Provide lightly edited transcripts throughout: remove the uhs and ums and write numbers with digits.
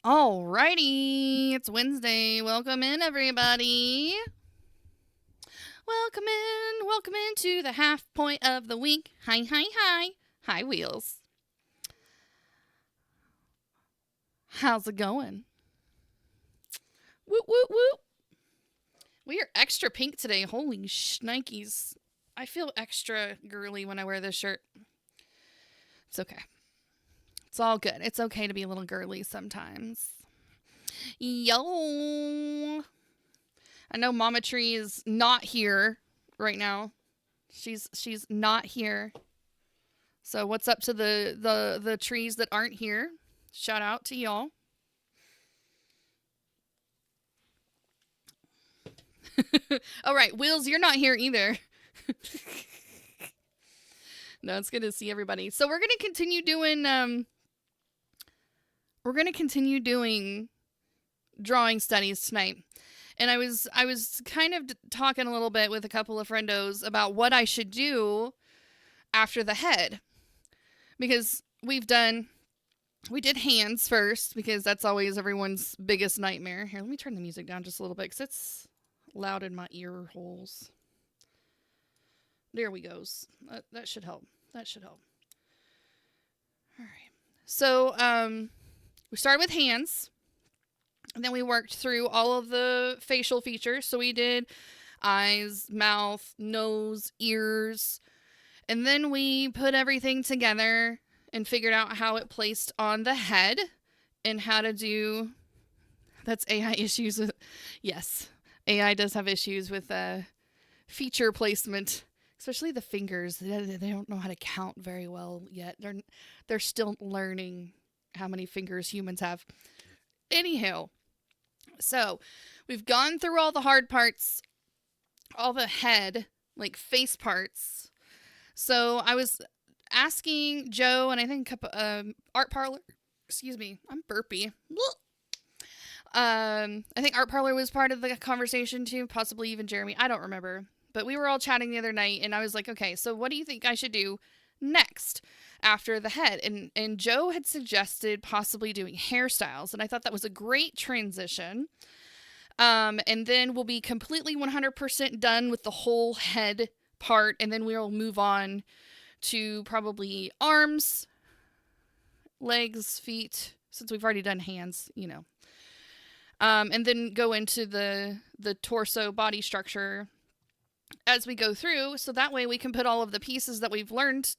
Alrighty, it's Wednesday. Welcome in, everybody. Welcome in to the half point of the week. Hi, hi, hi. Hi, Wheels. How's it going? Whoop, whoop, whoop. We are extra pink today. Holy shnikes. I feel extra girly when I wear this shirt. It's okay. It's all good. It's okay to be a little girly sometimes. Yo. I know Mama Tree is not here right now. She's not here. So what's up to the trees that aren't here? Shout out to y'all. All right, Wills, you're not here either. No, it's good to see everybody. So we're gonna continue doing drawing studies tonight. And I was kind of talking a little bit with a couple of friendos about what I should do after the head. Because we did hands first, because that's always everyone's biggest nightmare. Here, let me turn the music down just a little bit, because it's loud in my ear holes. There we goes. That should help. That should help. All right. So, we started with hands, and then we worked through all of the facial features. So we did eyes, mouth, nose, ears, and then we put everything together and figured out how it placed on the head and how to do. That's AI issues with. Yes, AI does have issues with feature placement, especially the fingers. They don't know how to count very well yet. They're still learning how many fingers humans have. Anyhow, so we've gone through all the hard parts, all the head, like face parts. So I was asking Joe, and I think Art Parlor. Excuse me, I'm burpy. I think Art Parlor was part of the conversation too, possibly even Jeremy. I don't remember. But we were all chatting the other night, and I was like, okay, so what do you think I should do next after the head? And Joe had suggested possibly doing hairstyles, and I thought that was a great transition. And then we'll be completely 100% done with the whole head part, and then we'll move on to probably arms, legs, feet, since we've already done hands, and then go into the torso body structure as we go through, so that way we can put all of the pieces that we've learned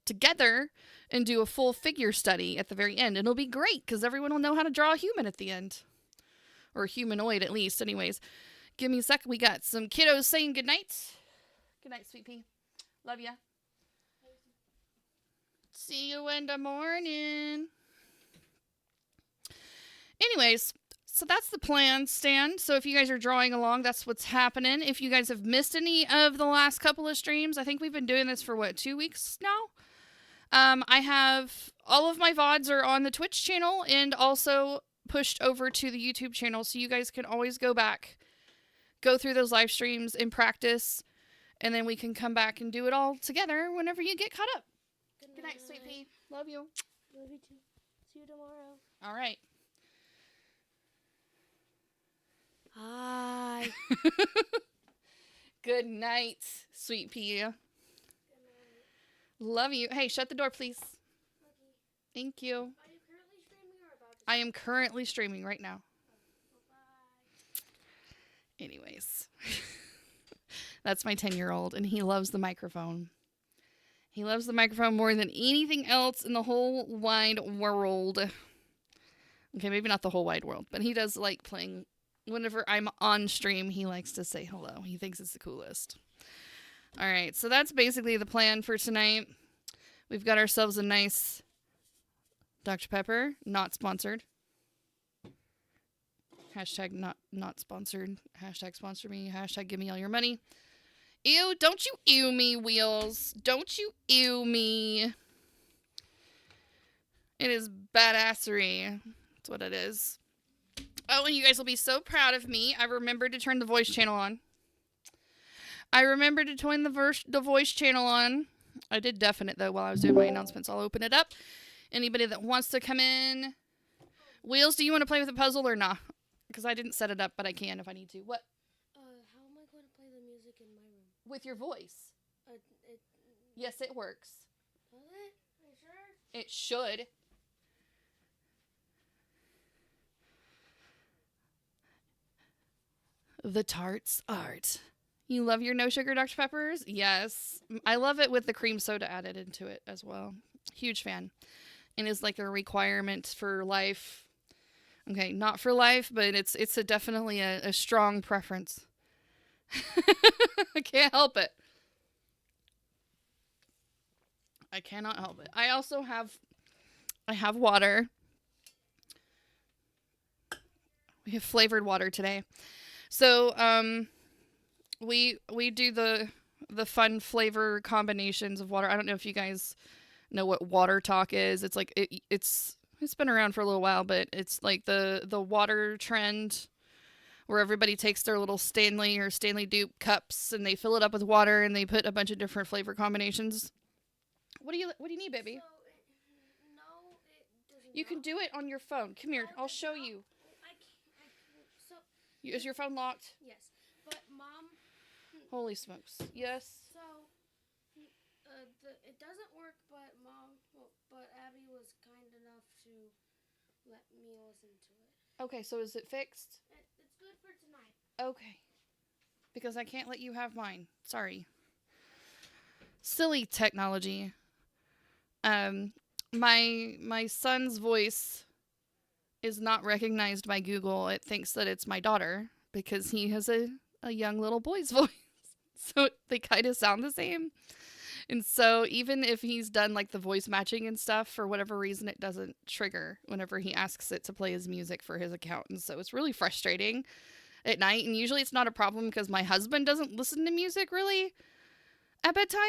together and do a full figure study at the very end. And it'll be great because everyone will know how to draw a human at the end, or humanoid at least. Anyways, give me a second. We got some kiddos saying goodnight. Good night, sweet pea. Love ya. See you in the morning. Anyways, so that's the plan, Stan. So if you guys are drawing along, that's what's happening. If you guys have missed any of the last couple of streams, I think we've been doing this for 2 weeks now? I have all of my VODs are on the Twitch channel and also pushed over to the YouTube channel, so you guys can always go back, go through those live streams and practice, and then we can come back and do it all together whenever you get caught up. Good night, sweet pea. Love you. Love you too. See you tomorrow. All right. Hi. Good night, sweet pea. Love you. Hey, shut the door, please. Okay. Thank you. Are you currently streaming or about to? I am currently streaming right now. Bye. Anyways, that's my 10-year-old, and he loves the microphone. He loves the microphone more than anything else in the whole wide world. Okay, maybe not the whole wide world, but he does like playing. Whenever I'm on stream, he likes to say hello. He thinks it's the coolest. All right, so that's basically the plan for tonight. We've got ourselves a nice Dr. Pepper, not sponsored. Hashtag not sponsored. Hashtag sponsor me. Hashtag give me all your money. Ew, don't you ew me, Wheels. Don't you ew me. It is badassery. That's what it is. Oh, and you guys will be so proud of me. I remembered to turn the voice channel on. I voice channel on. I did deafen it, though, while I was doing my announcements. I'll open it up. Anybody that wants to come in, Wheels, do you want to play with the puzzle or not? Because I didn't set it up, but I can if I need to. What? How am I going to play the music in my room? With your voice. It Yes, it works. does it? Are you sure? It should. The Tarts Art. You love your no sugar Dr. Peppers? Yes. I love it with the cream soda added into it as well. Huge fan. And is like a requirement for life. Okay, not for life, but it's definitely a strong preference. I can't help it. I cannot help it. I also have water. We have flavored water today. So, we do the fun flavor combinations of water. I don't know if you guys know what water talk is. It's like it's been around for a little while, but it's like the water trend where everybody takes their little Stanley or Stanley Dupe cups and they fill it up with water and they put a bunch of different flavor combinations. What do you need, baby? No, it doesn't. You can do it on your phone. Come here, I'll show you. I can't. So Is your phone locked? yes, but Mom. Holy smokes. Yes. So it doesn't work, but but Abby was kind enough to let me listen to it. Okay, so is it fixed? It's good for tonight. Okay. Because I can't let you have mine. Sorry. Silly technology. My son's voice is not recognized by Google. It thinks that it's my daughter because he has a young little boy's voice. So they kind of sound the same. And so even if he's done like the voice matching and stuff, for whatever reason, it doesn't trigger whenever he asks it to play his music for his account. And so it's really frustrating at night. And usually it's not a problem because my husband doesn't listen to music really at bedtime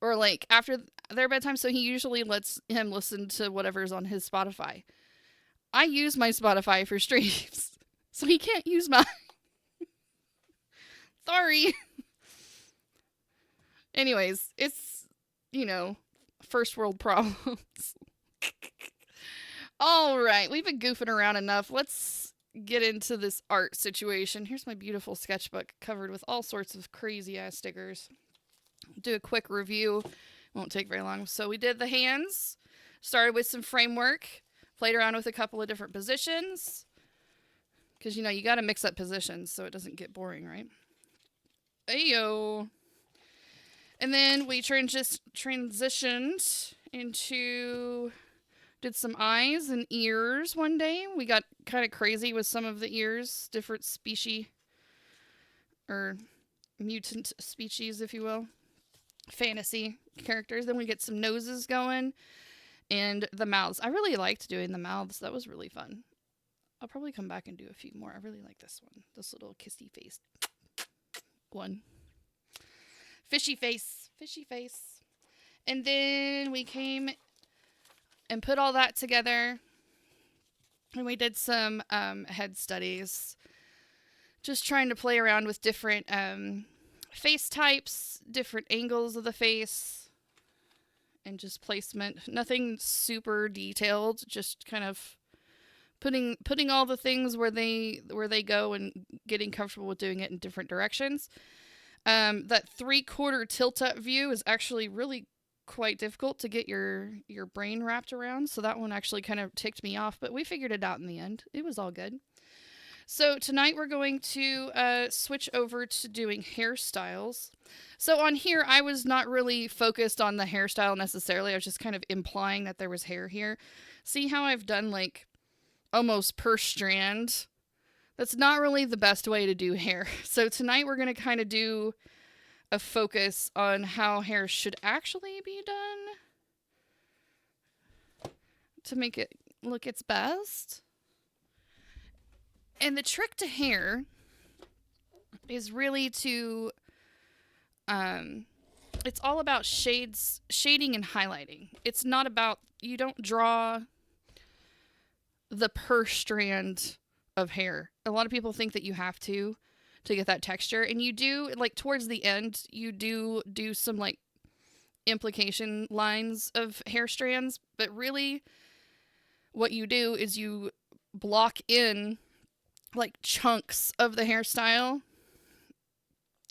or like after their bedtime. So he usually lets him listen to whatever's on his Spotify. I use my Spotify for streams, so he can't use mine. Sorry. Anyways, it's, first world problems. All right, we've been goofing around enough. Let's get into this art situation. Here's my beautiful sketchbook covered with all sorts of crazy ass stickers. Do a quick review. Won't take very long. So we did the hands, started with some framework, played around with a couple of different positions. Because, you got to mix up positions so it doesn't get boring, right? Ayo. And then we transitioned into, did some eyes and ears one day. We got kind of crazy with some of the ears, different species, or mutant species, if you will. Fantasy characters. Then we get some noses going and the mouths. I really liked doing the mouths. That was really fun. I'll probably come back and do a few more. I really like this one. This little kissy face one. Fishy face. Fishy face. And then we came and put all that together. And we did some head studies. Just trying to play around with different face types, different angles of the face, and just placement. Nothing super detailed, just kind of putting all the things where they go and getting comfortable with doing it in different directions. That 3/4 tilt up view is actually really quite difficult to get your brain wrapped around, so that one actually kind of ticked me off, but we figured it out in the end. It was all good. So tonight we're going to switch over to doing hairstyles. So on here, I was not really focused on the hairstyle necessarily. I was just kind of implying that there was hair here. See how I've done like almost per strand? That's not really the best way to do hair. So tonight we're going to kind of do a focus on how hair should actually be done to make it look its best. And the trick to hair is really to, it's all about shading and highlighting. It's not about, you don't draw the per strand of hair. A lot of people think that you have to get that texture. And you do, like towards the end, you do some like implication lines of hair strands. But really, what you do is you block in like chunks of the hairstyle,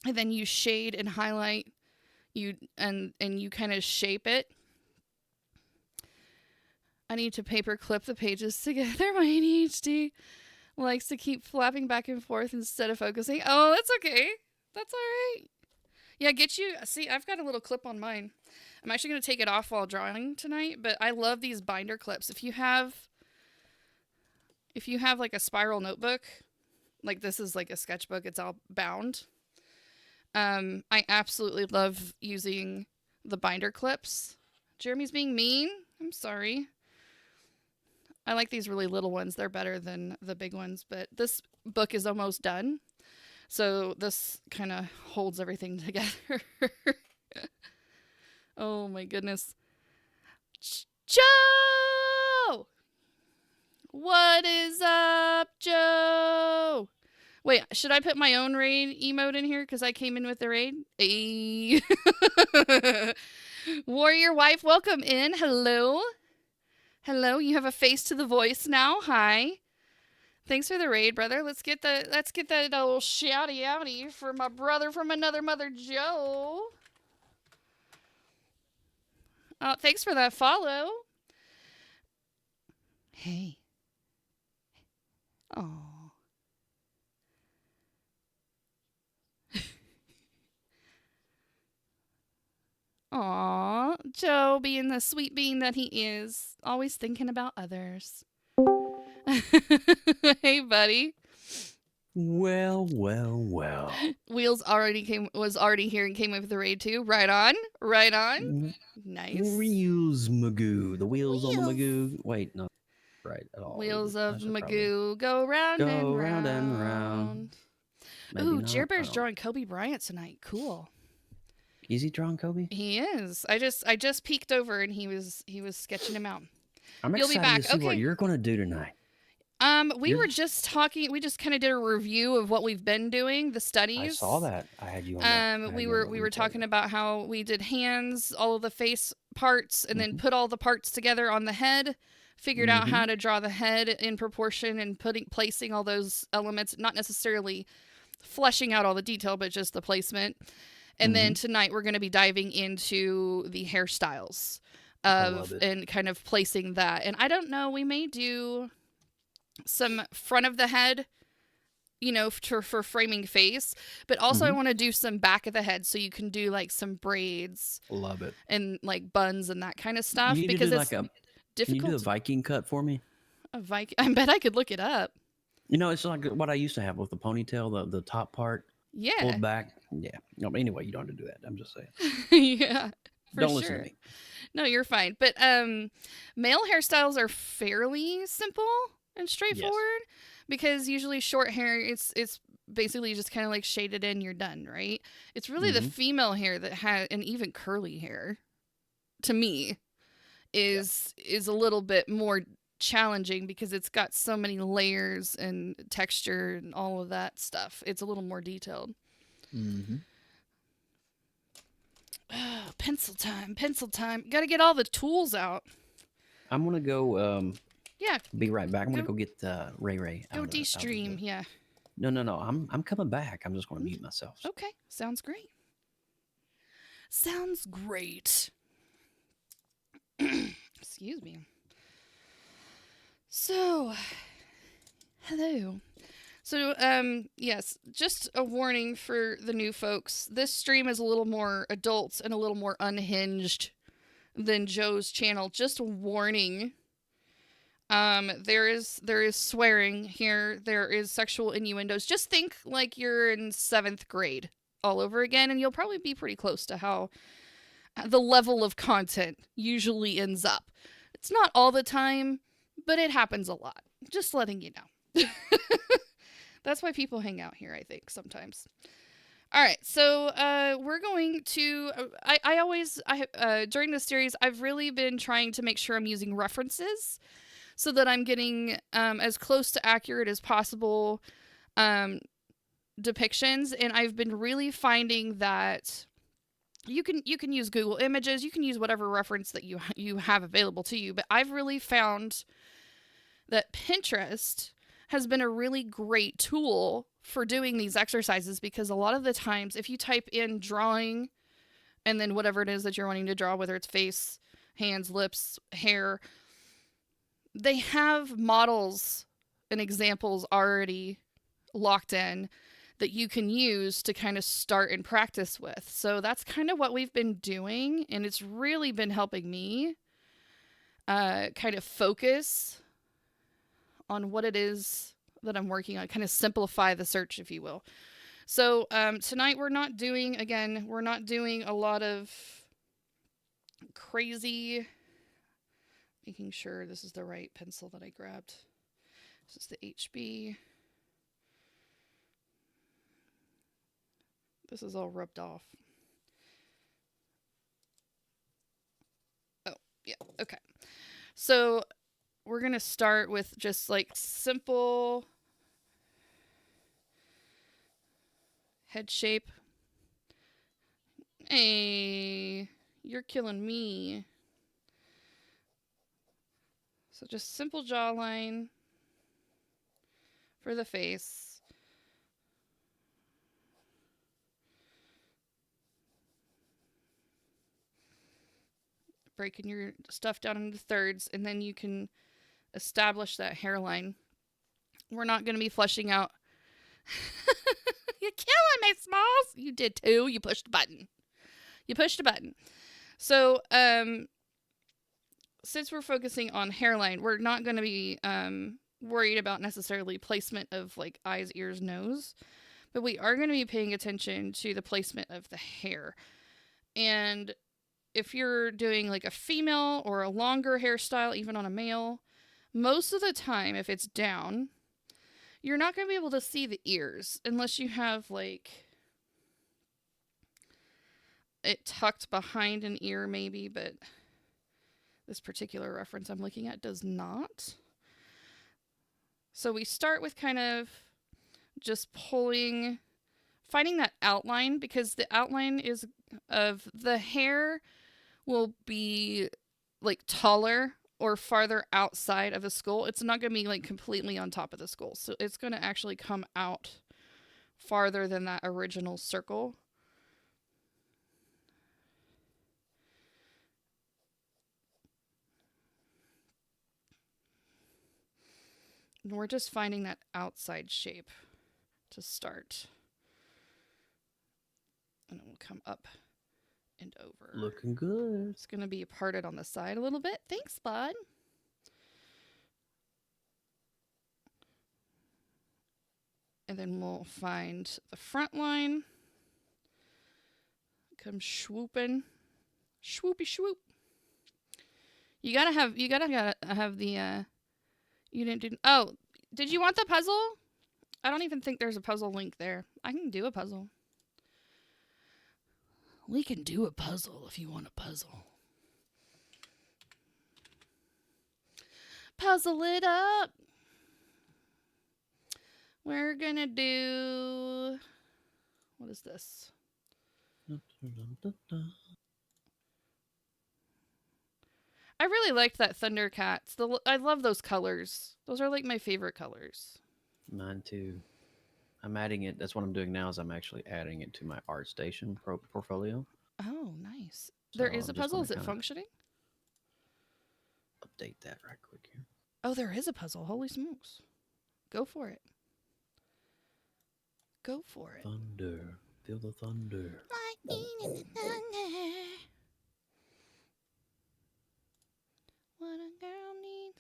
and then you shade and highlight you and you kind of shape it. I need to paper clip the pages together. My ADHD likes to keep flapping back and forth instead of focusing. Oh, that's okay. That's all right. Yeah, get you. See, I've got a little clip on mine. I'm actually going to take it off while drawing tonight, but I love these binder clips. If you have like a spiral notebook, like this is like a sketchbook, it's all bound. I absolutely love using the binder clips. Jeremy's being mean. I'm sorry. I like these really little ones. They're better than the big ones, but this book is almost done. So this kind of holds everything together. Oh my goodness. Joe! What is up, Joe? Wait, should I put my own raid emote in here because I came in with the raid? Hey. Warrior wife, welcome in. Hello. Hello, you have a face to the voice now. Hi. Thanks for the raid, brother. Let's get that little shouty outy for my brother from another mother, Joe. Oh, thanks for that follow. Hey. Oh. Aw, Joe being the sweet bean that he is, always thinking about others. Hey, buddy. Well. Wheels was already here and came with the raid too. Right on. Nice. Wheels Magoo. The wheels on the Magoo. Wait, no. Right at all. Wheels of Magoo go round and round. Ooh, Jerbear's drawing Kobe Bryant tonight. Cool. Is he drawing Kobe? He is. I just peeked over and he was sketching him out. I'm You'll excited be back. to see what you're going to do tonight. We were just talking. We just kind of did a review of what we've been doing, the studies. I saw that. I had you on. We were talking about how we did hands, all of the face parts, and then put all the parts together on the head. Figured out how to draw the head in proportion and placing all those elements, not necessarily fleshing out all the detail, but just the placement. And then tonight we're going to be diving into the hairstyles and kind of placing that. And I don't know, we may do some front of the head, for framing face, but also I want to do some back of the head so you can do like some braids. Love it. And like buns and that kind of stuff because it's difficult. Can you do a Viking cut for me? A Viking? I bet I could look it up. It's like what I used to have with the ponytail, the top part. Yeah. Pulled back. Yeah. No, but anyway, you don't have to do that. I'm just saying. Yeah. Don't listen to me. No, you're fine. But male hairstyles are fairly simple and straightforward because usually short hair, it's basically just kind of like shaded in, you're done, right? It's really the female hair that has, and even curly hair, to me, is a little bit more challenging because it's got so many layers and texture and all of that stuff. It's a little more detailed. Oh, pencil time. Gotta get all the tools out. I'm gonna go yeah, be right back. I'm gonna go get Ray go de-stream. Yeah, no, I'm coming back. I'm just gonna mute myself. Okay, sounds great. Excuse me. So, hello. So, yes, just a warning for the new folks. This stream is a little more adult and a little more unhinged than Joe's channel. Just a warning. There is swearing here. There is sexual innuendos. Just think like you're in 7th grade all over again, and you'll probably be pretty close to how the level of content usually ends up. It's not all the time, but it happens a lot. Just letting you know. That's why people hang out here, I think, sometimes. All right, so we're going to... during this series, I've really been trying to make sure I'm using references so that I'm getting as close to accurate as possible depictions, and I've been really finding that you can use Google Images, you can use whatever reference that you have available to you, but I've really found that Pinterest has been a really great tool for doing these exercises, because a lot of the times if you type in drawing and then whatever it is that you're wanting to draw, whether it's face, hands, lips, hair, they have models and examples already locked in that you can use to kind of start and practice with. So that's kind of what we've been doing, and it's really been helping me kind of focus on what it is that I'm working on, kind of simplify the search, if you will. So tonight we're not doing a lot of crazy, making sure this is the right pencil that I grabbed. This is the HB. This is all rubbed off. Oh, yeah, okay. So we're going to start with just like simple head shape. Hey, you're killing me. So just simple jawline for the face. Breaking your stuff down into thirds, and then you can establish that hairline. We're not going to be fleshing out. You're killing me, Smalls. You did too. You pushed a button. So, since we're focusing on hairline, we're not going to be worried about necessarily placement of like eyes, ears, nose, but we are going to be paying attention to the placement of the hair. And if you're doing like a female or a longer hairstyle, even on a male, most of the time, if it's down, you're not going to be able to see the ears unless you have like it tucked behind an ear maybe, but this particular reference I'm looking at does not. So we start with kind of just finding that outline, because the outline is of the hair will be like taller or farther outside of the skull. It's not going to be like completely on top of the skull. So it's going to actually come out farther than that original circle. And we're just finding that outside shape to start. And it will come up and over. Looking good. It's going to be parted on the side a little bit. Thanks, bud. And then we'll find the front line. Come swooping. Swoopy swoop. You gotta have the you didn't do. Oh, did you want the puzzle? I don't even think there's a puzzle link there. I can do a puzzle. We can do a puzzle if you want a puzzle. Puzzle it up. We're gonna do. What is this? I really liked that Thundercats. I love those colors. Those are like my favorite colors. Mine too. I'm adding it. That's what I'm doing now. Is I'm actually adding it to my ArtStation portfolio. Oh, nice. So There is a I'm just puzzle. gonna Is it kinda functioning? Update that right quick here. Oh, there is a puzzle. Holy smokes. Go for it. Go for it. Thunder. Feel the thunder. Lightning in the thunder. What a girl needs.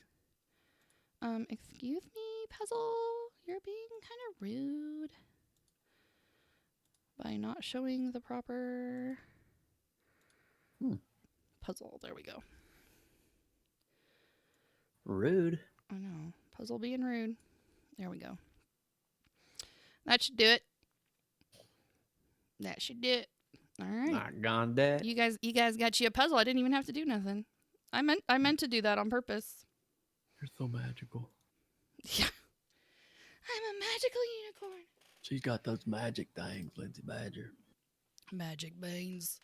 Excuse me, puzzle. You're being kind of rude by not showing the proper puzzle. There we go. Rude. I know. Puzzle being rude. There we go. That should do it. That should do it. All right. Not gone that. You guys got you a puzzle. I didn't even have to do nothing. I meant to do that on purpose. You're so magical. Yeah. I'm a magical unicorn. She's got those magic things, Lindsay Badger. Magic beans.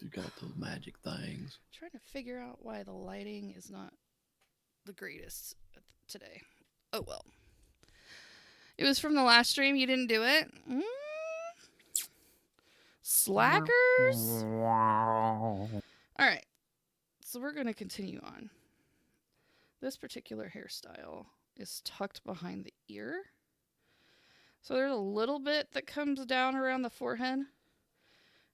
She's got those magic things. Trying to figure out why the lighting is not the greatest today. Oh well. It was from the last stream. You didn't do it. Slackers. All right. So we're going to continue on. This particular hairstyle is tucked behind the ear. So there's a little bit that comes down around the forehead.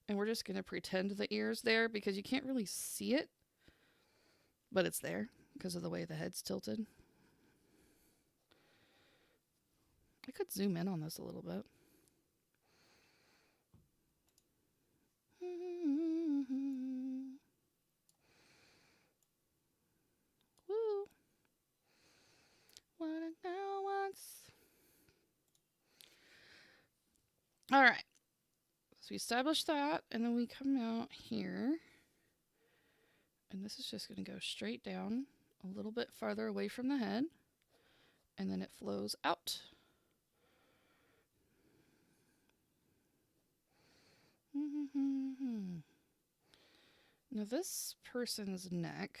And we're just going to pretend the ear's there because you can't really see it. But it's there because of the way the head's tilted. I could zoom in on this a little bit. Woo. What a girl wants. All right. So we establish that, and then we come out here. And this is just going to go straight down a little bit farther away from the head. And then it flows out. Now this person's neck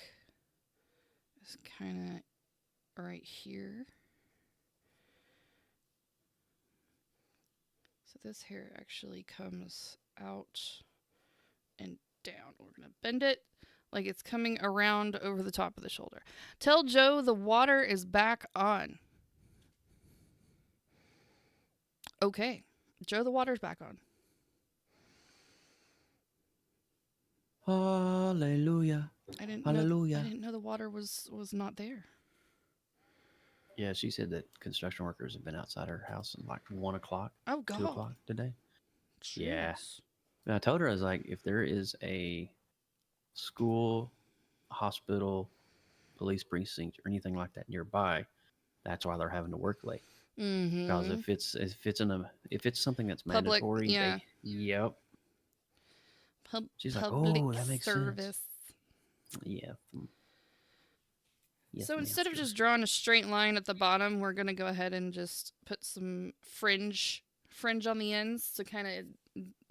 is kind of right here. So this hair actually comes out and down. We're going to bend it like it's coming around over the top of the shoulder. Tell Joe the water is back on. Okay. Joe, the water's back on. Hallelujah. Hallelujah. I didn't know the water was not there. Yeah, she said that construction workers have been outside her house at like 1 o'clock, Oh, God. 2 o'clock today. Yeah. Jeez. And I told her, I was like, if there is a school, hospital, police precinct, or anything like that nearby, that's why they're having to work late. Mm-hmm. Because if it's something that's Public, mandatory, yeah. Yep. She's like, public oh, that makes service. sense. Yeah. Yes, So ma'am, instead of sure. just drawing a straight line at the bottom, we're going to go ahead and just put some fringe on the ends to kind of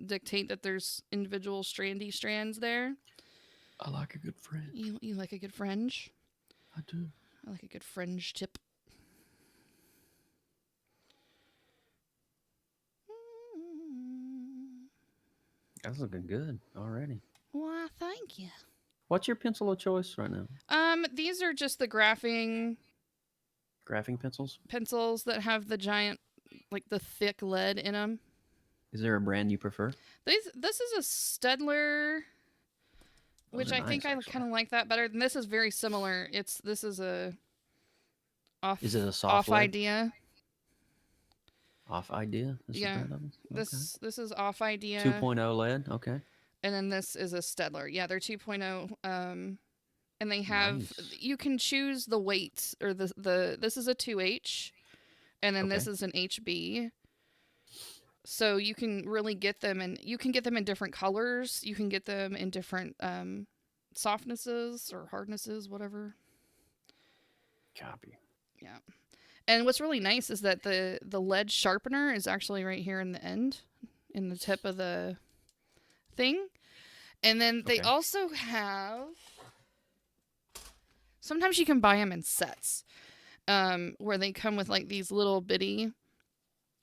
dictate that there's individual strands there. I like a good friend. You like a good fringe? I do. I like a good fringe tip. That's looking good already. Why, thank you. What's your pencil of choice right now? These are just the graphing pencils? pencils that have the giant, like the thick lead in them. Is there a brand you prefer? This is a Stedler, which Those are I think nice, I actually. kind of like that better. And this is very similar. This is a off. Is it a soft off lead? idea? Off idea? Is the Yeah. brand of them? This is off idea. 2.0 lead. Okay. And then this is a Stedler. Yeah, they're 2.0. And they have Nice. you can choose the weight or the this is a 2H, and then this Okay. is an HB. So you can really get them, and you can get them in different colors. You can get them in different softnesses or hardnesses, whatever. Copy. Yeah. And what's really nice is that the lead sharpener is actually right here in the end, in the tip of the thing. And then they Okay. also have, sometimes you can buy them in sets, where they come with like these little bitty,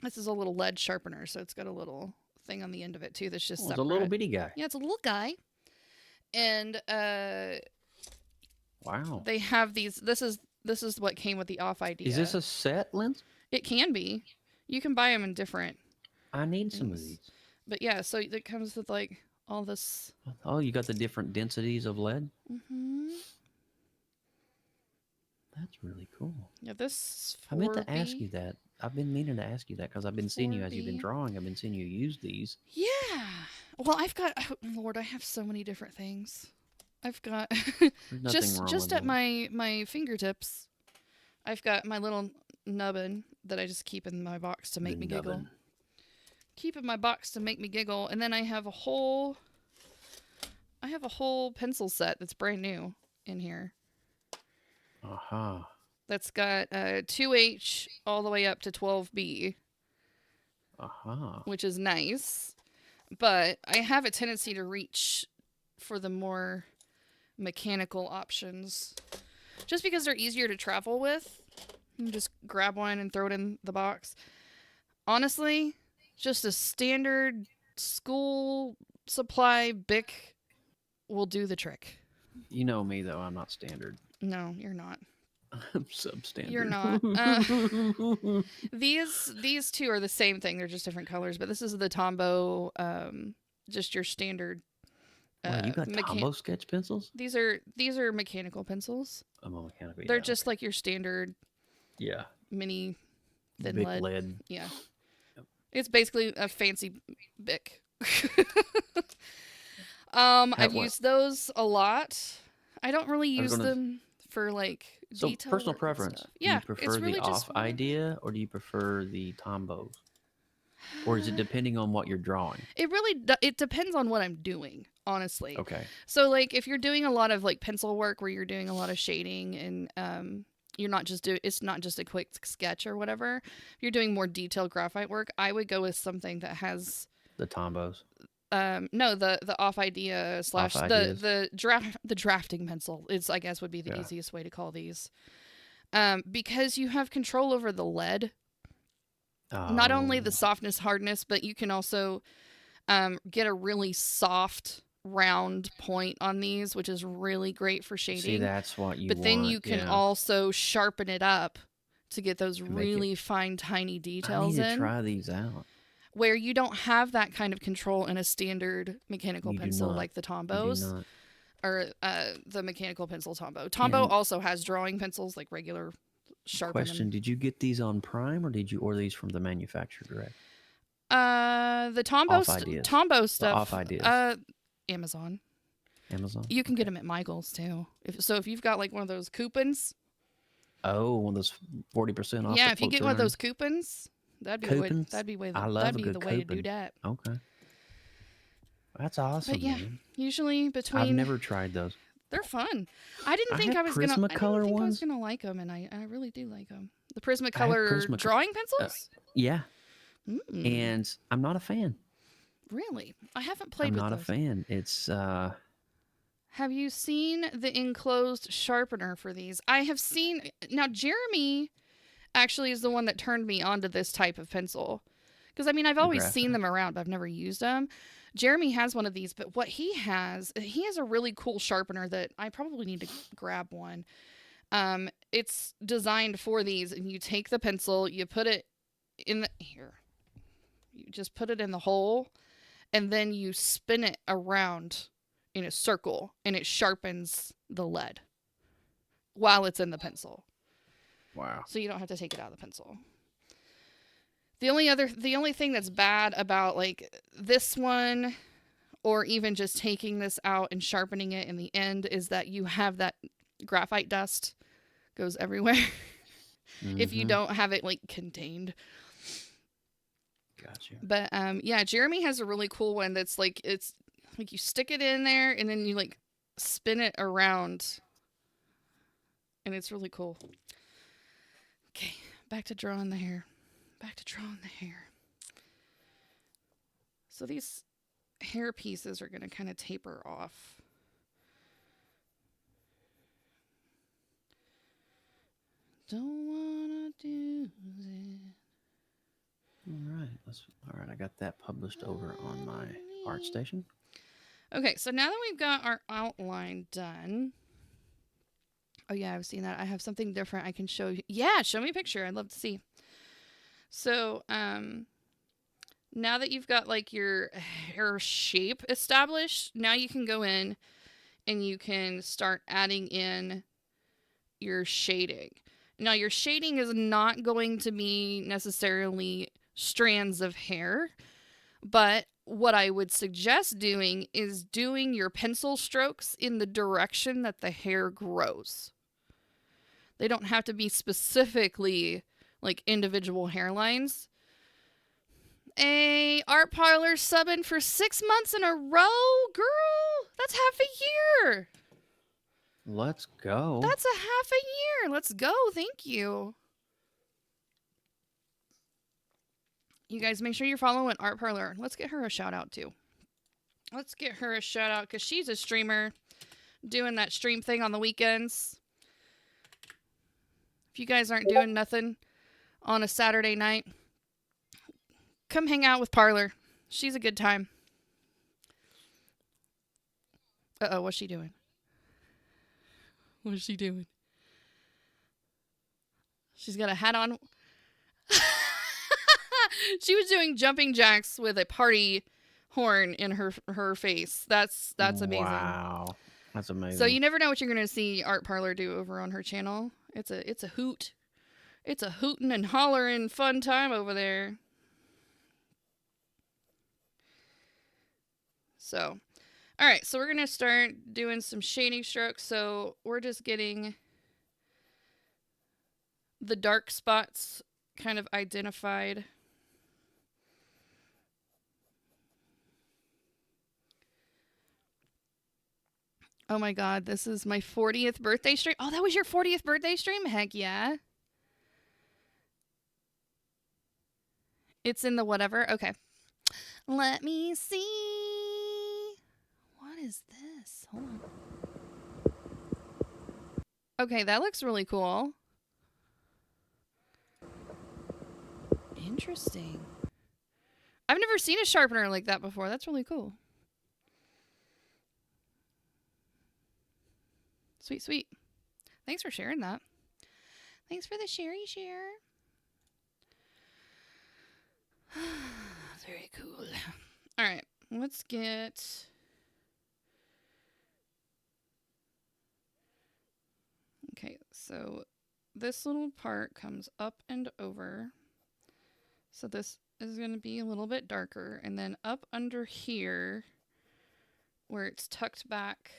this is a little lead sharpener, so it's got a little thing on the end of it too that's just Oh, it's separate. a little bitty guy. Yeah, it's a little guy. And Wow. they have these, this is what came with the off idea. Is this a set lens? It can be. You can buy them in different, I need some of Things. these. but yeah, so it comes with like all this. Oh, you got the different densities of lead? Mm-hmm. That's really cool. Yeah, this I meant to ask 4B. you that. I've been meaning to ask you that because I've been seeing you as you've been 4B. drawing. I've been seeing you use these. Yeah. Well, I've got, oh, Lord, I have so many different things. I've got There's nothing wrong just with at that. my fingertips. I've got my little nubbin that I just keep in my box to make The me giggle. nubbin. Keep in my box to make me giggle, and then I have a whole pencil set that's brand new in here. Aha. That's got 2H all the way up to 12B, Aha. which is nice. But I have a tendency to reach for the more mechanical options just because they're easier to travel with. You just grab one and throw it in the box. Honestly, just a standard school supply Bic will do the trick. You know me though, I'm not standard. No, you're not. I'm substandard. You're not. These two are the same thing. They're just different colors. But this is the Tombow, just your standard. Wow, you got Tombow sketch pencils? These are mechanical pencils. I'm a mechanical. They're yeah, just like your standard yeah, mini thin big lead. lead. Yeah. Yep. It's basically a fancy Bic. I've used those a lot. I don't really use them for like So detail personal work and preference. stuff. Yeah, do you it's prefer really the just off whatever. idea or do you prefer the Tombows? Or is it depending on what you're drawing? It really it depends on what I'm doing, honestly. Okay. So like if you're doing a lot of like pencil work where you're doing a lot of shading and you're not just it's not just a quick sketch or whatever. If you're doing more detailed graphite work, I would go with something that has The Tombows. no, the off idea / Off ideas. the drafting pencil is, I guess, would be the easiest way to call these. Because you have control over the lead, not only the Oh, softness, hardness, but you can also get a really soft round point on these, which is really great for shading. see, that's what you but then want, you can yeah. also sharpen it up to get those To make it- really fine, tiny I details need to in, try these out. where you don't have that kind of control in a standard mechanical You do pencil not. like the You do Tombows not. or the mechanical pencil Tombow. Tombow And- also has drawing pencils, like regular sharpen Question: them. did you get these on Prime or did you order these from the manufacturer direct? The Tombow Off ideas. Tombow stuff. Off ideas. Amazon. Amazon. You can get them at Michael's too. If you've got like one of those coupons, Oh, one of those 40% off. yeah, that if you floats get one of around? those coupons, that'd be Coupons? that'd be way I love that'd a be good the way to do coupon. that. Okay. That's awesome. But yeah, man. usually between I've never tried those. they're fun. I didn't I think have I was gonna. I didn't Prismacolor think I was ones. gonna like them, and I really do like them. The I have Prismacolor drawing pencils. Yeah, Mm, and I'm not a fan. really, I haven't played I'm with not those. a fan. It's Have you seen the enclosed sharpener for these? I have seen. Now, Jeremy actually is the one that turned me onto this type of pencil. Because, I mean, I've always seen graphite. them around, but I've never used them. Jeremy has one of these, but what he has a really cool sharpener that I probably need to grab one. It's designed for these, and you take the pencil, you put it in the, here. You just put it in the hole, and then you spin it around in a circle, and it sharpens the lead while it's in the pencil. wow. So you don't have to take it out of the pencil. The only thing that's bad about like this one, or even just taking this out and sharpening it in the end, is that you have that graphite dust goes everywhere if you Mhm. don't have it like contained. Gotcha. But yeah, Jeremy has a really cool one that's like, it's like you stick it in there and then you like spin it around, and it's really cool. Okay, back to drawing the hair. So these hair pieces are going to kind of taper off. Don't wanna do it. All right. I got that published over on my ArtStation. Okay, so now that we've got our outline done. Oh yeah, I've seen that. I have something different I can show you. Yeah, show me a picture. I'd love to see. So, now that you've got like your hair shape established, now you can go in and you can start adding in your shading. Now, your shading is not going to be necessarily strands of hair, but what I would suggest doing is doing your pencil strokes in the direction that the hair grows. They don't have to be specifically like individual hairlines. A art parlor subbing for 6 months in a row, girl. That's half a year. Let's go. That's a half a year. Let's go. Thank you. You guys make sure you're following Art Parlor. Let's get her a shout out too. Let's get her a shout out because she's a streamer doing that stream thing on the weekends. If you guys aren't doing nothing on a Saturday night, come hang out with Parlor. She's a good time. Uh-oh, what's she doing? What's she doing? She's got a hat on. She was doing jumping jacks with a party horn in her face. That's amazing. Wow. That's amazing. So you never know what you're gonna see Art Parlor do over on her channel. It's a hoot. It's a hootin' and hollerin' fun time over there. So, all right. So we're gonna start doing some shading strokes. So we're just getting the dark spots kind of identified. Oh my god, this is my 40th birthday stream. Oh, that was your 40th birthday stream? Heck yeah. It's in the whatever. Okay. Let me see. What is this? Hold on. Okay, that looks really cool. Interesting. I've never seen a sharpener like that before. That's really cool. Sweet, sweet. Thanks for sharing that. Thanks for the sherry share. Very cool. All right, let's get... Okay, so this little part comes up and over. So this is going to be a little bit darker. And then up under here, where it's tucked back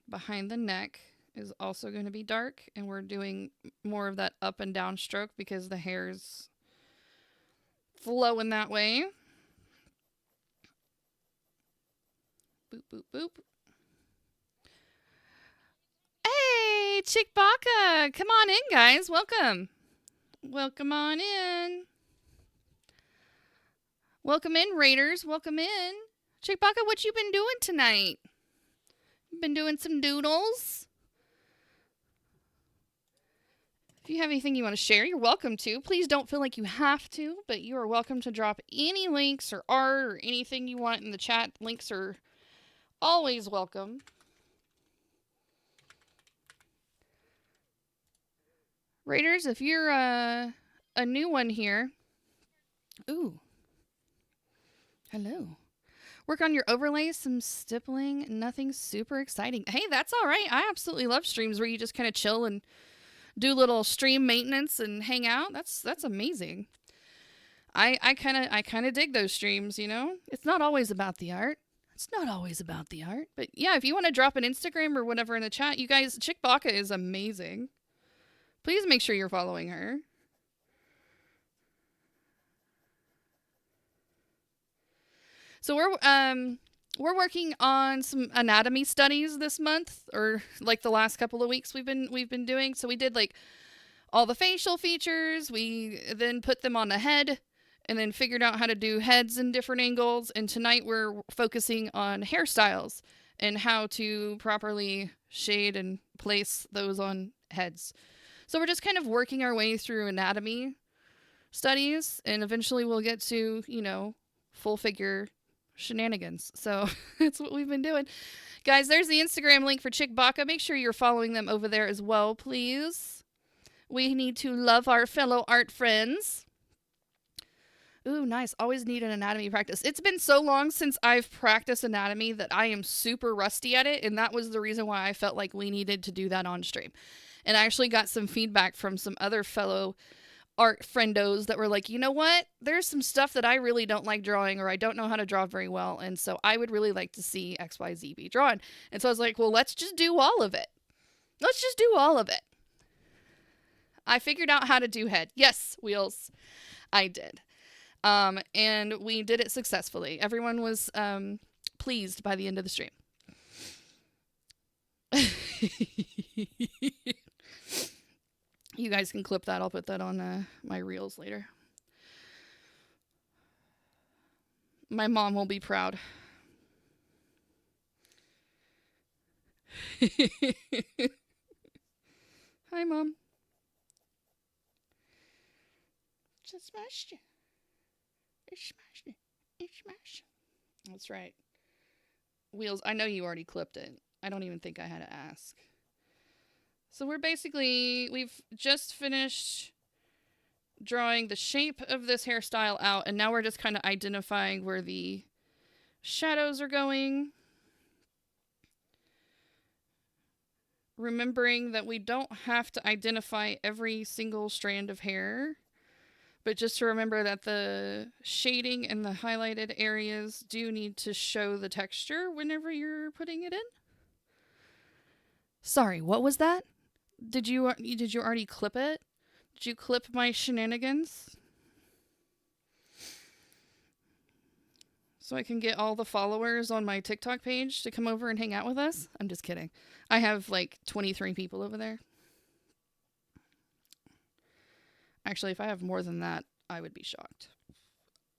behind the neck, is also going to be dark. And we're doing more of that up and down stroke because the hair's flowing that way. Boop, boop, boop. Hey, Chick Baka! Come on in, guys. Welcome. Welcome on in. Welcome in, Raiders. Welcome in. Chick Baka, what you been doing tonight? Been doing some doodles? If you have anything you want to share, you're welcome to. Please don't feel like you have to, but you are welcome to drop any links or art or anything you want in the chat. Links are always welcome. Raiders, if you're a new one here. Ooh. Hello. Work on your overlays, some stippling, nothing super exciting. Hey, that's all right. I absolutely love streams where you just kind of chill and do little stream maintenance and hang out. That's amazing. I kind of dig those streams, you know? It's not always about the art. It's not always about the art. But yeah, if you want to drop an Instagram or whatever in the chat, you guys, Chick Baka is amazing. Please make sure you're following her. So we're working on some anatomy studies this month, or like the last couple of weeks we've been doing. So we did like all the facial features. We then put them on the head and then figured out how to do heads in different angles. And tonight we're focusing on hairstyles and how to properly shade and place those on heads. So we're just kind of working our way through anatomy studies, and eventually we'll get to, you know, full figure shenanigans. So that's what we've been doing. Guys, there's the Instagram link for Chick Baka. Make sure you're following them over there as well, please. We need to love our fellow art friends. Ooh, nice. Always need an anatomy practice. It's been so long since I've practiced anatomy that I am super rusty at it, and that was the reason why I felt like we needed to do that on stream. And I actually got some feedback from some other fellow art friendos that were like, you know what? There's some stuff that I really don't like drawing, or I don't know how to draw very well, and so I would really like to see XYZ be drawn. And so I was like, well, let's just do all of it. Let's just do all of it. I figured out how to do head. Yes, Wheels. I did. And we did it successfully. Everyone was pleased by the end of the stream. You guys can clip that. I'll put that on my reels later. My mom will be proud. Hi, Mom. Oops, I smashed you. I smashed it. I smashed it. That's right. Wheels, I know you already clipped it. I don't even think I had to ask. So we've just finished drawing the shape of this hairstyle out, and now we're just kind of identifying where the shadows are going. Remembering that we don't have to identify every single strand of hair, but just to remember that the shading and the highlighted areas do need to show the texture whenever you're putting it in. Sorry, what was that? Did you already clip it? Did you clip my shenanigans? So I can get all the followers on my TikTok page to come over and hang out with us? I'm just kidding. I have like 23 people over there. Actually, if I have more than that, I would be shocked.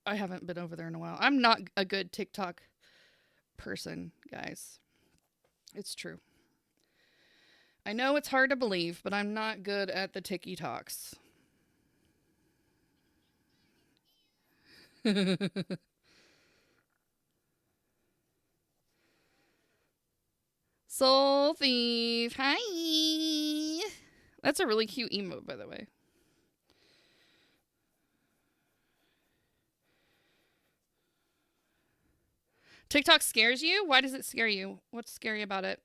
I haven't been over there in a while. I'm not a good TikTok person, guys. It's true. I know it's hard to believe, but I'm not good at the TikToks. Soul Thief, hi! That's a really cute emote, by the way. TikTok scares you? Why does it scare you? What's scary about it?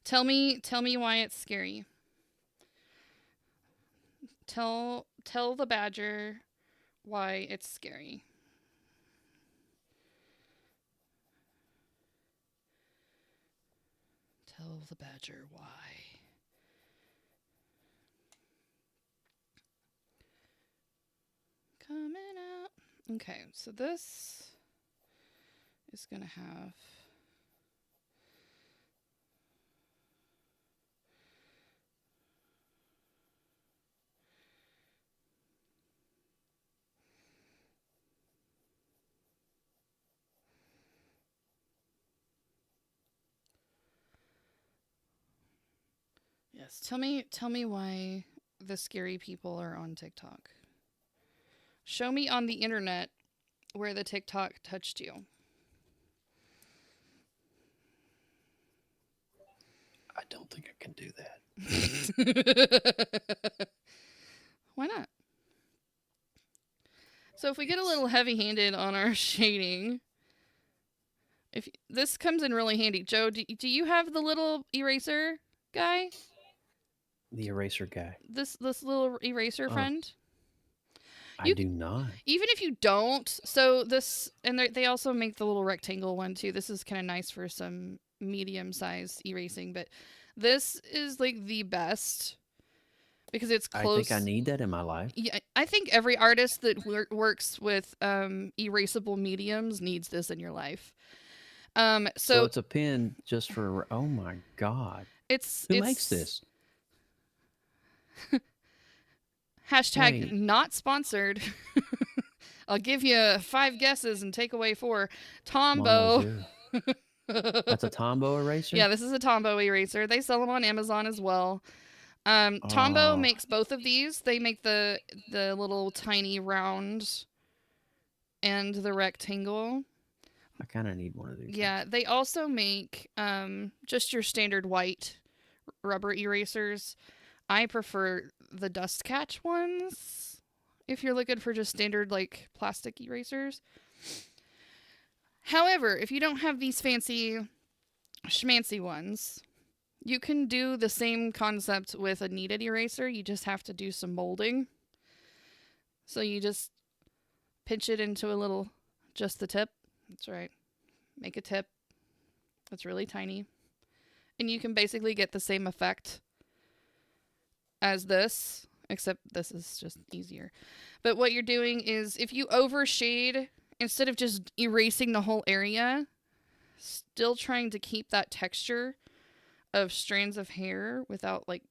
Tell me why it's scary. Tell the badger why it's scary. Tell the badger why. Coming out. Okay, so this is gonna have yes, tell me why the scary people are on TikTok. Show me on the internet where the TikTok touched you. I don't think I can do that. Why not? So if we get a little heavy-handed on our shading, if this comes in really handy. Joe, do you have the little eraser guy? The eraser guy. This little eraser friend? I do not. Even if you don't, so this, and they also make the little rectangle one too. This is kind of nice for some medium-sized erasing, but this is like the best because it's close. I think I need that in my life. Yeah, I think every artist that works with erasable mediums needs this in your life. So it's a pen just for. Oh my god! Who makes this? Hashtag Wait. not sponsored. I'll give you 5 guesses and take away 4. Tombow. That's a Tombow eraser? Yeah, this is a Tombow eraser. They sell them on Amazon as well. Tombow makes both of these. They make the little tiny round and the rectangle. I kind of need one of these. Yeah, they also make just your standard white rubber erasers. I prefer the dust catch ones if you're looking for just standard like plastic erasers. However, if you don't have these fancy schmancy ones, you can do the same concept with a kneaded eraser. You just have to do some molding. So you just pinch it into a little, just the tip. That's right. Make a tip. It's really tiny. And you can basically get the same effect as this, except this is just easier. But what you're doing is if you overshade, instead of just erasing the whole area, still trying to keep that texture of strands of hair without like,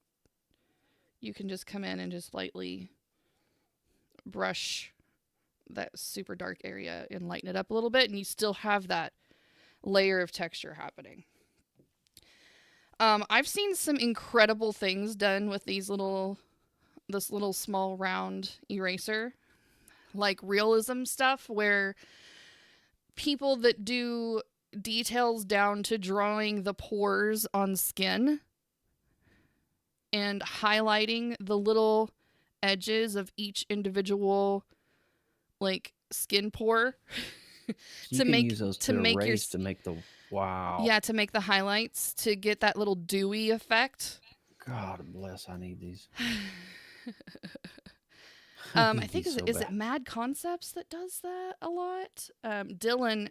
you can just come in and just lightly brush that super dark area and lighten it up a little bit, and you still have that layer of texture happening. I've seen some incredible things done with this little small round eraser. like realism stuff where people that do details down to drawing the pores on skin and highlighting the little edges of each individual like skin pore So to you can make use those to to make your erase to make the wow. yeah, to make the highlights to get that little dewy effect. God bless. I need these. I need think these so is it bad. Mad Concepts that does that a lot? Dylan,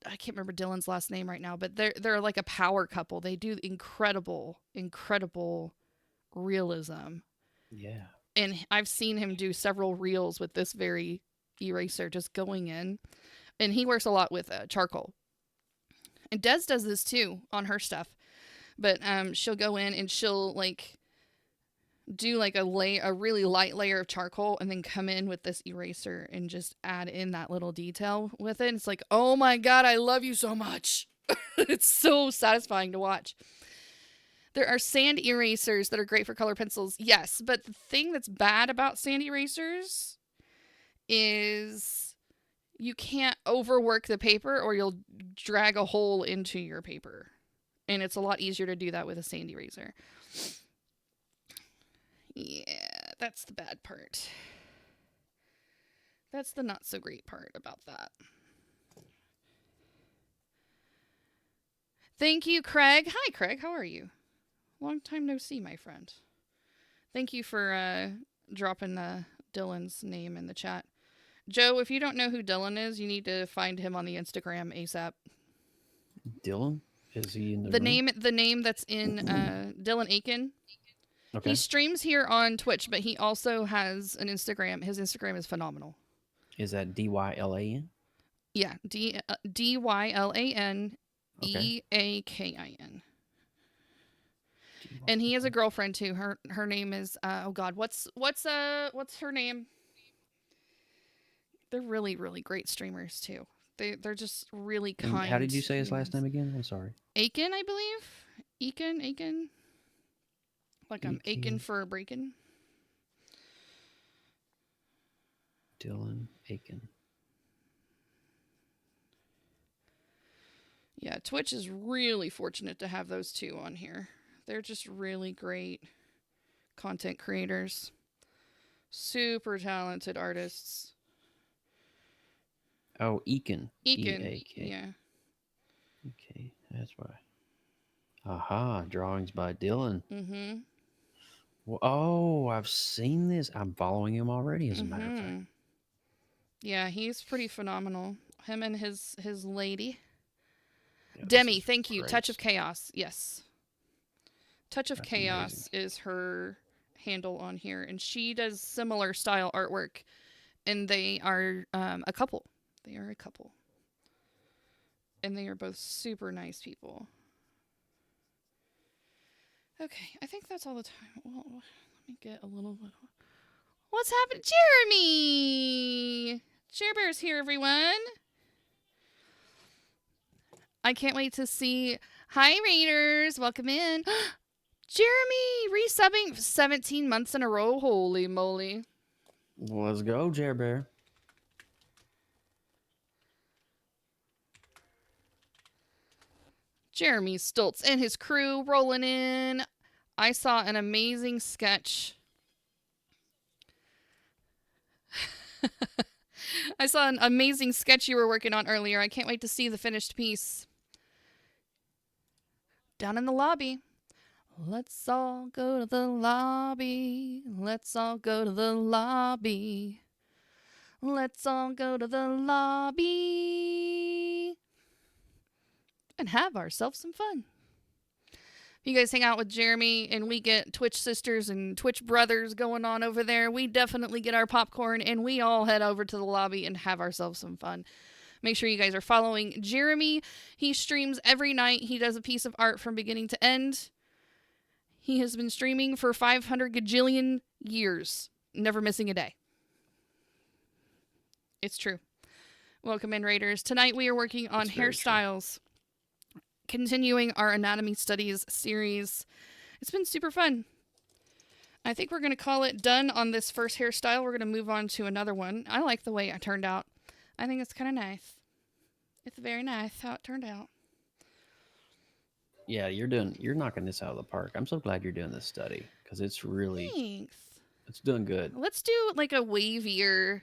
I can't remember Dylan's last name right now, but they're like a power couple. They do incredible realism. Yeah. And I've seen him do several reels with this very eraser just going in. And he works a lot with charcoal. And Des does this too on her stuff. But she'll go in and she'll like do like a really light layer of charcoal and then come in with this eraser and just add in that little detail with it. It's like, oh my God, I love you so much. It's so satisfying to watch. There are sand erasers that are great for color pencils. Yes, but the thing that's bad about sand erasers is you can't overwork the paper or you'll drag a hole into your paper. And it's a lot easier to do that with a sand eraser. Yeah, that's the bad part. That's the not so great part about that. Thank you, Craig. Hi, Craig. How are you? Long time no see, my friend. Thank you for dropping Dylan's name in the chat. Joe, if you don't know who Dylan is, you need to find him on the Instagram ASAP. Dylan? Is he in the The room? name that's in Dylan Aiken. Okay. He streams here on Twitch, but he also has an Instagram. His Instagram is phenomenal. Is that DYLAN? Yeah, DYLAN EAKIN. And he has a girlfriend too. Her name is oh God, what's her name? They're really great streamers too. They're just really kind. And how did you say his last name again? I'm sorry. Aiken, I believe. Aiken. Like I'm aching for a break-in. Dylan Aiken. Yeah, Twitch is really fortunate to have those two on here. They're just really great content creators. Super talented artists. Oh, Eakin. Aiken. E-A-K. Yeah. Okay, that's why. Aha, drawings by Dylan. Mm-hmm. Well, oh, I've seen this. I'm following him already, as a matter of fact. Yeah, he's pretty phenomenal. Him and his lady. Yeah, Demi, thank you. great. Touch of Chaos. Yes. Touch of That's Chaos is her handle on here, and she does similar style artwork, and they are a couple. They are a couple. And they are both super nice people. Okay, I think that's all the time. Well, let me get a little bit. What's happening? Jeremy! Share Bear's here, everyone. I can't wait to see. Hi, Raiders. Welcome in. Jeremy resubbing 17 months in a row. Holy moly. Let's go, Jer Bear. Jeremy Stoltz and his crew rolling in. I saw an amazing sketch. I saw an amazing sketch you were working on earlier. I can't wait to see the finished piece. Down in the lobby. Let's all go to the lobby. Let's all go to the lobby. Let's all go to the lobby and have ourselves some fun. If you guys hang out with Jeremy and we get Twitch sisters and Twitch brothers going on over there, we definitely get our popcorn and we all head over to the lobby and have ourselves some fun. Make sure you guys are following Jeremy. He streams every night. He does a piece of art from beginning to end. He has been streaming for 500 gajillion years, never missing a day. It's true. Welcome in, Raiders. Tonight we are working on hairstyles, continuing our anatomy studies series. It's been super fun. I think we're going to call it done on this first hairstyle. We're going to move on to another one. I like the way it turned out. I think it's kind of nice. It's very nice how it turned out. Yeah, you're knocking this out of the park. I'm so glad you're doing this study because it's Thanks. doing good. Let's do like a wavier.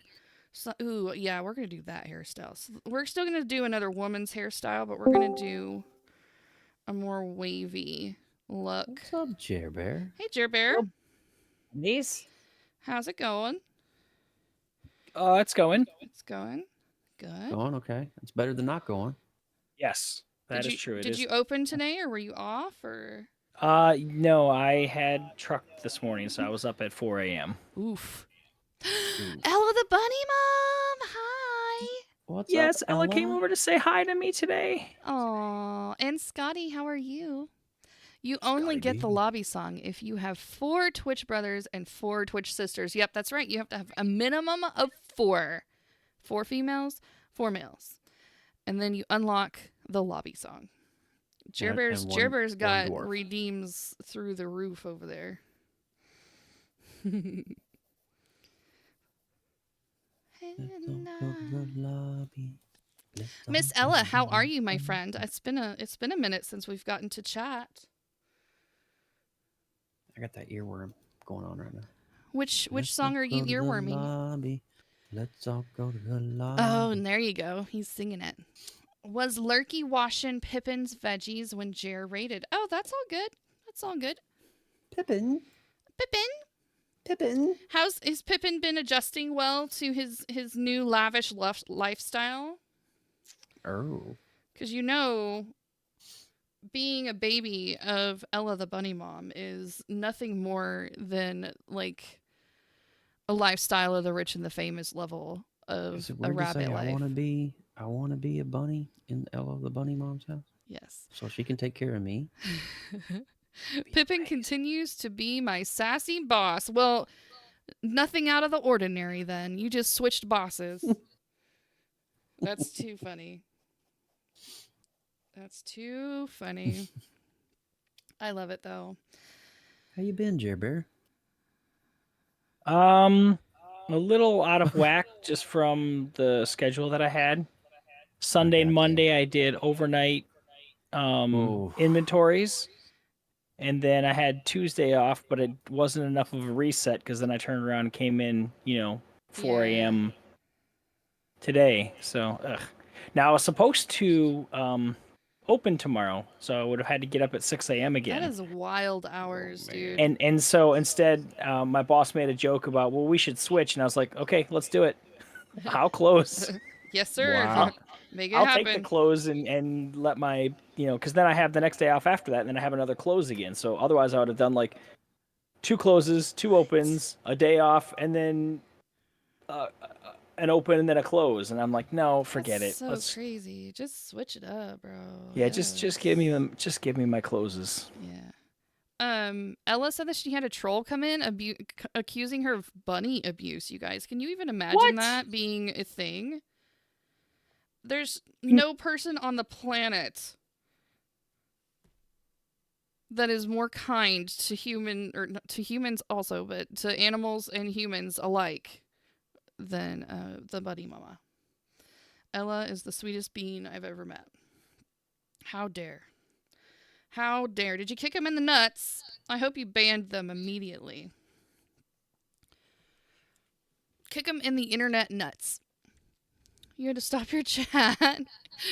Ooh, yeah, we're going to do that hairstyle. So we're still going to do another woman's hairstyle, but we're going to do a more wavy look. What's up, Jer Bear? Hey, Jer Bear. These? How's it going? It's going. It's going. Good. Going okay. It's better than not going. Yes, that is true. It Did is. you open today, or were you off, or? No, I had truck this morning, so I was up at 4 a.m. Oof. Ooh. Ella the bunny mom. Hi. What's Yes, up, Ella came over to say hi to me today. Aw. And Scotty, how are you? You only Scotty get the B. lobby song if you have 4 Twitch brothers and 4 Twitch sisters. Yep, that's right. You have to have a minimum of 4. 4 females, 4 males. And then you unlock the lobby song. Jer Bear's one got dwarf. redeems through the roof over there. Let's all go to the lobby. Let's all Miss go Ella, to how the are you, my lobby. friend? It's been a minute since we've gotten to chat. I got that earworm going on right now. Which Let's song all are you go to the earworming? lobby. Let's all go to the lobby. Oh, and there you go. He's singing it. Was Lurky washing Pippin's veggies when Jer raided? Oh, that's all good. That's all good. Pippin. Pippin, Pippin. has Pippin been adjusting well to his new lavish lifestyle? Oh. Because being a baby of Ella the bunny mom is nothing more than like a lifestyle of the rich and the famous level of Is it a weird to rabbit say life. I want to be a bunny in Ella the bunny mom's house Yes. so she can take care of me? Pippin continues to be my sassy boss. Well, nothing out of the ordinary then. You just switched bosses. That's too funny. That's too funny. I love it though. How you been, Jer Bear? A little out of whack just from the schedule that I had. Sunday and gotcha. Monday I did overnight Oof. inventories. And then I had Tuesday off, but it wasn't enough of a reset because then I turned around and came in, 4 Yeah. a.m. today. So, now I was supposed to open tomorrow, so I would have had to get up at 6 a.m. again. That is wild hours, man. dude. And so instead, my boss made a joke about, well, we should switch, and I was like, okay, let's do it. I'll close. Yes, sir. Wow. Make it I'll happen. take the close and let my, because then I have the next day off after that, and then I have another close again. So otherwise, I would have done like 2 closes, 2 opens, a day off, and then an open and then a close. And I'm like, no, forget That's it. so crazy. Just switch it up, bro. Yeah, just give me them. Just give me my closes. Yeah. Ella said that she had a troll come in accusing her of bunny abuse, you guys. Can you even imagine What? that being a thing? There's no person on the planet that is more kind to to humans also, but to animals and humans alike than the bunny mama. Ella is the sweetest bean I've ever met. How dare. How dare. Did you kick him in the nuts? I hope you banned them immediately. Kick him in the internet nuts. You had to stop your chat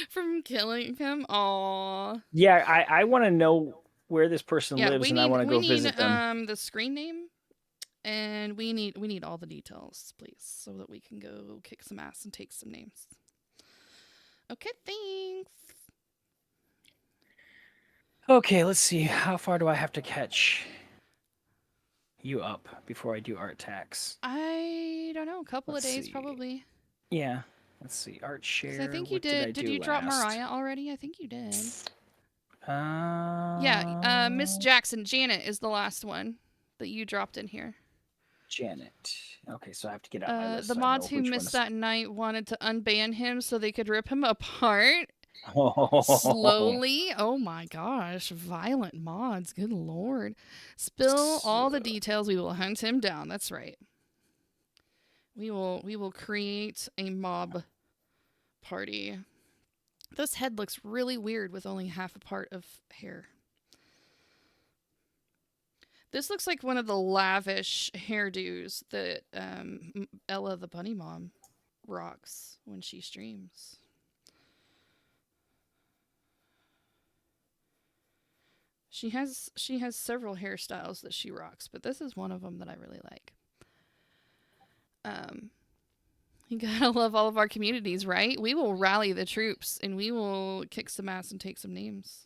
from killing him. Aww. Yeah, I want to know where this person Yeah, lives, and I want to go visit them. the screen name, and we need all the details, please, so that we can go kick some ass and take some names. Okay, thanks. Okay, let's see. How far do I have to catch you up before I do art tax? I don't know, a couple Let's of days see. probably. Yeah. Let's see. Art 'Cause share. I think you what did. I Did do you drop last? Mariah already? I think you did. Yeah. Yeah, Miss Jackson, Janet is the last one that you dropped in here. Janet. Okay, so I have to get out my list. The so I mods know who which missed ones- that night wanted to unban him so they could rip him apart. Slowly. Oh my gosh. Violent mods. Good lord. Spill all the details. We will hunt him down. That's right. We will create a mob party. This head looks really weird with only half a part of hair. This looks like one of the lavish hairdos that Ella the bunny mom rocks when she streams. She has several hairstyles that she rocks, but this is one of them that I really like. You gotta love all of our communities, right? We will rally the troops and we will kick some ass and take some names.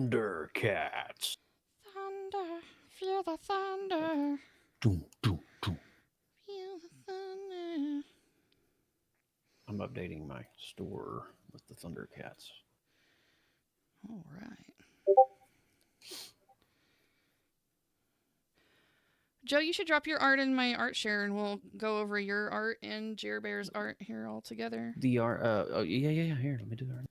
Thundercats. Thunder, feel the thunder. Doom, doom, doom. Feel the thunder. I'm updating my store with the Thundercats. All right. Joe, you should drop your art in my art share and we'll go over your art and Jer Bear's art here all together. The art. Yeah. Here, let me do that.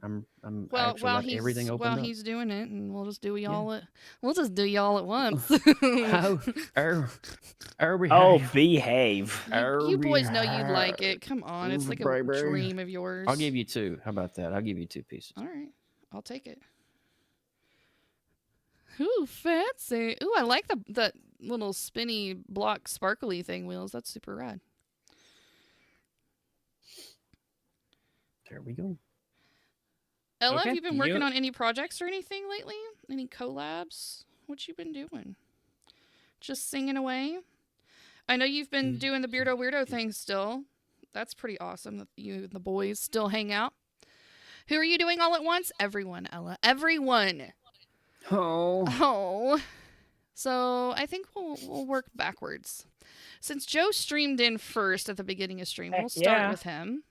I'm Well, actually while got everything opened up. he's doing it, and we'll just do y'all at once. Behave. You boys know you'd like it. Come on, it's like a Baby. dream of yours. I'll give you 2. How about that? I'll give you 2 pieces. All right, I'll take it. Ooh, fancy. Ooh, I like the little spinny block sparkly thing wheels. That's super rad. There we go. Ella, Okay, have you been working you- on any projects or anything lately? Any collabs? What you been doing? Just singing away? I know you've been doing the Beardo Weirdo thing still. That's pretty awesome that you and the boys still hang out. Who are you doing all at once? Everyone, Ella. Everyone. Oh. Oh. So I think we'll work backwards. Since Joe streamed in first at the beginning of stream, we'll start yeah. with him.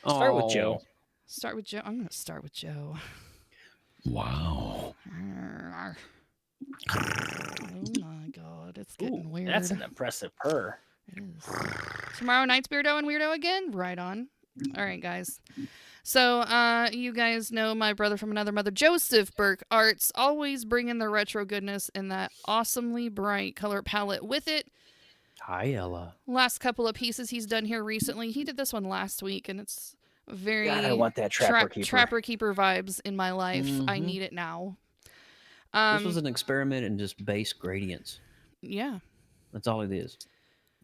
Start with Joe. Start with Joe. I'm going to start with Joe. Wow. Oh my god, it's getting Ooh, weird. that's an impressive purr. It is. Tomorrow night's Beardo and Weirdo again? Right on. All right, guys. So, you guys know my brother from another mother, Joseph Burke Arts, always bringing the retro goodness in that awesomely bright color palette with it. Hi, Ella. Last couple of pieces he's done here recently. He did this one last week, and it's very God, I want that Trapper Keeper. vibes in my life. I Mhm. need it now. This was an experiment in just base gradients. Yeah. That's all it is.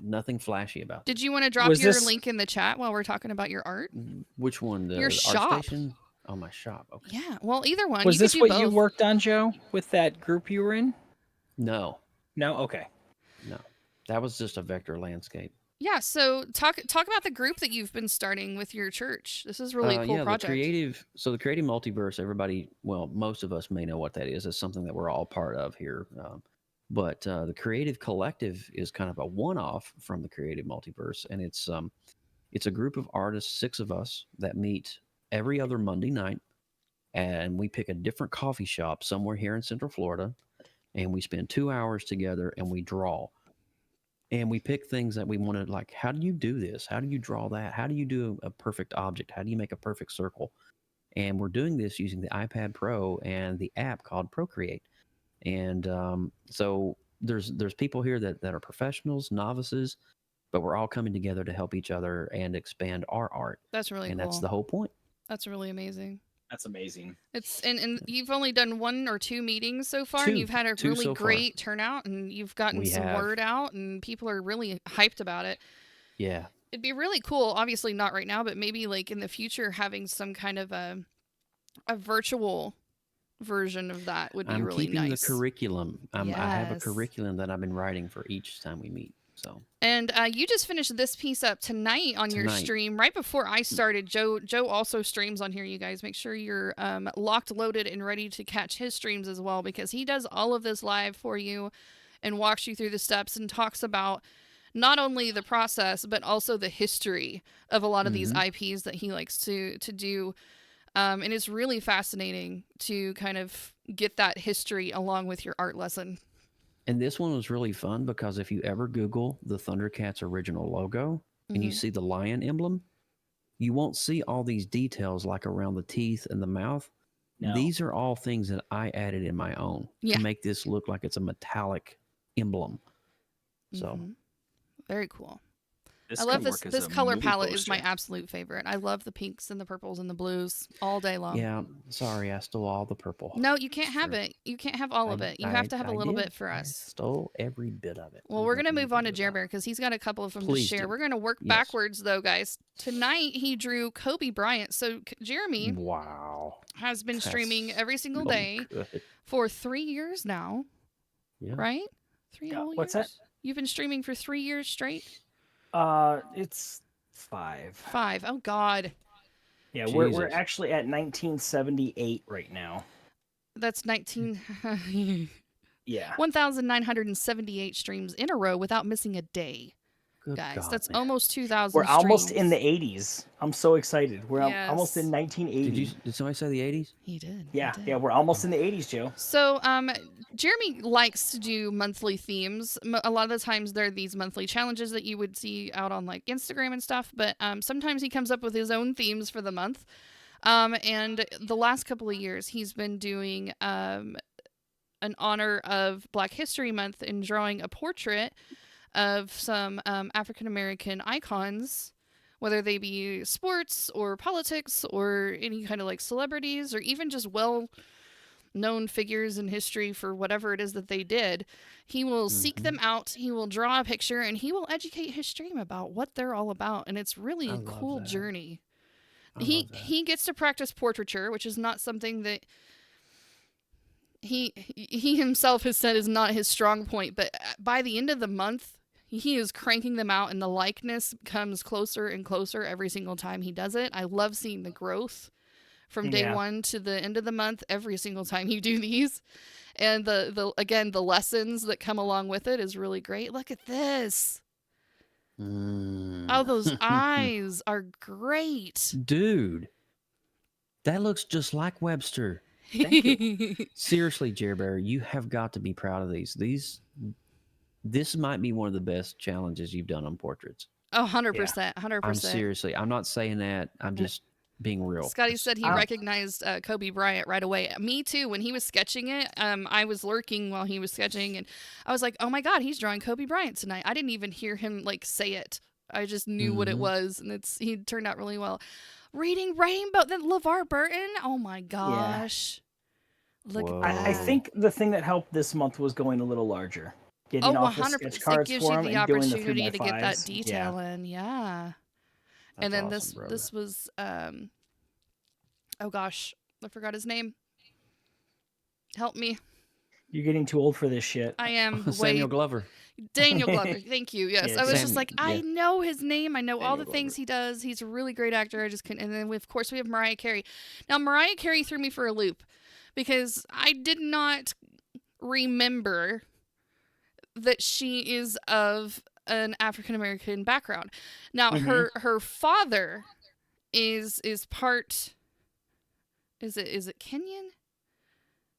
Nothing flashy about it. Did you want to drop Was your this- link in the chat while we're talking about your art? Which one? The Your art shop. station? Oh, my shop. Okay. Yeah. Well, either one. Was you this could do what you both. worked on, Joe, with that group you were in? No, No? Okay. that was just a vector landscape. Yeah. So talk about the group that you've been starting with your church. This is really a cool Yeah, project. the creative multiverse. Everybody, well, most of us may know what that is. It's something that we're all part of here. But the creative collective is kind of a one-off from the creative multiverse, and it's a group of artists, 6 of us, that meet every other Monday night, and we pick a different coffee shop somewhere here in Central Florida, and we spend 2 hours together and we draw. And we pick things that we want to, like, how do you do this? How do you draw that? How do you do a perfect object? How do you make a perfect circle? And we're doing this using the iPad Pro and the app called Procreate. And so there's people here that are professionals, novices, but we're all coming together to help each other and expand our art. That's really And cool. that's the whole point. That's really amazing. That's amazing. It's and you've only done 1 or 2 meetings so far, and you've had a Two really so far. great turnout, and you've gotten We some have. word out, and people are really hyped about it. Yeah. It'd be really cool, obviously not right now, but maybe like in the future having some kind of a virtual version of that would be I'm really keeping nice. the curriculum. I have a Yes. curriculum that I've been writing for each time we meet. So And you just finished this piece up tonight on your Tonight. stream. Right before I started, Joe also streams on here, you guys. Make sure you're locked, loaded, and ready to catch his streams as well, because he does all of this live for you and walks you through the steps and talks about not only the process, but also the history of a lot of these IPs that he likes to do. And it's really fascinating to kind of get that history along with your art lesson. And this one was really fun because if you ever Google the Thundercats original logo and you Mhm. see the lion emblem, you won't see all these details like around the teeth and the mouth. No. These are all things that I added in my own Yeah. to make this look like it's a metallic emblem. So Mhm. Very cool. This I love can this. work as This a color movie palette is my poster. absolute favorite. I love the pinks and the purples and the blues all day long. yeah, sorry, I stole all the purple. No, you can't It's have true. it. You can't have all of it. You have to have a little did. bit for I us. stole every bit of it. Well, There's we're going to nothing you move can on to do Jer about Bear because he's got a couple of them Please to share. do. We're going to work Yes. backwards, though, guys. Tonight, he drew Kobe Bryant. So, Jeremy it. Wow. has been That's streaming every single so day good. for 3 years now, Yeah. right? 3 whole What's years? that? You've been streaming for 3 years straight? It's 5. 5. Oh, God. Yeah, we're Jesus. actually at 1978 right now. That's 19. Yeah. 1,978 streams in a row without missing a day. Good Guys, God, that's man. almost 2,000 We're almost streams. in the 80s. I'm so excited. We're almost in Yes. 1980. Did somebody say the 80s? He did. Yeah, he did. yeah, we're almost in the 80s, Joe. So, Jeremy likes to do monthly themes. A lot of the times, there are these monthly challenges that you would see out on like Instagram and stuff. But sometimes he comes up with his own themes for the month. And the last couple of years, he's been doing an honor of Black History Month and drawing a portrait of some African American icons, whether they be sports or politics or any kind of like celebrities or even just well-known figures in history for whatever it is that they did. He will seek them out, he will draw a picture, and he will educate his stream about what they're all about. And it's really I a love cool that. journey. I He love that. he gets to practice portraiture, which is not something that he himself has said is not his strong point, but by the end of the month he is cranking them out and the likeness comes closer and closer every single time he does it. I love seeing the growth from day Yeah. 1 to the end of the month every single time you do these. And the lessons that come along with it is really great. Look at this. Mm. Oh, those eyes are great. Dude, that looks just like Webster. Thank Seriously, Jer Bear, you have got to be proud of these. This might be one of the best challenges you've done on portraits. Oh, 100%. 100%. I'm seriously, I'm not saying that. I'm just being real. Scotty said he Um, recognized Kobe Bryant right away. Me too. When he was sketching it, I was lurking while he was sketching, and I was like, "Oh my God, he's drawing Kobe Bryant tonight." I didn't even hear him like say it. I just knew what it Mhm. was, and he turned out really well. Reading Rainbow, then LeVar Burton. Oh my gosh, look Whoa. at that. I think the thing that helped this month was going a little larger. Getting Oh, off the 100%. sketch It cards gives for you him the and doing the opportunity to get that 3x5s. detail in. Yeah. And That's then awesome, brother. this was oh gosh, I forgot his name. Help me. You're getting too old for this shit. I am Samuel way Glover. Daniel Glover. Thank you. Yes, Yeah, I was Sam- just like, I yeah. know his name. I know all the Daniel things Glover. he does. He's a really great actor. I just couldn't. And then of course we have Mariah Carey. Now Mariah Carey threw me for a loop because I did not remember that she is of an African American background. Now Mhm. her father is part. Is it Kenyan?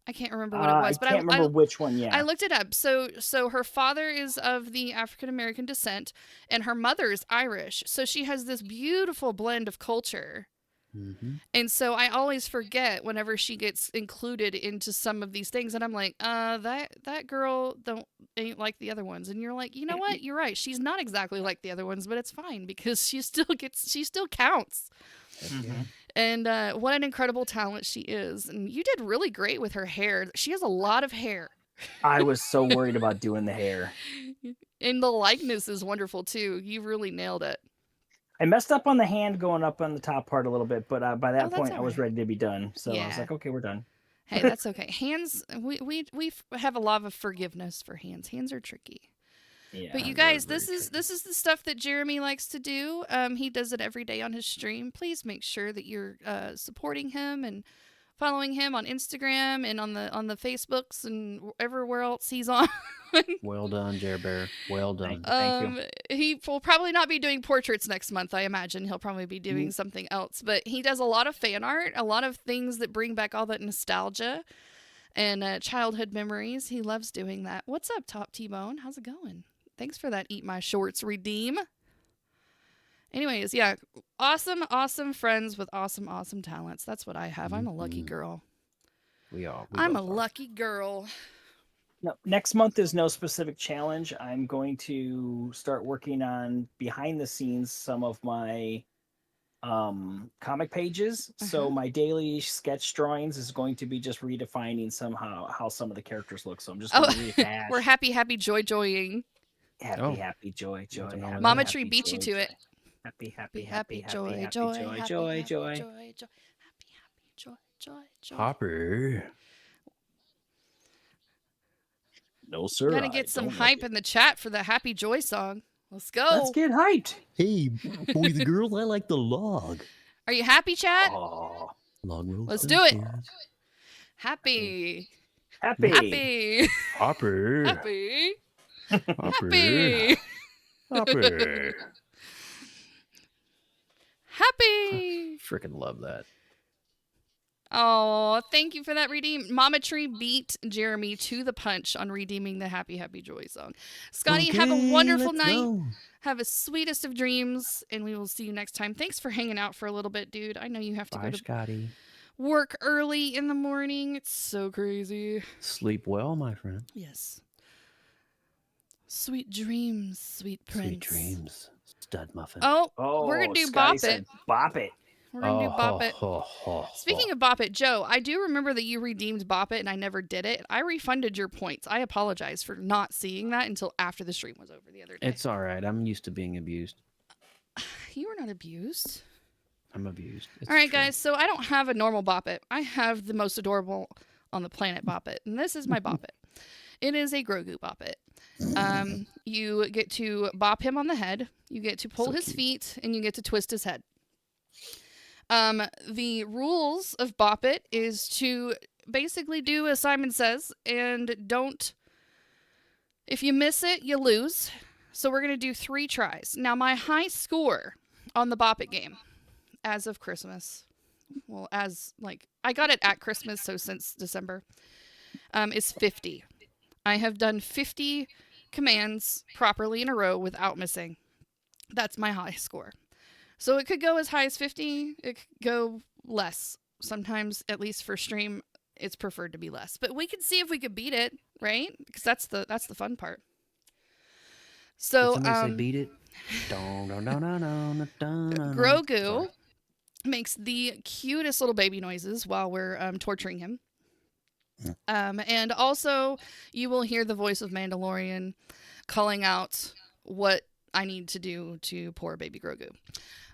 I can't remember what it was, I but can't remember which one. Yeah. I looked it up. So her father is of the African American descent, and her mother is Irish. So she has this beautiful blend of culture. Mm-hmm. And so I always forget whenever she gets included into some of these things, and I'm like, that girl ain't like the other ones. And you're like, you know what? You're right. She's not exactly like the other ones, but it's fine because she still counts. Mhm. And what an incredible talent she is. And you did really great with her hair. She has a lot of hair. I was so worried about doing the hair. And the likeness is wonderful too. You really nailed it. I messed up on the hand going up on the top part a little bit, but by that Oh, that's point I was alright. ready to be done. So I was Yeah. like, okay, we're done. Hey, that's okay. Hands, we have a lot of forgiveness for hands. Hands are tricky. Yeah. But you very, guys, very this is the stuff that Jeremy likes to do. He does it every day on his stream. Please make sure that you're supporting him and following him on Instagram and on the Facebooks and everywhere else he's on. Well done, Jer Bear. Well done. Thank you. He will probably not be doing portraits next month, I imagine. He'll probably be doing something else. But he does a lot of fan art, a lot of things that bring back all that nostalgia. and childhood memories. He loves doing that. What's up, Top T-Bone? How's it going? Thanks for that Eat My Shorts redeem. Anyways, yeah, awesome friends with awesome talents. That's what I have. I'm a lucky girl. We are. I'm a lucky girl. No, next month is no specific challenge. I'm going to start working on behind the scenes some of my comic pages. So my daily sketch drawings is going to be just redefining somehow how some of the characters look. So I'm just going to rehash. We're happy joying. Happy joy. Nothing wrong with Mama that. Tree beat you to it. Happy joy. Hopper. No, sir. Gotta get some hype in the chat for the Happy Joy song. Let's go. Let's get hyped. Hey, boys and girls, I like the log. Are you happy, chat? Oh, Log rolls. Let's do it. downstairs. Happy. happy. Hopper. Happy. Hopper. Happy. Hopper. Happy. Freaking love that. Oh, thank you for that redeem. Mama Tree beat Jeremy to the punch on redeeming the Happy Joy song. Scotty, have a wonderful night. Have a sweetest of dreams, and we will see you next time. Thanks for hanging out for a little bit, dude. I know you have to Bye, go to Scotty. work early in the morning. It's so crazy. Sleep well, my friend. Yes. Sweet dreams, sweet prince. Sweet dreams, stud muffin. Oh, Oh, we're going to do Scotty Bop said It. Bop It. We're going to do Bop It. Oh, Speaking of Bop It, Joe, I do remember that you redeemed Bop It and I never did it. I refunded your points. I apologize for not seeing that until after the stream was over the other day. It's all right. I'm used to being abused. You were not abused. I'm abused. It's All right, true. guys. So I don't have a normal Bop It. I have the most adorable on the planet Bop It. And this is my Bop It. It is a Grogu Bop It. You get to bop him on the head. You get to pull So his cute. feet, and you get to twist his head. The rules of Bop It is to basically do as Simon says, and don't. If you miss it, you lose. So we're gonna do 3 tries. Now my high score on the Bop It game, as of Christmas, well, I got it at Christmas, so since December, is 50. I have done 50 commands properly in a row without missing. That's my high score. So it could go as high as 50. It could go less. Sometimes, at least for stream, it's preferred to be less. But we can see if we could beat it, right? Because that's the fun part. So Did somebody say beat it? Grogu makes the cutest little baby noises while we're torturing him. And also, you will hear the voice of Mandalorian calling out what I need to do to poor baby Grogu.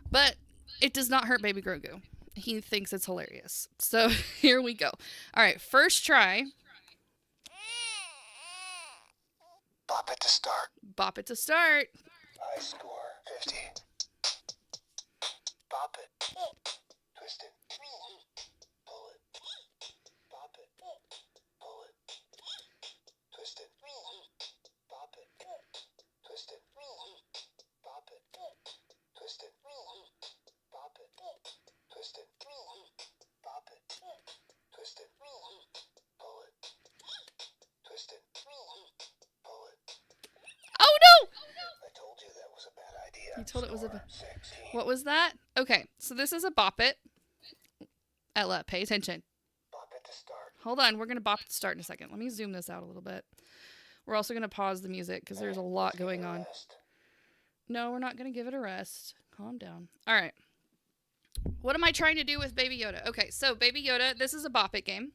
But it does not hurt baby Grogu. He thinks it's hilarious. So here we go. All right, first try. Bop it to start. Bop it to start. High score 50. Bop it. Twist it. Pull it. Bop it. Pull it. Twist it. Bop it. Twist it. Bop it. Twist it. Bop it. Twist it. Bop it. Twist it. Pull it. Twist it. Pull it. Oh no! I told you that was a bad idea. You told it was a Score 16. What was that? Okay, so this is a Bop It. Ella, pay attention. Bop it to start. Hold on, we're going to bop it to start in a second. Let me zoom this out a little bit. We're also going to pause the music because there's a lot going on. Rest. No, we're not going to give it a rest. Calm down. All right. What am I trying to do with Baby Yoda? Okay, so Baby Yoda, this is a Bop It game.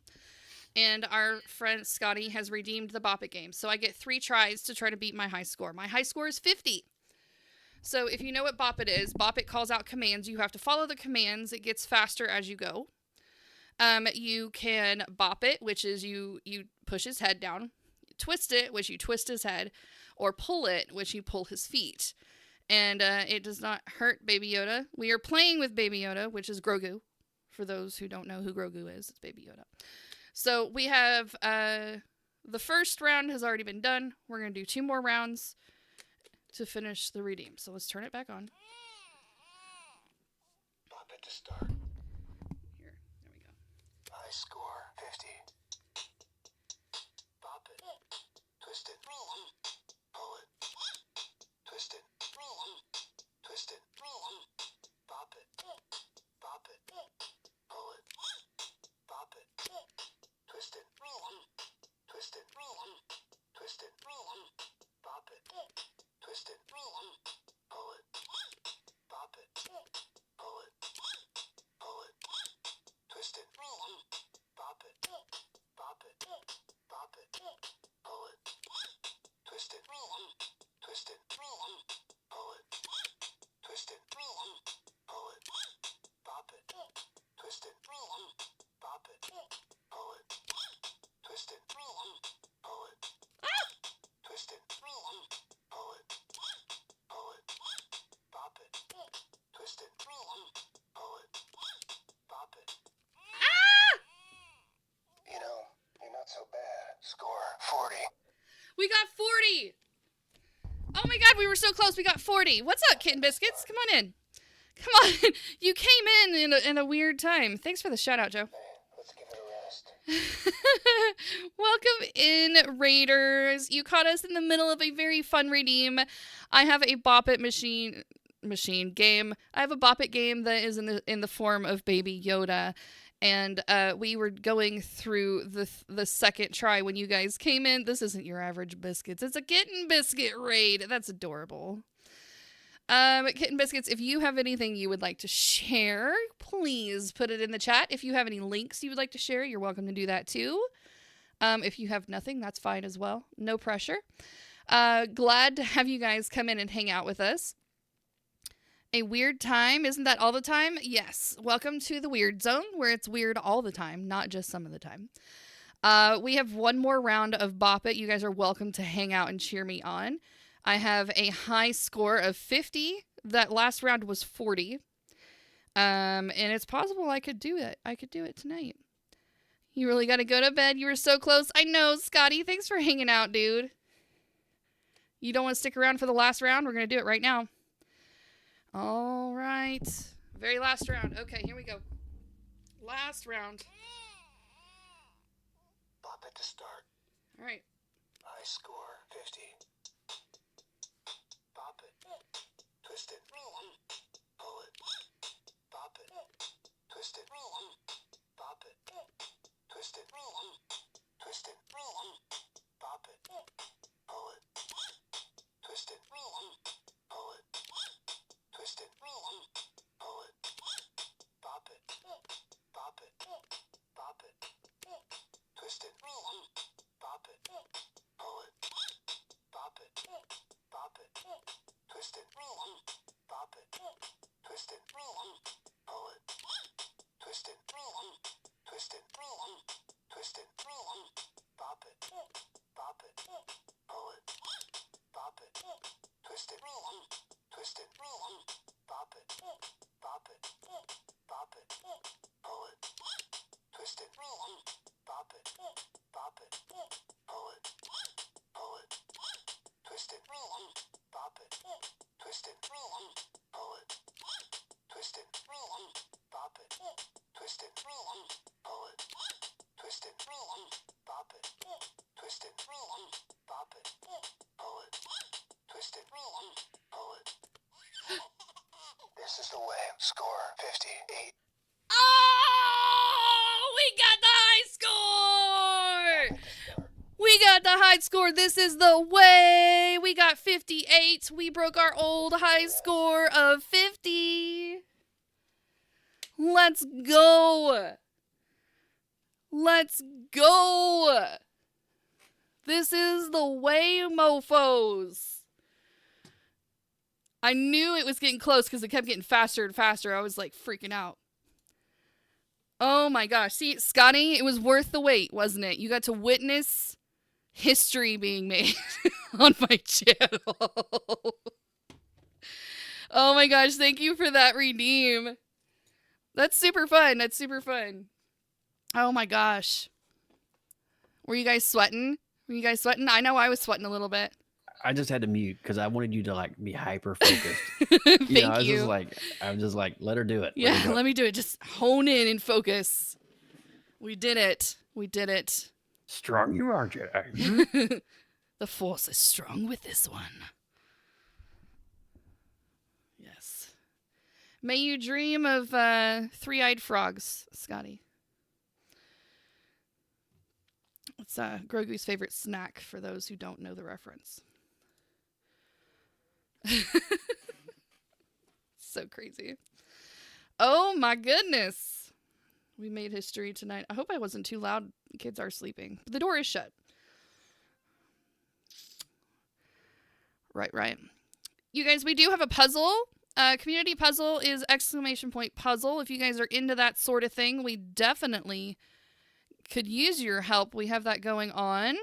And our friend Scotty has redeemed the Bop It game. So I get 3 tries to try to beat my high score. My high score is 50. So if you know what Bop It is, Bop It calls out commands. You have to follow the commands. It gets faster as you go. You can bop it, which is you push his head down. Twist it, which you twist his head. Or pull it, which you pull his feet. And it does not hurt Baby Yoda. We are playing with Baby Yoda, which is Grogu. For those who don't know who Grogu is, it's Baby Yoda. So we have the first round has already been done. We're going to do 2 more rounds to finish the redeem. So let's turn it back on. Bop it to start. Here, there we go. High score 50. Twist it. Twist it. Pull it. Twist it. Pull it. Pop it. Twist it. Pop it. Pull it. Twist it. Pull it. Twist it. Pull it. Pull it. Pop it. Twist it. Pull it. Pop it. You know, you're not so bad. Score 40. We got 40. Oh my god, we were so close. We got 40. What's up, Kitten Biscuits? Come on in. Come on. You came in a weird time. Thanks for the shout out, Joe. Let's give it a rest. Welcome in, Raiders. You caught us in the middle of a very fun redeem. I have a Bop It machine game. I have a Bop It game that is in the form of Baby Yoda. And we were going through the second try when you guys came in. This isn't your average biscuits. It's a Kitten Biscuit raid. That's adorable. Kitten Biscuits, if you have anything you would like to share, please put it in the chat. If you have any links you would like to share, you're welcome to do that too. If you have nothing, that's fine as well. No pressure. Glad to have you guys come in and hang out with us. A weird time, isn't that all the time? Yes. Welcome to the Weird Zone, where it's weird all the time, not just some of the time. We have one more round of Bop It. You guys are welcome to hang out and cheer me on. I have a high score of 50. That last round was 40. And it's possible I could do it. I could do it tonight. You really got to go to bed. You were so close. I know, Scotty. Thanks for hanging out, dude. You don't want to stick around for the last round? We're going to do it right now. All right. Very last round. Okay, here we go. Last round. Pop it to start. All right. High score 50. Pop it. Twist it. Pull it. Pop it. Twist it. Pop it. Twist it. Twist it. Pop it. Pull it. Twist it. Pull it. Twist it. Pull it. Pop it. Pop it. Pop it. Twist it. Pop it. Pull it. Pop it. Pop it. Twist it. Pop it. Twist it. Pull it. Twist it. Twist it. Twist it. Pop it. Pop it. Pull it. Pop it. Twist it. Twist it. Pop it. Pop it. Pop it. Pull it. Twist it. Pop it. Pop it. Pull it. Pull it. Twist it. Pop it. Twist it. Pull it. Twist it. Pop it. Twist it. Pull it. Twist it. Pop it. Twist it. Pop it. Pull it. Twist it. Pull it. This is the way. Score 58. Oh, we got the high score. We got the high score. This is the way. We got 58. We broke our old high score of 50. Let's go. Let's go. This is the way, mofos. I knew it was getting close because it kept getting faster and faster. I was like freaking out. Oh my gosh. See, Scotty, it was worth the wait, wasn't it? You got to witness history being made on my channel. Oh my gosh, thank you for that redeem. That's super fun. That's super fun. Oh my gosh. Were you guys sweating? Were you guys sweating? I know I was sweating a little bit. I just had to mute because I wanted you to like be hyper focused. Thank I was you. just like, let her do it. Yeah, let me do it. Just hone in and focus. We did it. We did it. Strong you are, Jedi. The force is strong with this one. Yes. May you dream of three-eyed frogs, Scotty. It's Grogu's favorite snack for those who don't know the reference. So crazy. Oh my goodness. We made history tonight. I hope I wasn't too loud. Kids are sleeping. But the door is shut. Right. You guys, we do have a puzzle. Community puzzle is !puzzle. If you guys are into that sort of thing, we definitely could use your help. We have that going on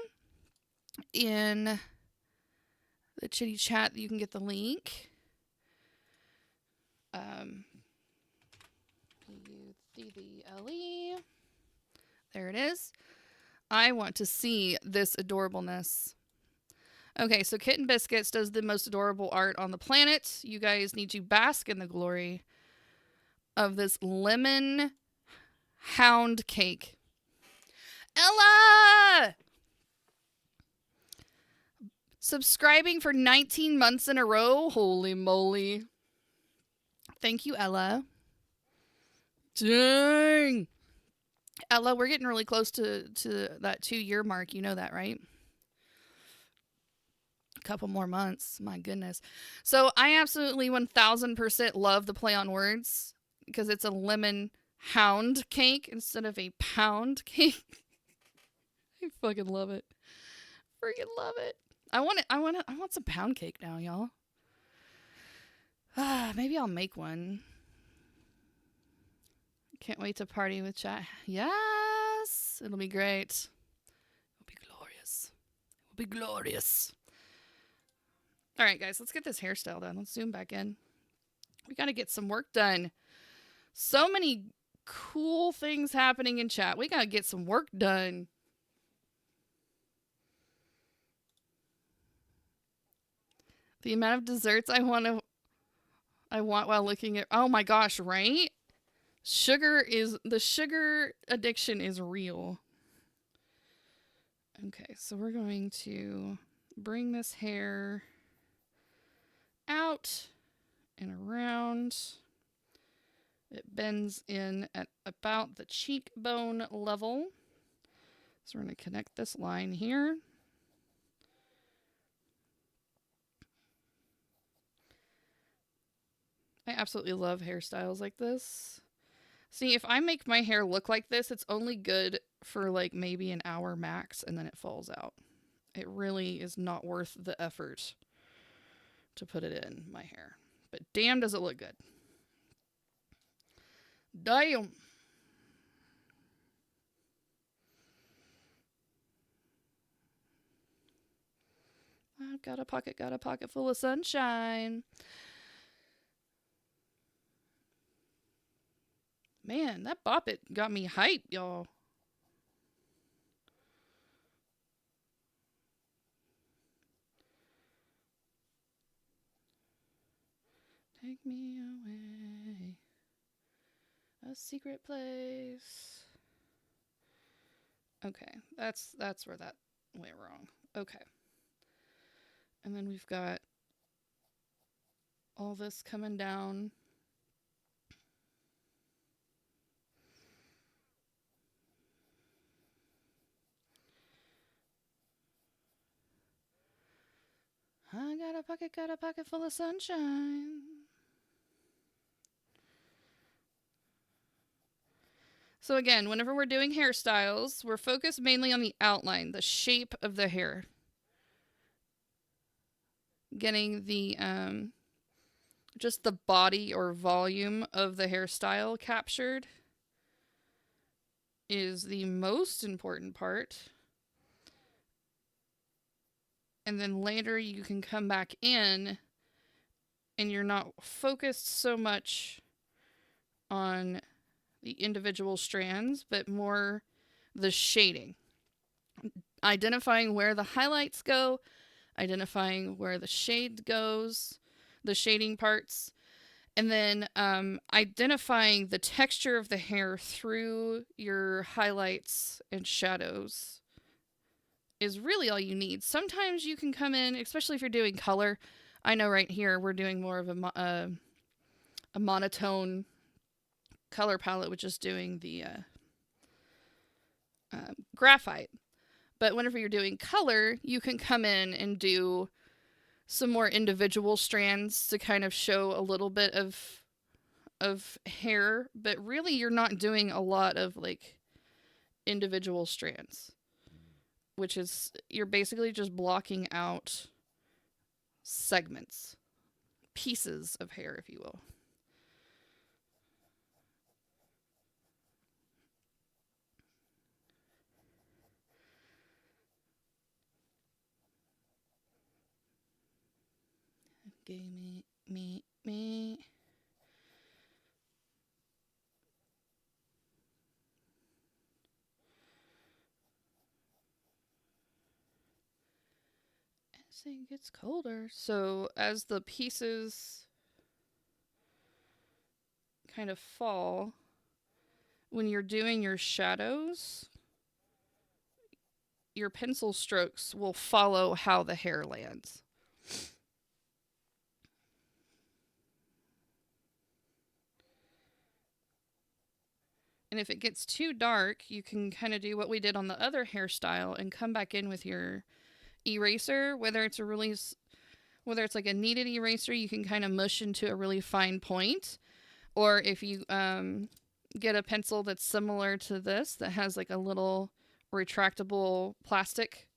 in the Chitty Chat. You can get the link. PUTHLE. There it is. I want to see this adorableness. Okay, so Kitten Biscuits does the most adorable art on the planet. You guys need to bask in the glory of this lemon hound cake. Ella! Subscribing for 19 months in a row? Holy moly. Thank you, Ella. Dang! Ella, we're getting really close to that 2-year mark. You know that, right? A couple more months. My goodness. So I absolutely 1000% love the play on words because it's a lemon hound cake instead of a pound cake. I fucking love it. Freaking love it. I want some pound cake now, y'all. Maybe I'll make one. Can't wait to party with chat. Yes! It'll be great. It'll be glorious. It'll be glorious. All right, guys, let's get this hairstyle done. Let's zoom back in. We got to get some work done. So many cool things happening in chat. We got to get some work done. The amount of desserts I want while looking at... Oh my gosh, right? The sugar addiction is real. Okay, so we're going to bring this hair out and around. It bends in at about the cheekbone level. So we're going to connect this line here. I absolutely love hairstyles like this. See, if I make my hair look like this, it's only good for like maybe an hour max and then it falls out. It really is not worth the effort to put it in my hair. But damn, does it look good. Damn. I've got a pocket full of sunshine. Man, that Bop It got me hyped, y'all. Take me away, a secret place. Okay, that's where that went wrong. Okay. And then we've got all this coming down. I got a pocket full of sunshine. So again, whenever we're doing hairstyles, we're focused mainly on the outline, the shape of the hair. Getting the, just the body or volume of the hairstyle captured is the most important part. And then later you can come back in and you're not focused so much on the individual strands, but more the shading. Identifying where the highlights go, identifying where the shade goes, the shading parts, and then identifying the texture of the hair through your highlights and shadows is really all you need. Sometimes you can come in, especially if you're doing color. I know right here we're doing more of a monotone color palette, which is doing the graphite. But whenever you're doing color, you can come in and do some more individual strands to kind of show a little bit of hair, but really you're not doing a lot of like individual strands, which is you're basically just blocking out segments, pieces of hair, if you will. Give me. As it gets colder, so as the pieces kind of fall, when you're doing your shadows, your pencil strokes will follow how the hair lands. And if it gets too dark, you can kind of do what we did on the other hairstyle and come back in with your eraser, whether it's like a kneaded eraser, you can kind of mush into a really fine point. Or if you get a pencil that's similar to this, that has like a little retractable plastic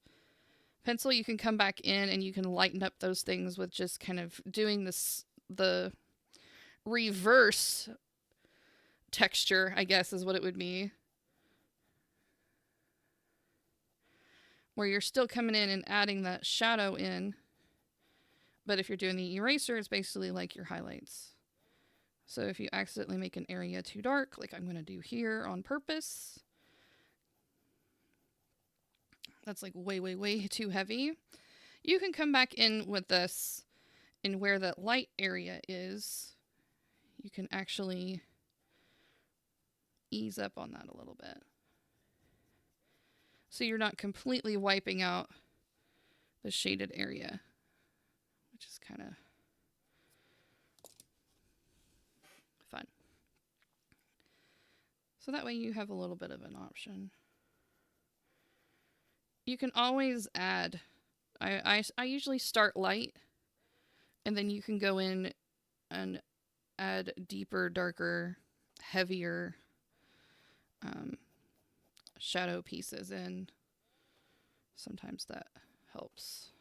pencil, you can come back in and you can lighten up those things with just kind of doing the reverse texture, I guess is what it would be. Where you're still coming in and adding that shadow in. But if you're doing the eraser, it's basically like your highlights. So if you accidentally make an area too dark, like I'm going to do here on purpose, that's like way, way, way too heavy, you can come back in with this, and where that light area is, you can actually ease up on that a little bit. So you're not completely wiping out the shaded area, which is kind of fun. So that way you have a little bit of an option. You can always add, I usually start light, and then you can go in and add deeper, darker, heavier shadow pieces in. Sometimes that helps.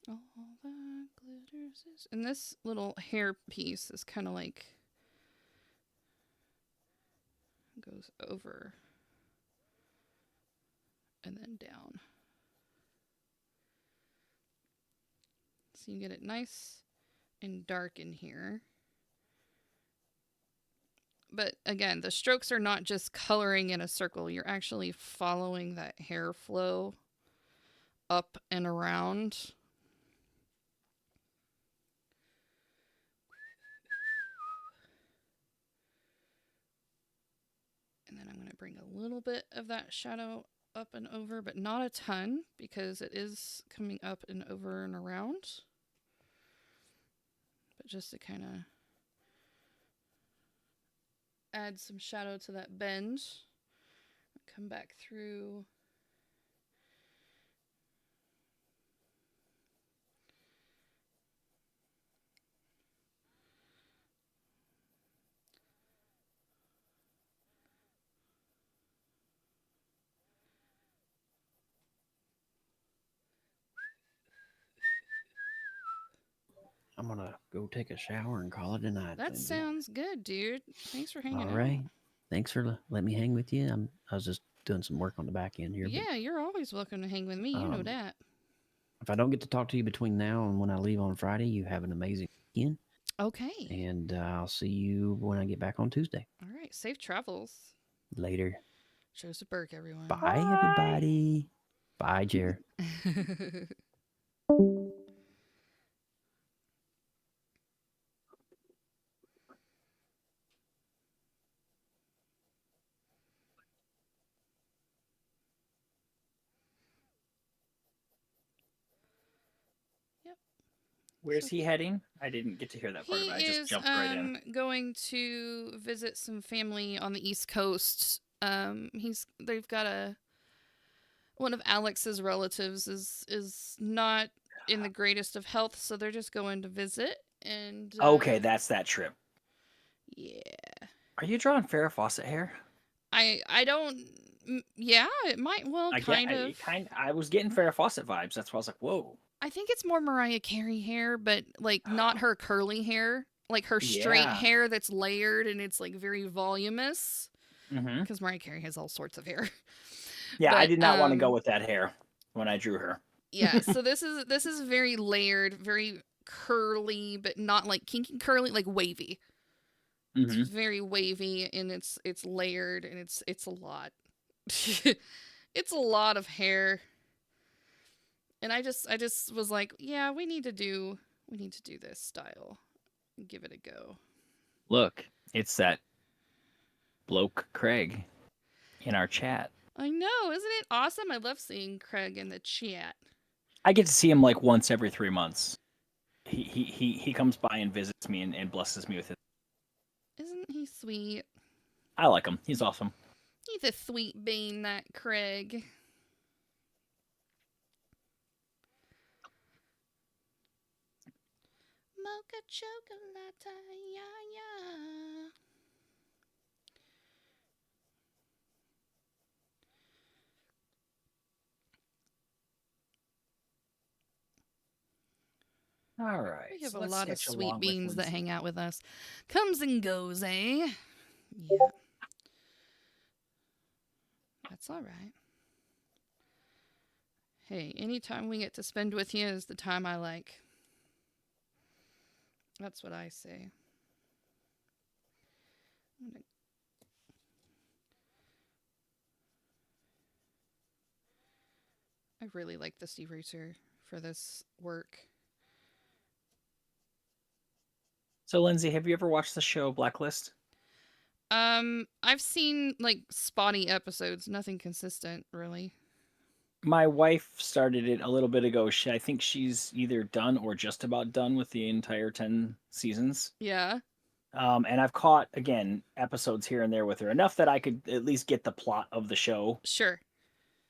All that glitters is... And this little hair piece is kind of like... goes over and then down. So you get it nice and dark in here. But again, the strokes are not just coloring in a circle. You're actually following that hair flow up and around. And then I'm going to bring a little bit of that shadow up and over, but not a ton, because it is coming up and over and around. But just to kind of add some shadow to that bend. Come back through. I'm gonna go take a shower and call it a night. That sounds good, dude. Thanks for hanging out. All right. Thanks for letting me hang with you. I was just doing some work on the back end here. Yeah, you're always welcome to hang with me. You know that. If I don't get to talk to you between now and when I leave on Friday, you have an amazing weekend. Okay. And I'll see you when I get back on Tuesday. All right. Safe travels. Later. Joseph Burke, everyone. Bye, everybody. Bye, Jer. Where's he heading? I didn't get to hear that part of it. I just jumped right in. Going to visit some family on the East Coast. They've got one of Alex's relatives is not in the greatest of health, so they're just going to visit. And okay, that's that trip. Yeah. Are you drawing Farrah Fawcett hair? I don't Yeah, it might. Well, kind of. I was getting Farrah Fawcett vibes. That's why I was like, whoa. I think it's more Mariah Carey hair, but like not her curly hair, like her straight Yeah. hair that's layered and it's like very voluminous. Mm-hmm. Because Mariah Carey has all sorts of hair. Yeah, I But, did not want to go with that hair when I drew her. Yeah, so this is very layered, very curly, but not like kinky curly, like wavy. Mm-hmm. It's very wavy and it's layered and it's a lot. It's a lot of hair. And I just was like, yeah, we need to do this style. Give it a go. Look, it's that bloke Craig in our chat. I know, isn't it awesome? I love seeing Craig in the chat. I get to see him like once every 3 months. He comes by and visits me and blesses me with it. Isn't he sweet? I like him. He's awesome. He's a sweet bean, that Craig. Mocha chocolate, yeah, yeah. All right. We have so a let's lot of sketch sweet along with beans that Lindsay. hang out with us. Comes and goes, eh? Yeah. That's all right. Hey, anytime we get to spend with you is the time I like. That's what I say. I really like this eraser for this work. So, Lindsay, have you ever watched the show Blacklist? I've seen like spotty episodes, nothing consistent really. My wife started it a little bit ago. I think she's either done or just about done with the entire 10 seasons. Yeah. And I've caught, again, episodes here and there with her, enough that I could at least get the plot of the show. Sure.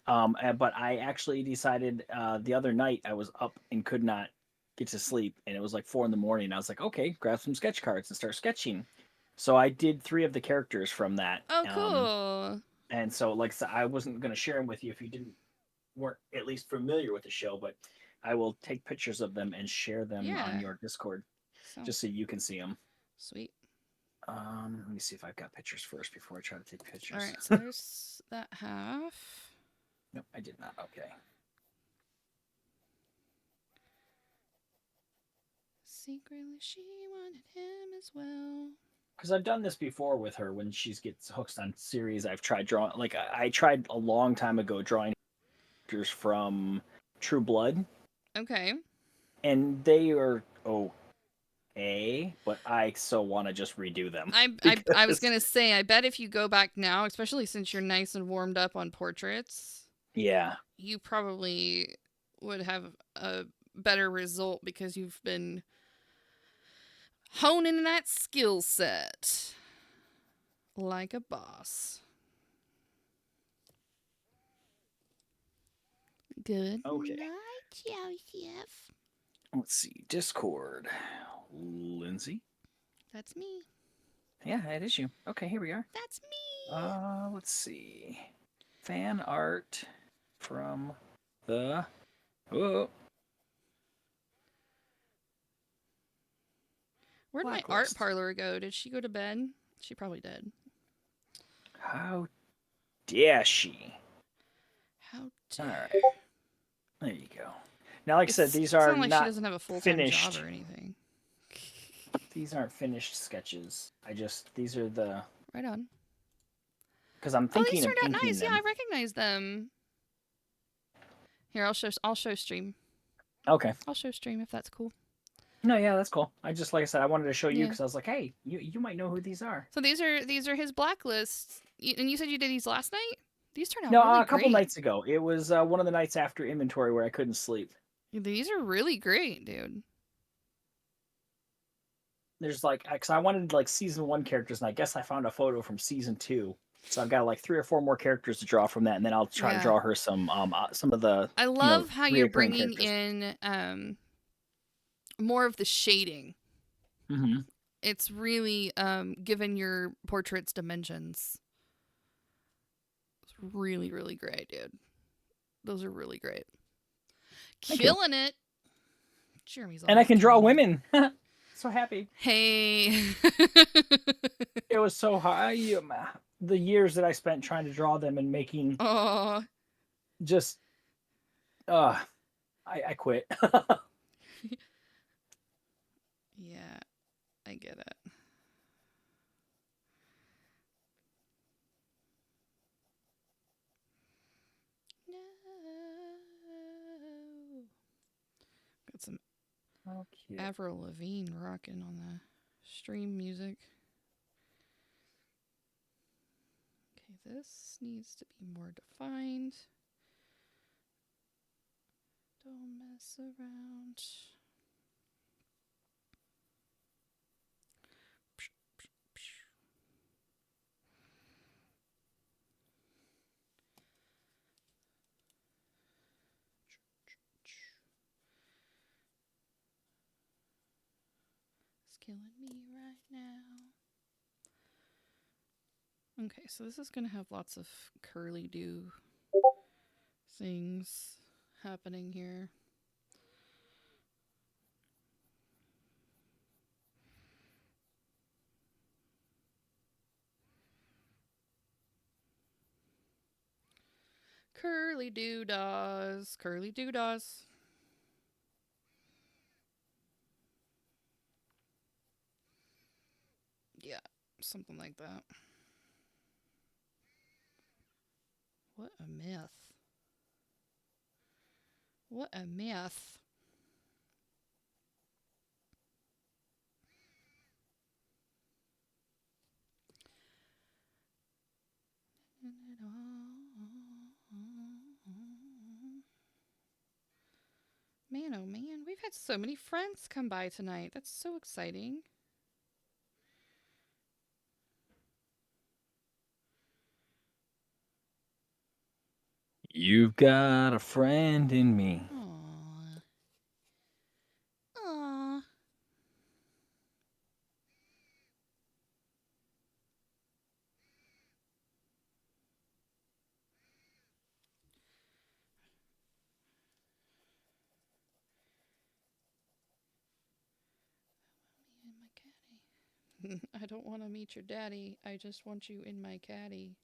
But I actually decided the other night I was up and could not get to sleep, and it was like 4 a.m. I was like, okay, grab some sketch cards and start sketching. So I did 3 of the characters from that. Oh, cool. And so, like, so I wasn't going to share them with you if you weren't at least familiar with the show, but I will take pictures of them and share them on your Discord, just so you can see them. Sweet. Let me see if I've got pictures first before I try to take pictures. All right, so there's that half. Nope, I did not. Okay. Secretly, she wanted him as well. Because I've done this before with her when she gets hooked on series. I've tried drawing, like I tried a long time ago drawing characters from True Blood. Okay. And they are okay, but I so want to just redo them. I was gonna say, I bet if you go back now, especially since you're nice and warmed up on portraits, yeah, you probably would have a better result because you've been honing that skill set like a boss. Good Okay. night, Joseph. Let's see. Discord. Lindsay. That's me. Yeah, it is you. Okay, here we are. That's me. Let's see. Fan art from the. Oh. Where'd my art Blacklist. parlor go? Did she go to bed? She probably did. How dare she? How All dare. right. There you go. Now, like I said, these are It's not like she not doesn't have a full-time finished. job or anything. These aren't finished sketches. These are the. Right on. Because I'm Oh, thinking these of turned out inking nice. them. Yeah, I recognize them. Here, I'll show stream. Okay. I'll show stream if that's cool. No, yeah, that's cool. Like I said, I wanted to show you Yeah. because I was like, hey, you might know who these are. So these are his blacklists. And you said you did these last night? These turned out No, really a couple great. nights ago. It was one of the nights after inventory where I couldn't sleep. These are really great, dude. There's like, because I wanted like season 1 characters, and I guess I found a photo from season 2. So I've got like 3 or 4 more characters to draw from that, and then I'll try to draw her some of the. I love how you're reoccurring bringing characters. in more of the shading. Mm-hmm. It's really given your portraits dimensions. It's Really, really great, dude. Those are really great. Thank you. Killing it. Jeremy's And I always can draw killing it. women. So happy. Hey. It was so hard. The years that I spent trying to draw them and making Oh, just, I quit. yeah, I get it. No. Got some Avril Lavigne rocking on the stream music. Okay, this needs to be more defined. Don't mess around. It's killing me right now. Okay, so this is going to have lots of curly do things happening here. Curly doodaws, curly doodaws. Yeah, something like that. What a myth. What a myth. Man, oh man, we've had so many friends come by tonight. That's so exciting. You've got a friend in me. Aww. Aww. Me and my caddy. I don't want to meet your daddy. I just want you in my caddy.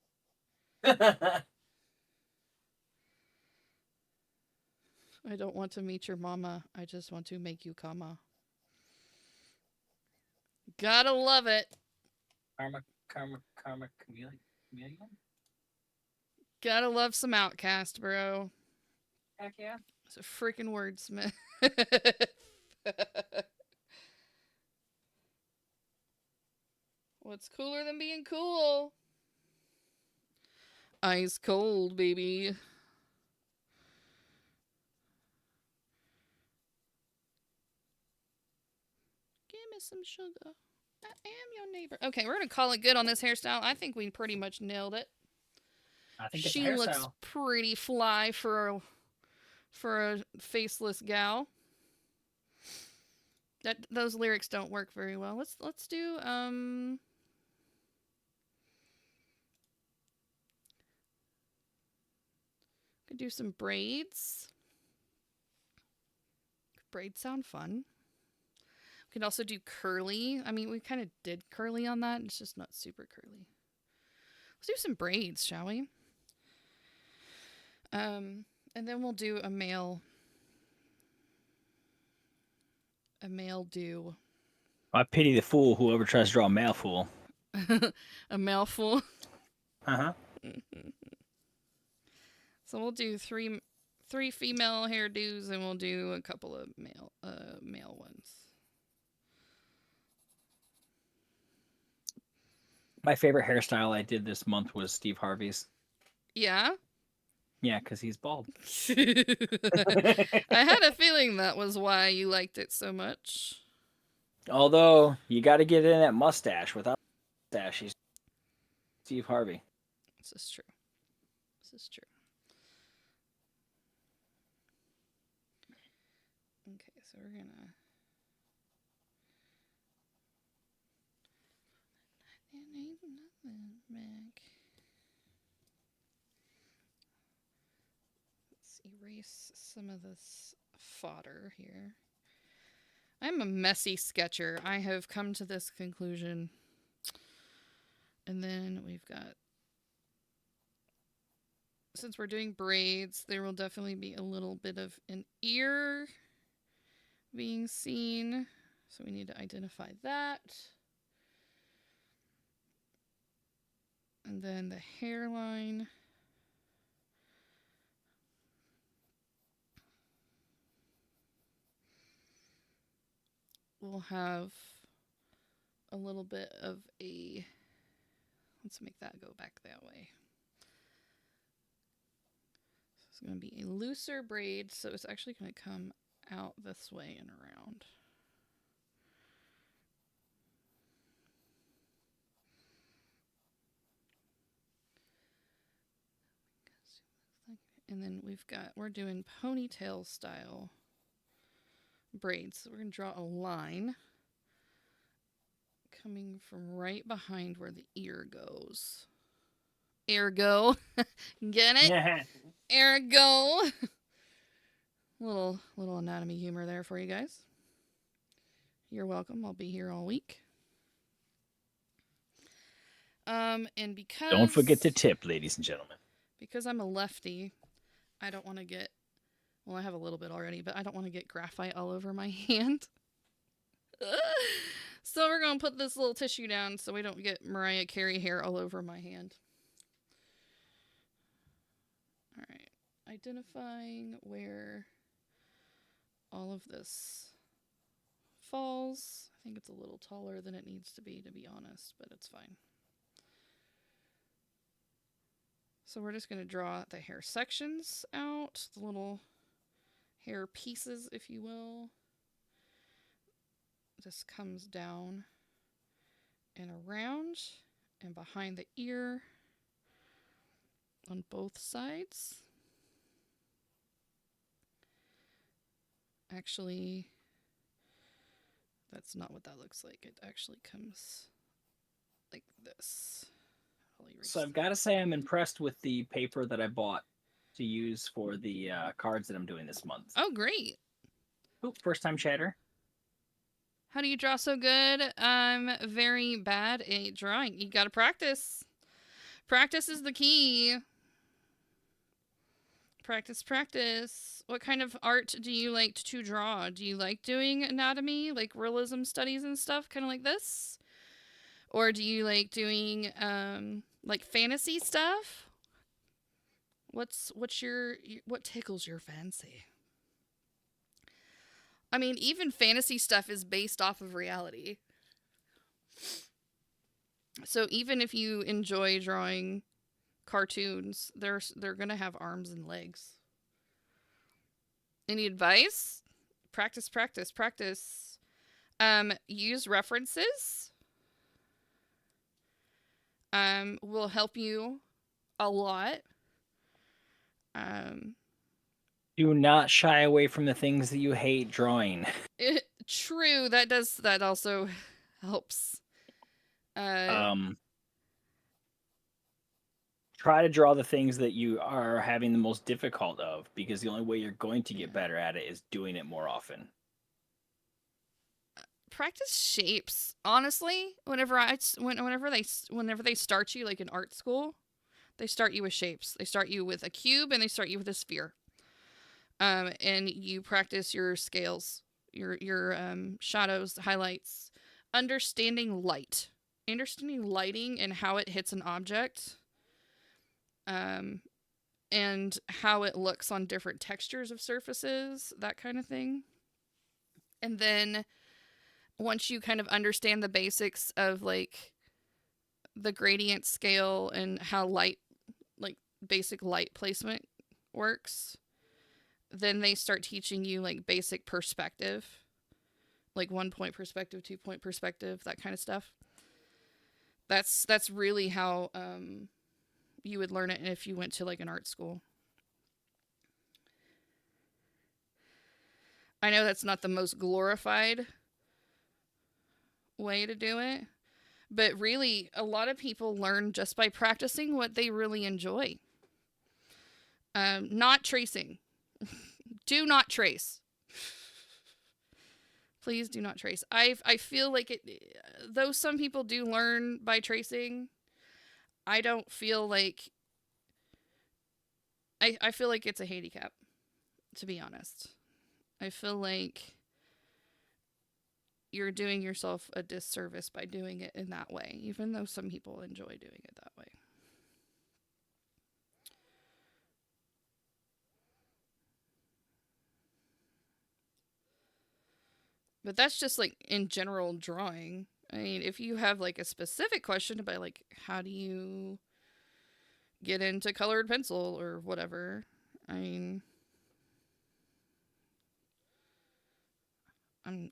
I don't want to meet your mama. I just want to make you comma. Gotta love it. Chameleon? Gotta love some Outcast, bro. Heck yeah. It's a freaking wordsmith. What's cooler than being cool? Ice cold, baby. Give me some sugar. I am your neighbor. Okay, we're gonna call it good on this hairstyle. I think we pretty much nailed it. I think it's a She looks hairstyle. pretty fly for a faceless gal. Those lyrics don't work very well. Let's do could do some braids. Braids sound fun. We could also do curly. I mean, we kind of did curly on that. It's just not super curly. Let's do some braids, shall we? And then we'll do a male do. I pity the fool whoever tries to draw a male fool. A mouthful. Uh-huh. So we'll do three female hairdos, and we'll do a couple of male ones. My favorite hairstyle I did this month was Steve Harvey's. Yeah. Yeah, because he's bald. I had a feeling that was why you liked it so much. Although, you got to get in that mustache. Without mustache, he's Steve Harvey. This is true. This is true. Okay, so we're gonna. It ain't nothing back. erase some of this fodder here. I'm a messy sketcher. I have come to this conclusion. And then we've got, since we're doing braids, there will definitely be a little bit of an ear being seen. So we need to identify that. And then the hairline. We'll have a little bit of a, let's make that go back that way. So it's going to be a looser braid, so it's actually going to come out this way and around. And then we're doing ponytail style braids. So we're going to draw a line coming from right behind where the ear goes. Ergo. Get it? Yeah. Ergo. little anatomy humor there for you guys. You're welcome. I'll be here all week. And because Don't forget to tip, ladies and gentlemen. because I'm a lefty, I don't want to get, well, I have a little bit already, but I don't want to get graphite all over my hand. So we're going to put this little tissue down so we don't get Mariah Carey hair all over my hand. All right. Identifying where all of this falls. I think it's a little taller than it needs to be honest, but it's fine. So we're just going to draw the hair sections out, the little hair pieces, if you will. This comes down and around and behind the ear on both sides. Actually, that's not what that looks like. It actually comes like this. So I've got to say I'm impressed with the paper that I bought to use for the cards that I'm doing this month. Oh, great. Oop, first time chatter. How do you draw so good? I'm very bad at drawing. You gotta practice. Practice is the key. Practice, practice. What kind of art do you like to draw? Do you like doing anatomy, like realism studies and stuff, kind of like this? Or do you like doing like fantasy stuff? What tickles your fancy? I mean, even fantasy stuff is based off of reality. So even if you enjoy drawing cartoons, they're going to have arms and legs. Any advice? Practice, practice, practice. Use references. Will help you a lot. Do not shy away from the things that you hate drawing. True, that also helps. Try to draw the things that you are having the most difficult of, because the only way you're going to get better at it is doing it more often. Practice shapes. Honestly, whenever they start you like in art school, they start you with shapes. They start you with a cube and they start you with a sphere. And you practice your scales, your shadows, highlights, understanding lighting and how it hits an object, and how it looks on different textures of surfaces, that kind of thing. And then once you kind of understand the basics of like the gradient scale and how basic light placement works, then they start teaching you like basic perspective, like 1 point perspective, 2 point perspective, that kind of stuff. That's really how you would learn it if you went to like an art school. I know that's not the most glorified way to do it, but really a lot of people learn just by practicing what they really enjoy. Not tracing. Do not trace. Please do not trace. I feel like it, though some people do learn by tracing, I don't feel like, I feel like it's a handicap, to be honest. I feel like you're doing yourself a disservice by doing it in that way, even though some people enjoy doing it that way. But that's just like in general drawing. I mean, if you have like a specific question about like how do you get into colored pencil or whatever, I mean,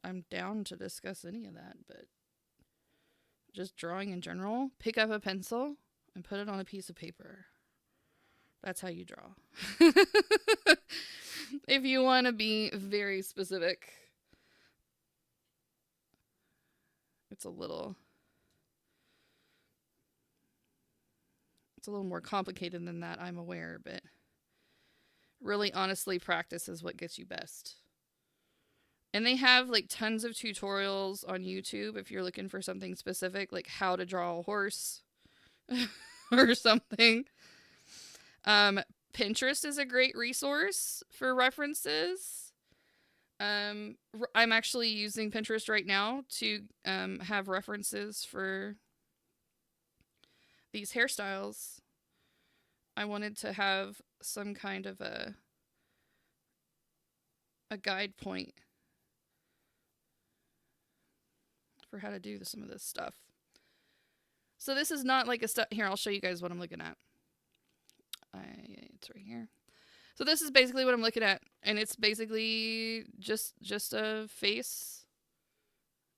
I'm down to discuss any of that, but just drawing in general, pick up a pencil and put it on a piece of paper. That's how you draw. If you want to be very specific, it's a little more complicated than that, I'm aware, but really honestly, practice is what gets you best. And they have like tons of tutorials on YouTube if you're looking for something specific, like how to draw a horse or something. Pinterest is a great resource for references. I'm actually using Pinterest right now to have references for these hairstyles. I wanted to have some kind of a guide point for how to do some of this stuff. So this is not like a stuff. Here, I'll show you guys what I'm looking at. It's right here. So this is basically what I'm looking at, and it's basically just a face.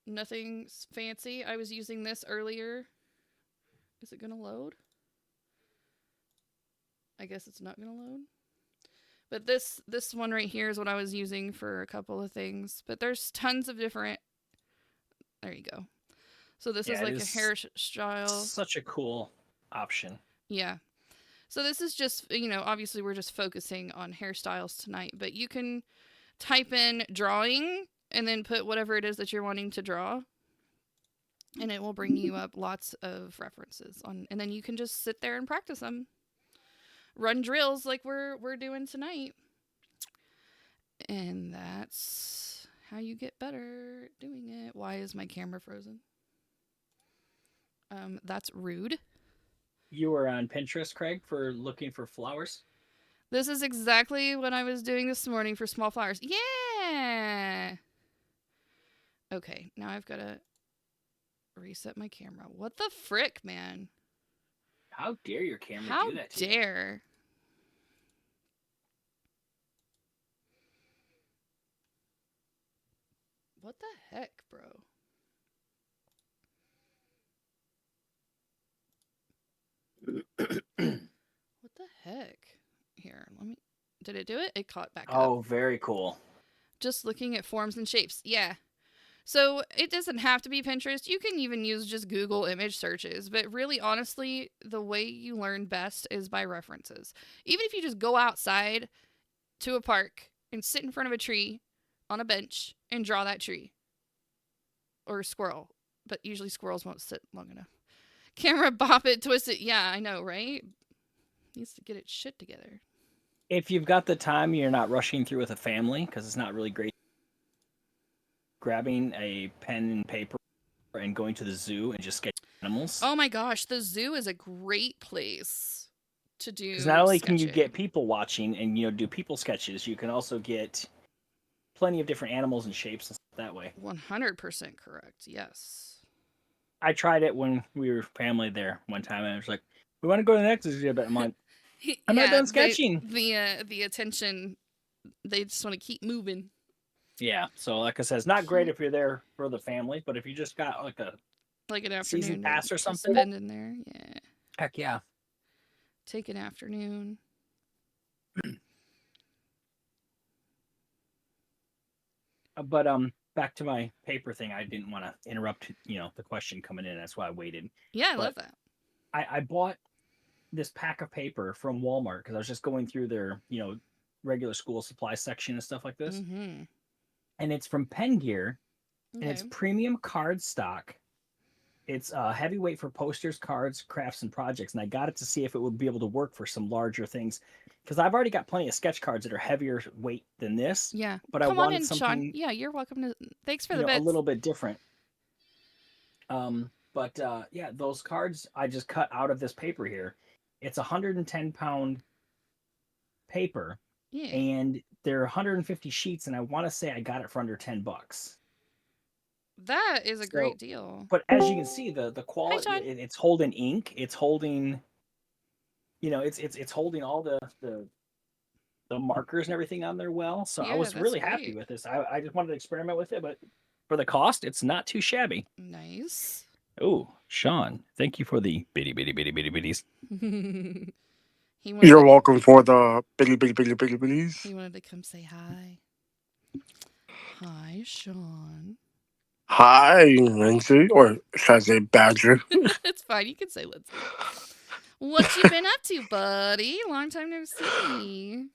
Nothing fancy. I was using this earlier. Is it gonna load? I guess it's not gonna load. But this one right here is what I was using for a couple of things. But there's tons of different. There you go. So this is like a hairstyle. Such a cool option. Yeah. So this is just, you know, obviously we're just focusing on hairstyles tonight, but you can type in drawing and then put whatever it is that you're wanting to draw. And it will bring you up lots of references on, and then you can just sit there and practice them. Run drills like we're doing tonight. And that's how you get better at doing it. Why is my camera frozen? That's rude. You were on Pinterest, Craig, for looking for flowers? This is exactly what I was doing this morning for small flowers. Yeah! Okay, now I've got to reset my camera. What the frick, man? How dare your camera How do that to you? dare? What the heck, bro? What the heck? Here, let me. Did it do it? It caught back up. Oh, very cool. Just looking at forms and shapes. Yeah. So it doesn't have to be Pinterest. You can even use just Google image searches. But really, honestly, the way you learn best is by references. Even if you just go outside to a park and sit in front of a tree on a bench and draw that tree. Or a squirrel. But usually squirrels won't sit long enough. Camera, bop it, twist it. Yeah, I know, right? Needs to get its shit together. If you've got the time, you're not rushing through with a family, because it's not really great. Grabbing a pen and paper and going to the zoo and just sketching animals. Oh my gosh, the zoo is a great place to do. Because not only can you sketching. get people watching and do people sketches, you can also get plenty of different animals and shapes and stuff that way. 100% correct. Yes. I tried it when we were family there one time, and I was like, "We want to go to the next exhibit." I'm like, "I'm not done sketching." The attention, they just want to keep moving. Yeah, so like I said, it's not great if you're there for the family, but if you just got like a Like an afternoon season to- pass or to something, spend in there. Yeah. heck yeah. Take an afternoon. But back to my paper thing. I didn't want to interrupt, the question coming in. That's why I waited. Yeah, I But- love that. I bought this pack of paper from Walmart because I was just going through their, regular school supply section and stuff like this. Mm-hmm. And it's from Pen Gear, and Okay. it's premium card stock. It's heavyweight for posters, cards, crafts, and projects. And I got it to see if it would be able to work for some larger things, because I've already got plenty of sketch cards that are heavier weight than this. Yeah. But I Come on wanted in, Sean. something, Yeah, you're welcome to. Thanks for you the know, a bits. little bit different. But yeah, those cards I just cut out of this paper here. It's 110-pound paper, Yeah. and they're 150 sheets, and I want to say I got it for under $10. That is a So, great deal. but as you can see, the quality, Sean. it's holding ink, it's holding, you know, it's holding all the markers and everything on there well. So I Yeah, was that's really happy great. with this. I just wanted to experiment with it, but for the cost, it's not too shabby. Nice. Oh, Sean, thank you for the bitties. he wanted You're to, welcome for the bitties. he wanted to come say hi. Hi, Sean. Hi, Lindsay, or should I say Badger? It's fine. You can say Lindsay. What you been up to, buddy? Long time no see.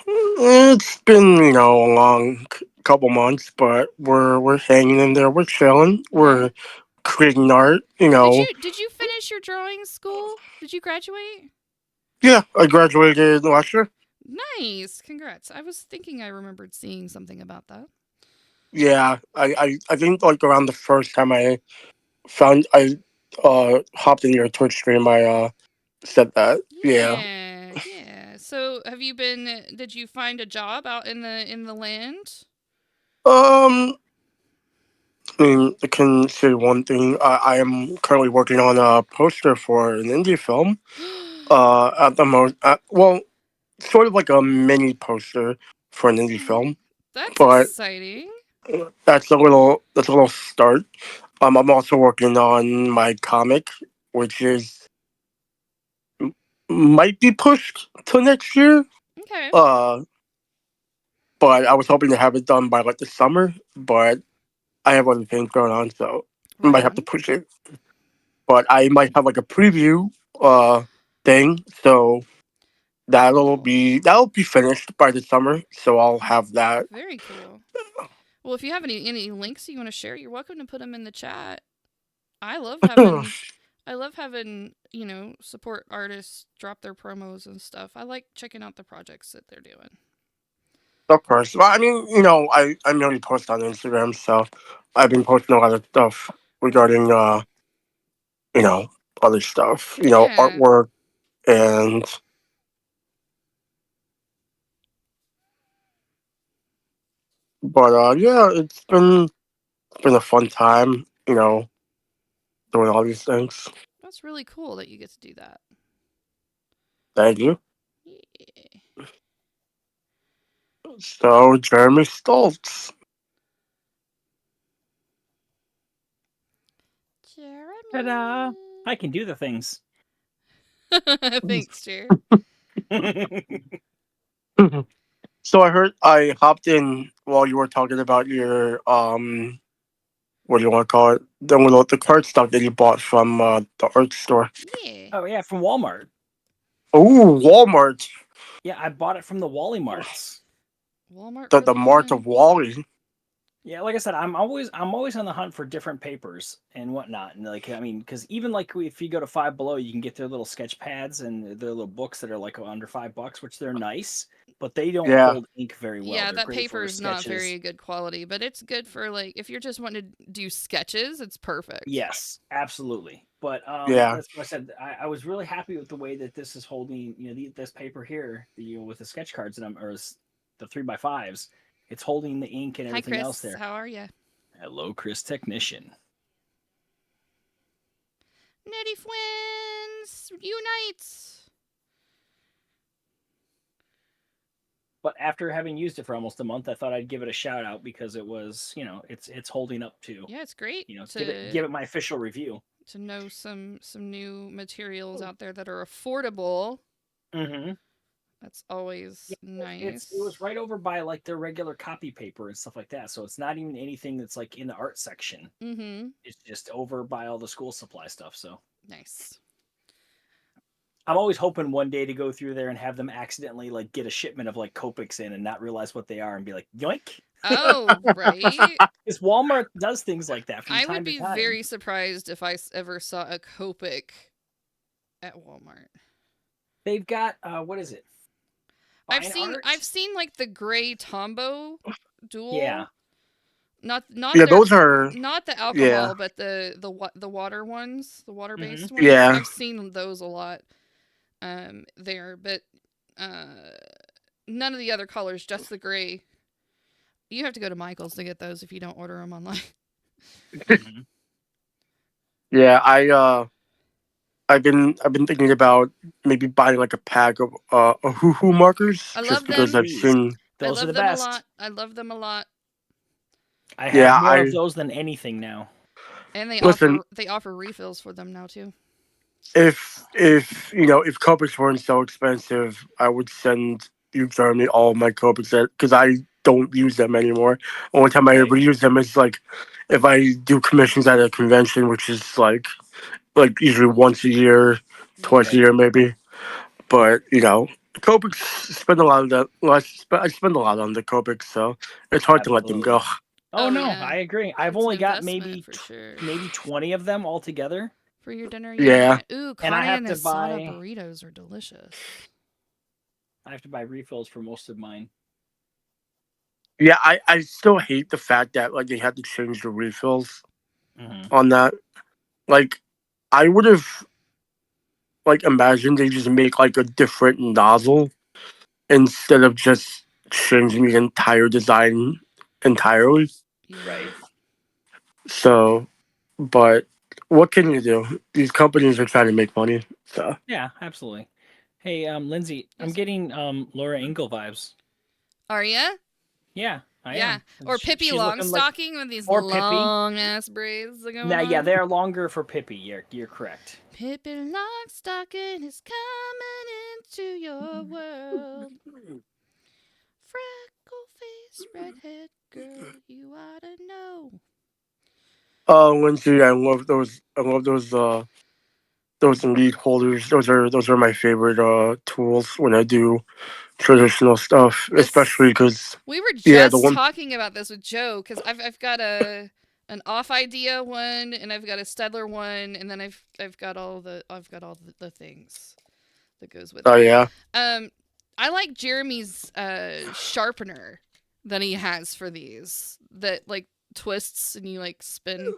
It's been, you know, a long couple months, but we're hanging in there. We're chilling. We're creating art. You know, Did you finish your drawing school? Did you graduate? yeah. I graduated last year. Nice. Congrats. I was thinking I remembered seeing something about that. Yeah, I think like around the first time I hopped in your Twitch stream, I said that. Yeah. Yeah, yeah. So, did you find a job out in the land? Um, I mean, I can say one thing. I am currently working on a poster for an indie film. At the most, well, sort of like a mini poster for an indie film, That's but exciting. that's a little start. I'm also working on my comic, which is might be pushed to next year. Okay. Uh, but I was hoping to have it done by like the summer, but I have other things going on, so I Right might have to on. push it. But I might have like a preview thing, so that'll be finished by the summer. So I'll have that. Very cool. Well, if you have any links you want to share, you're welcome to put them in the chat. I love having support artists drop their promos and stuff. I like checking out the projects that they're doing. Of course. Well, I mean, you know, I mainly post on Instagram, so I've been posting a lot of stuff regarding you know, other stuff, you know, Yeah. artwork and but yeah, it's been a fun time, you know, doing all these things. That's really cool that you get to do that. Thank you. Yeah. So Jeremy Stoltz. Ta-da! Jeremy. I can do the things. Thanks, Jer. So I heard I hopped in while you were talking about your what do you want to call it? The card stock that you bought from the art store. Yeah. Oh yeah, from Walmart. Oh, Walmart. Yeah, I bought it from the Wally Marts. Walmart The for the the Mart win. of Wally. Yeah, like I said, I'm always on the hunt for different papers and whatnot. And like, I mean, because even like if you go to Five Below, you can get their little sketch pads and their little books that are like under $5, which they're nice, but they don't Yeah. hold ink very well. Yeah, They're that great paper for is not sketches. very good quality, but it's good for like if you're just wanting to do sketches, it's perfect. Yes, absolutely. But Yeah. that's what I said. I was really happy with the way that this is holding. You know, this paper here, with the sketch cards that the 3x5s. It's holding the ink and Hi, everything Chris. else there. How are you? Hello, Chris Technician. Nitty Twins unite. But after having used it for almost a month, I thought I'd give it a shout out because it was, it's holding up to, Yeah, it's great give it my official review. to know some new materials out there that are affordable. Mm-hmm. That's always nice. It was right over by like their regular copy paper and stuff like that. So it's not even anything that's like in the art section. Mm-hmm. It's just over by all the school supply stuff. So Nice. I'm always hoping one day to go through there and have them accidentally like get a shipment of like Copics in and not realize what they are and be like, yoink. Oh, right. Because Walmart does things like that from I time would to be time. very surprised if I ever saw a Copic at Walmart. They've got what is it? I've Fine seen art? like the gray Tombow dual. Yeah. Not Yeah, their, those are. not the Yeah. alcohol, but the water ones, the water based ones. Yeah. I've seen those a lot there, but none of the other colors, just the gray. You have to go to Michael's to get those if you don't order them online. Mhm. Yeah, I've been thinking about maybe buying like a pack of hoo markers I just love because them. I've Please. seen. Those I are love the them best. a lot. I love them a lot. I have Yeah, more of those than anything now. And Listen. they offer refills for them now too. If if Copics weren't so expensive, I would send you Jeremy all my Copics because I don't use them anymore. Only time I Right. ever use them is like if I do commissions at a convention, which is like usually once a year, twice a Right. year maybe. But Copics spend a lot of that. Well, I spend a lot on the Copics, so it's hard to let them Absolutely. go. Oh, Oh, no, yeah. I agree. I've It's an only got investment for sure. maybe 20 of them altogether. For your dinner, Yeah. Ooh, And I carne have and to asada buy- burritos are delicious. I have to buy refills for most of mine. Yeah, I still hate the fact that like they had to change the refills Mhm. on that. Like, I would have like imagined they just make like a different nozzle instead of just changing the entire design entirely. Yeah. Right. So, but what can you do? These companies are trying to make money. So Yeah, absolutely. Hey, Lindsay, I'm Yes. getting Laura Ingle vibes. Are ya? Yeah, I Yeah. am. Or Pippi she's looking like Longstocking with these or Pippi. long ass braids going Nah, yeah, on. they're longer for Pippi. You're correct. Pippi Longstocking is coming into your world. Freckle face, redhead girl, you ought to know. Lindsay, I love those. I love those lead holders. Those are my favorite tools when I do traditional stuff, This- especially because We were yeah, the just one. talking about this with Joe because I've got an off idea one and I've got a Stedler one and then I've got all the things that goes with Oh it. yeah, I like Jeremy's sharpener that he has for these that like twists and you like spin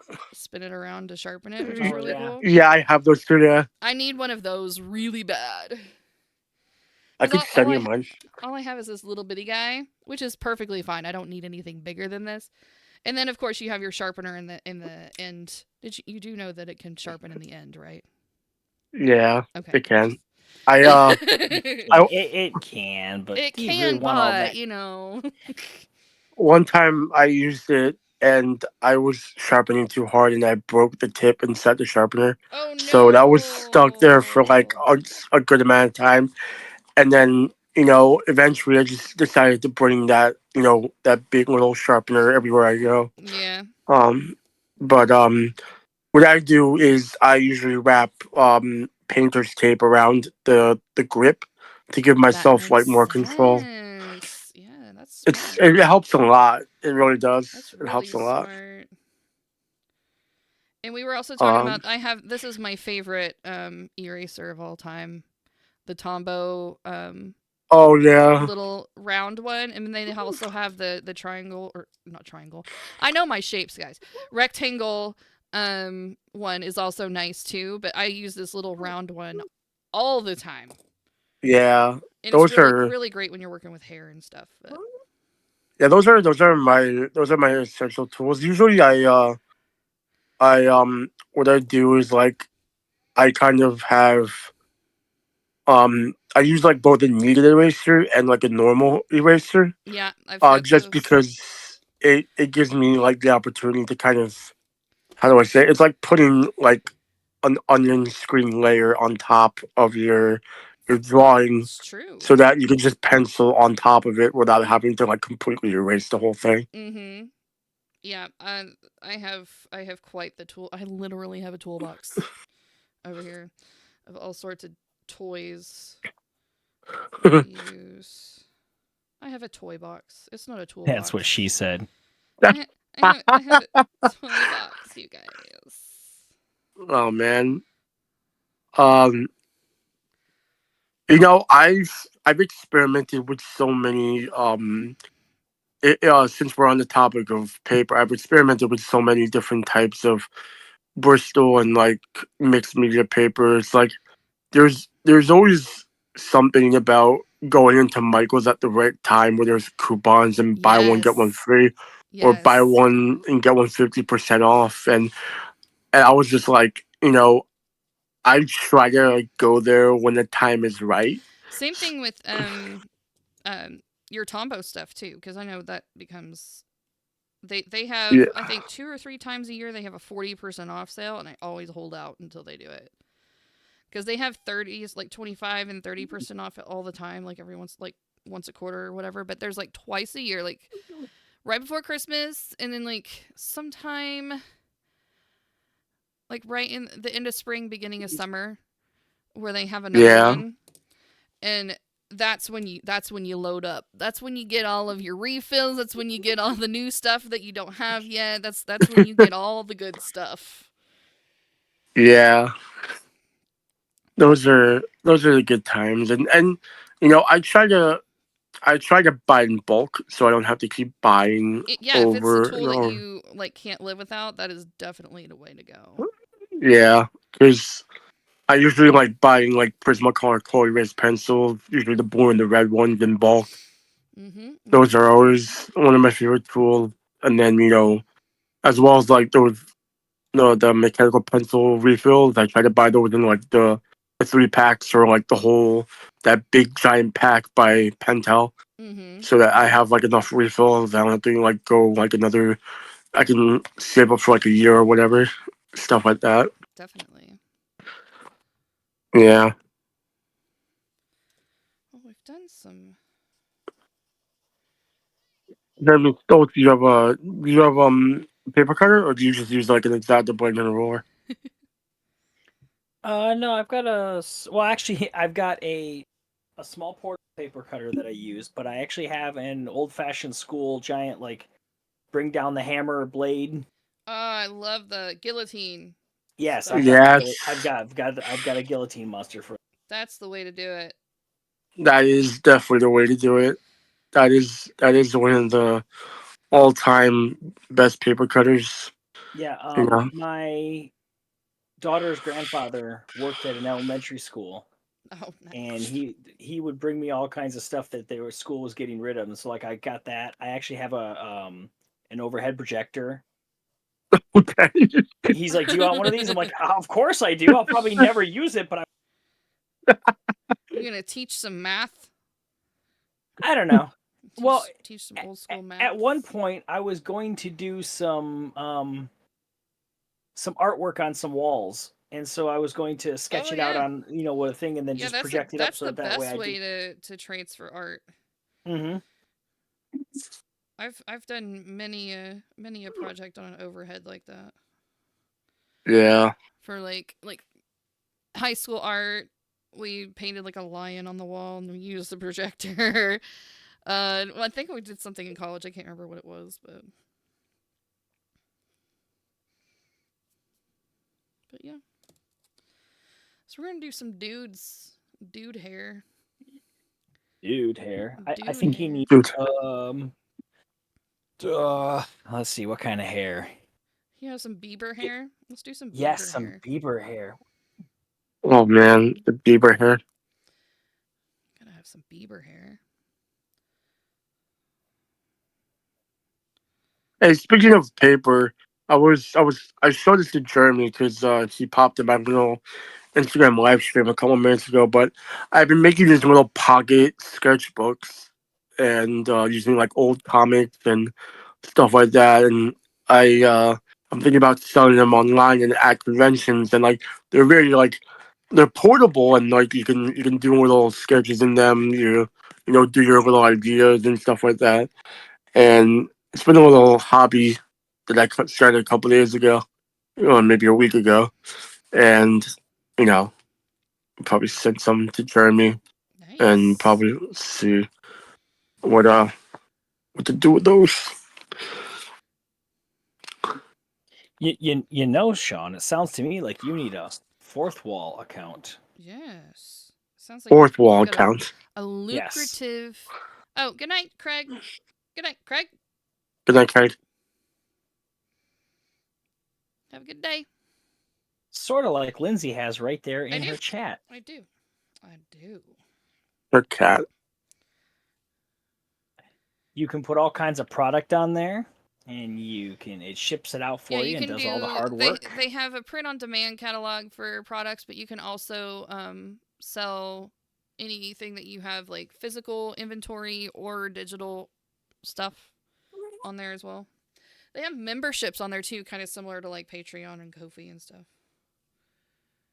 it around to sharpen it, which is Oh, really yeah. cool. yeah, I have those too. Yeah, I need one of those really bad. I 'Cause could send you mine. all I have is this little bitty guy, which is perfectly fine. I don't need anything bigger than this. And then of course you have your sharpener in the end. Did you do know that it can sharpen in the end, right? Yeah, Okay. it can. I It can, but it do you really can, want all but that? you know. one time I used it and I was sharpening too hard and I broke the tip inside the sharpener. Oh no. So that was stuck there for like a good amount of time. And then, eventually I just decided to bring that, that big little sharpener everywhere I go. Yeah. But what I do is I usually wrap painter's tape around the grip to give That myself like makes more control. sense. Yeah, that's smart. It helps a lot. It really does. That's It helps really a lot. smart. And we were also talking Um, about this is my favorite eraser of all time. The Tombow oh yeah, little round one, and then they also have the triangle or not triangle. I know my shapes, guys. Rectangle one is also nice too, but I use this little round one all the time. yeah. And Those it's really are really great when you're working with hair and stuff. But yeah. Those are my essential tools. Usually, I what I do is like I kind of have I use like both a kneaded eraser and like a normal eraser. yeah, I've got Just those. because it gives me like the opportunity to kind of, how do I say it? It's like putting like an onion screen layer on top of your drawing It's true. so that you can just pencil on top of it without having to like completely erase the whole thing. Mm-hmm. Yeah, I have quite the tool. I literally have a toolbox over here of all sorts of toys use. I have a toy box. It's not a toolbox. That's what she said. I have a toy box, you guys. Oh man. Um, I've experimented with so many since we're on the topic of paper, I've experimented with so many different types of Bristol and like mixed media papers. Like there's always something about going into Michael's at the right time where there's coupons and buy one get one Yes. free, or buy Yes. one and get one 50% off. And I was just like, I try to like go there when the time is right. Same thing with your Tombow stuff too, because I know that becomes they have Yeah, I think 2 or 3 times a year they have a 40% off sale, and I always hold out until they do it because they have 30s like 25 and 30% off all the time, like once a quarter or whatever. But there's like twice a year, like right before Christmas, and then like sometime like right in the end of spring, beginning of summer, where they have another yeah, one, and that's when you load up. That's when you get all of your refills. That's when you get all the new stuff that you don't have yet. That's when you get all the good stuff. yeah. Those are the good times, and I try to buy in bulk so I don't have to keep buying Yeah, if it's a over and tool that over. you like can't live without, that is definitely the way to go. Yeah, because I usually like buying like Prismacolor Chloe Race pencils, usually the blue and the red ones in bulk. Mhm. Those Mhm. are always one of my favorite tools. And then as well as like those the mechanical pencil refills, I try to buy those in like the 3 packs or like the whole that big giant pack by Pentel, Mhm. so that I have like enough refills. I don't have to like go like another. I can save up for like a year or whatever, stuff like that. Definitely. Yeah. Well, we've done some. Then, so do you have paper cutter, or do you just use like an X-Acto blade and a roller? No, I've got well, actually, I've got a small portable paper cutter that I use, but I actually have an old-fashioned school giant, like, bring down the hammer blade. Oh, I love the guillotine Yes, I stuff. have Yeah, I've got a guillotine monster for. That's the way to do it. that is definitely the way to do it. That is one of the all-time best paper cutters. Yeah, You know. my daughter's grandfather worked at an elementary school, Oh, and nice. he would bring me all kinds of stuff that their school was getting rid of, and so like I got that. I actually have a an overhead projector. Okay. He's like, "Do you want one of these?" I'm like, "Of course I do. I'll probably never use it, but You're gonna teach some math. I don't know." Well, Teach some old school math. at one point I was going to do some artwork on some walls, and so I was going to sketch Oh it out yeah, on with a thing and then yeah. just That's the project it up that's so the that way best I way did. to transfer art. Mm-hmm. I've done many a project on an overhead like that Yeah. for like high school art. We painted like a lion on the wall and we used the projector. Well, I think we did something in college. I can't remember what it was, but yeah. So we're gonna do some dude hair. Dude hair. I Dude think he hair. needs Dude. um let's see what kind of hair. You have some Bieber hair. Let's do some Yes, Bieber some hair. Bieber hair. Oh man, the Bieber hair. Gotta have some Bieber hair. Hey, speaking of paper, I showed this to Jeremy because he popped in my little Instagram live stream a couple minutes ago. But I've been making these little pocket sketchbooks and using like old comics and stuff like that. And I'm thinking about selling them online and at conventions. And like they're very like they're portable and like you can do little sketches in them. Do your little ideas and stuff like that. And it's been a little hobby that I started a couple days ago, maybe a week ago. And you know Probably send some to Jeremy Nice. and probably see what to do with those. You know, Sean, it sounds to me like you need a fourth wall account. Yes. Sounds like Fourth you've wall got account. a Yes. lucrative. Oh, good night, Craig. Good night, Craig. Good night, Craig. Have a good day. Sort of like Lindsay has right there in do. her chat. I do. I do. Her cat. You can put all kinds of product on there, and it ships it out for Yeah, you you and can does do. all the hard work. They have a print-on-demand catalog for products, but you can also sell anything that you have, like physical inventory or digital stuff on there as well. They have memberships on there too, kind of similar to like Patreon and Ko-fi and stuff.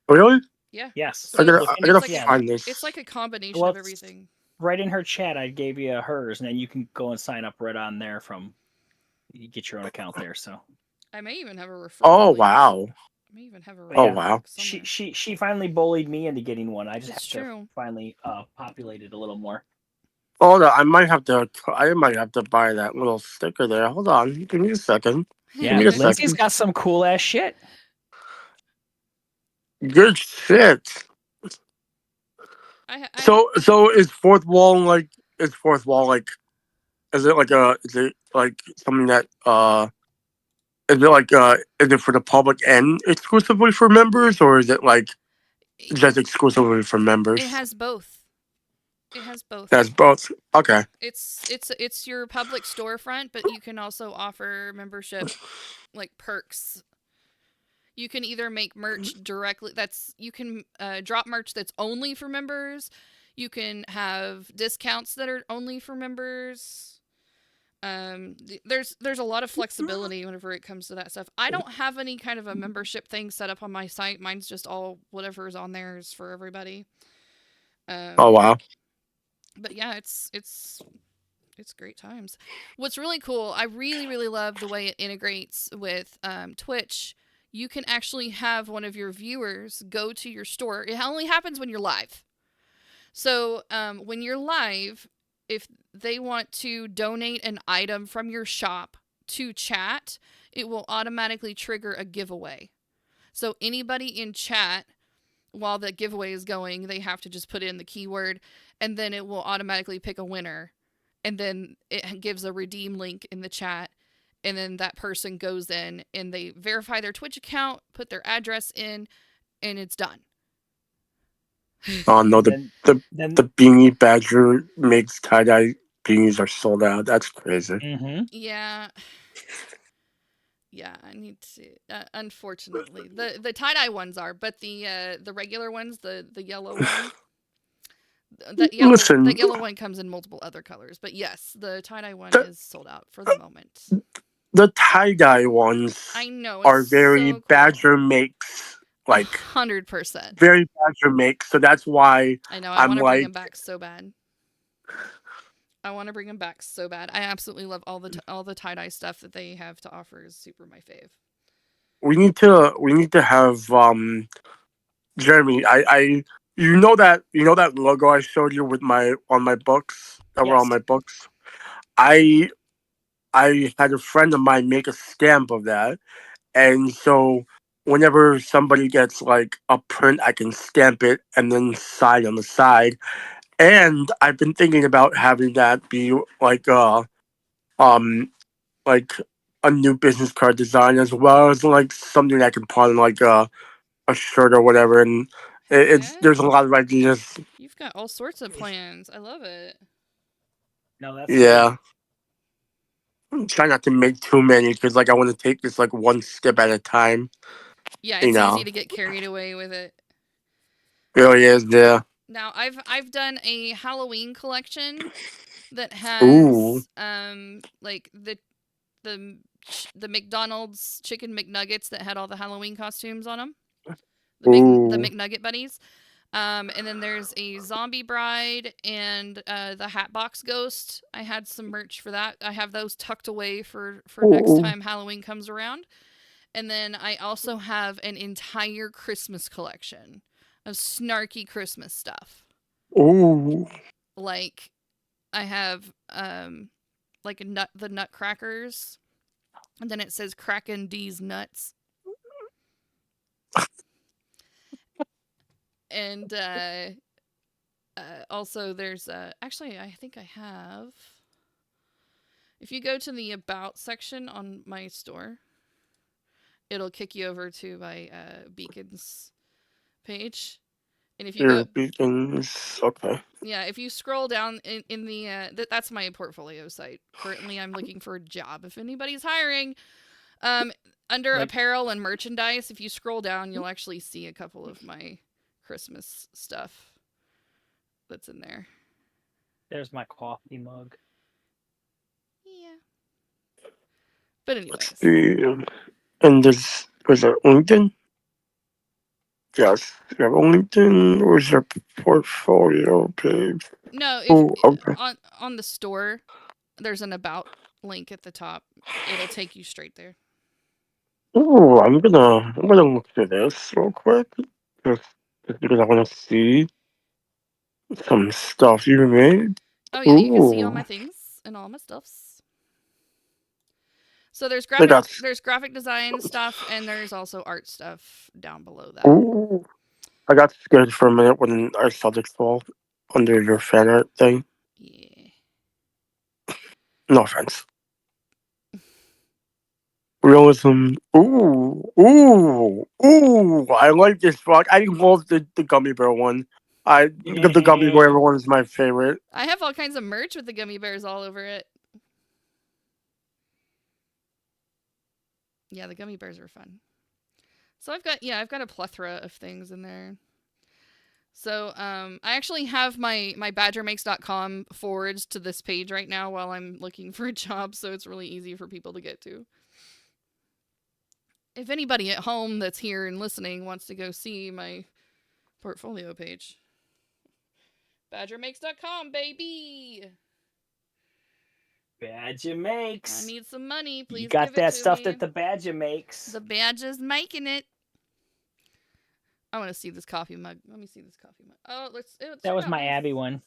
Really? Yeah. Yes. So I gotta, look I in- gotta like find this. It's like a combination Well, of everything. right in her chat, I gave you hers, and then you can go and sign up right on there from. You get your own account there. So. I may even have a referral. Oh link. wow. I may even have a But Oh referral yeah, wow. link somewhere. She finally bullied me into getting one. I just It's have true. to finally populate it a little more. Hold on, I might have to buy that little sticker there. Hold on, give me a second. Yeah, me a Lindsay's second. got some cool ass shit. Good shit. So is fourth wall like? Is fourth wall like? Is it like something that Is it like is it for the public and exclusively for members, or is it like just exclusively for members? It has both. It has both. That's both. Okay. It's your public storefront, but you can also offer membership like perks. You can either make merch directly. You can drop merch that's only for members. You can have discounts that are only for members. There's a lot of flexibility whenever it comes to that stuff. I don't have any kind of a membership thing set up on my site. Mine's just all whatever's on there is for everybody. Oh wow. But yeah, it's great times. What's really cool, I really love the way it integrates with Twitch. You can actually have one of your viewers go to your store. It only happens when you're live. So when you're live, if they want to donate an item from your shop to chat, it will automatically trigger a giveaway. So anybody in chat, while the giveaway is going, they have to just put in the keyword, and then it will automatically pick a winner. And then it gives a redeem link in the chat, and then that person goes in and they verify their Twitch account, put their address in, and it's done. Oh no, Then the Beanie Badger makes tie-dye beanies are sold out. That's crazy. Mm-hmm. Yeah, I need to. Unfortunately, the tie-dye ones are, but the regular ones, the yellow one. The yellow one comes in multiple other colors, but yes, the tie-dye one is sold out for the moment. The tie-dye ones I know are very so cool. Badger makes, like 100%. very Badger makes. So that's why I know. I want to bring like, him back so bad. I want to bring him back so bad. I absolutely love all the tie-dye stuff that they have to offer. Is super my fave. we need to have Jeremy. You know that logo I showed you with on my books that were Yes. on my books. I had a friend of mine make a stamp of that, and so whenever somebody gets like a print, I can stamp it and then sign on the side. And I've been thinking about having that be like like a new business card design, as well as like something I can put on like a shirt or whatever. And there's a lot of ideas. You've got all sorts of plans. I love it. No, that's Yeah. Try not to make too many because like I want to take this like one step at a time. Yeah, it's easy to get carried away with it. It really is, yeah. Now I've done a Halloween collection that has like the McDonald's chicken McNuggets that had all the Halloween costumes on them. The McNugget buddies. And then there's a zombie bride and the Hatbox Ghost. I had some merch for that. I have those tucked away for next time Halloween comes around. And then I also have an entire Christmas collection of snarky Christmas stuff. Ooh. Like I have like the Nutcrackers, and then it says cracking D's nuts. And also there's actually I think I have. If you go to the about section on my store, it'll kick you over to my beacons page. And if you Your go, beacons. Okay. yeah, if you scroll down in the that's my portfolio site. Currently, I'm looking for a job. If anybody's hiring, under Like- apparel and merchandise, if you scroll down, you'll actually see a couple of my Christmas stuff that's in there. There's my coffee mug. Yeah. But anyways, Let's see. And was there LinkedIn? Yes. You have LinkedIn, or is there portfolio page? no, if Oh, okay. on the store, there's an about link at the top. It'll take you straight there. Oh, I'm gonna look through this real quick, just because I want to see some stuff you made. Oh yeah, you can see all Ooh, my things and all my stuffs. So there's they got. graphic design stuff, and there's also art stuff down below that. Ooh, I got scared for a minute when I saw the 12 under your fan art thing. Yeah. No offense. Realism. Ooh, ooh, ooh. I like this book. I love the gummy bear one. The gummy bear one is my favorite. I have all kinds of merch with the gummy bears all over it. Yeah, the gummy bears are fun. So I've got a plethora of things in there. So I actually have my badgermakes.com forwards to this page right now while I'm looking for a job, so it's really easy for people to get to. If anybody at home that's here and listening wants to go see my portfolio page, badgermakes.com, baby. Badger I makes. need some money, please. You got give it that to stuff me. that the Badger makes. The badger's making it. I want to see this coffee mug. Let me see this coffee mug. Oh, That was my Abby one.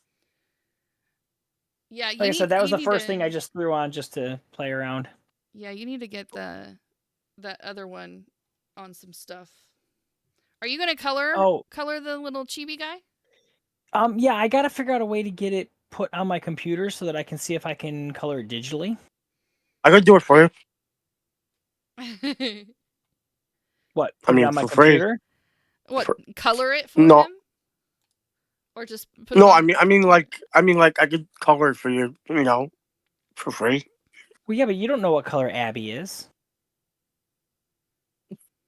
Yeah, Like I said, that was the first thing I just threw on just to play around. Yeah, you need to get that other one on some stuff. Are you gonna color the little chibi guy? Yeah, I gotta figure out a way to get it put on my computer so that I can see if I can color it digitally. I could do it for you. What? I Put mean, it on my for free. computer? What? For- Color it for No. him? Or just put it No, on I mean, like, I could color it for you, for free. Well, yeah, but you don't know what color Abby is.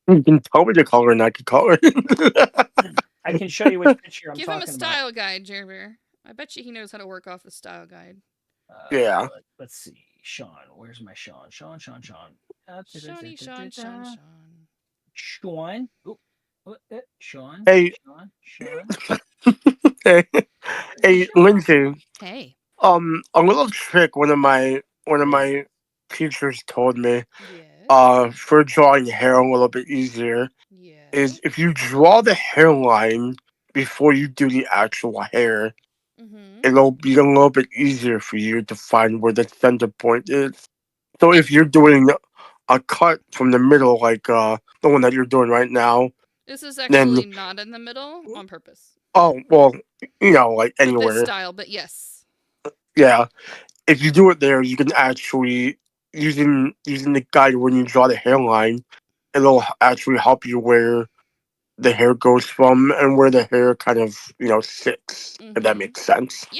You can tell me the color, and I can color it. I can show you which picture I'm Give him a talking about. style guide, Jeremy. I bet you he knows how to work off the style guide. Yeah. Let's see. Sean. Where's my Sean? Sean. Shawnee, Sean. Sean. Ooh. Sean. Hey. Sean. Hey, Lindsay. Hey. A little trick one of my teachers told me. Yeah. For drawing hair a little bit easier Yeah. is if you draw the hairline before you do the actual hair, Mm-hmm. it'll be a little bit easier for you to find where the center point is. So if you're doing a cut from the middle, like the one that you're doing right now, This is then actually not in the middle on purpose. oh well, like With anywhere, this style, but yes. yeah. If you do it there, you can actually using the guide when you draw the hairline, it'll actually help you where the hair goes from and where the hair kind of sits. If that Mhm. makes sense. I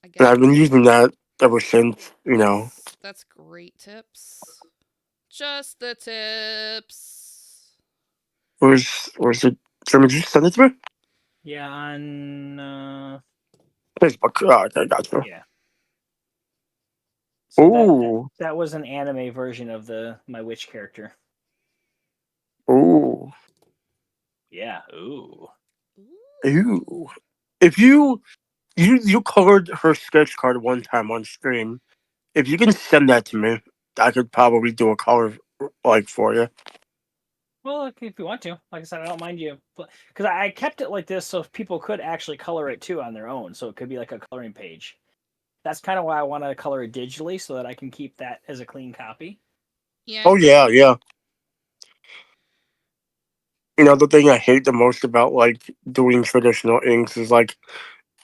get And it. I've been using that ever since. That's great tips. Just the tips. Where's it? Did you send it to me? Yeah, on Facebook. Oh, okay, gotcha. yeah. So Ooh, that was an anime version of my witch character. ooh, Yeah. Ooh. ooh. If you colored her sketch card one time on stream, if you can send that to me, I could probably do a color like for you. Well, okay, if you want to, like I said, I don't mind you, because I kept it like this so people could actually color it too on their own, so it could be like a coloring page. That's kind of why I want to color it digitally so that I can keep that as a clean copy. Yeah. Oh yeah, yeah. You know, the thing I hate the most about like doing traditional inks is like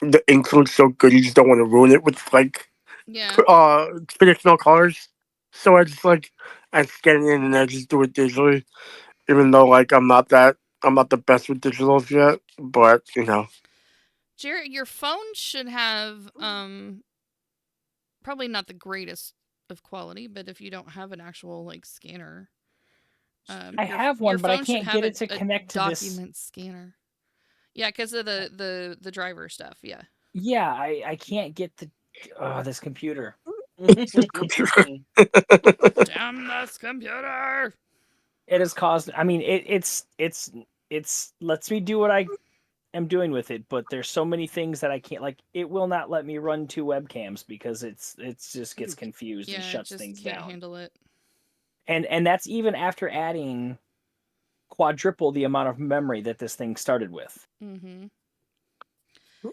the ink looks so good, you just don't want to ruin it with like Yeah. traditional colors. So I scan it in and I just do it digitally, even though like I'm not the best with digitals yet. But you know, Jared, your phone should have probably not the greatest of quality, but if you don't have an actual like scanner, I have one, your but I phone should can't have get it to a connect to this. document scanner. Yeah, because of the driver stuff. Yeah. Yeah, I can't get the this computer. computer. Damn this computer! It has caused. I mean, it's lets me do what I am doing with it, but there's so many things that I can't. Like, it will not let me run 2 webcams because it's just gets confused and Yeah, it shuts just things can't down. handle it. And that's even after adding quadruple the amount of memory that this thing started with. Mm-hmm.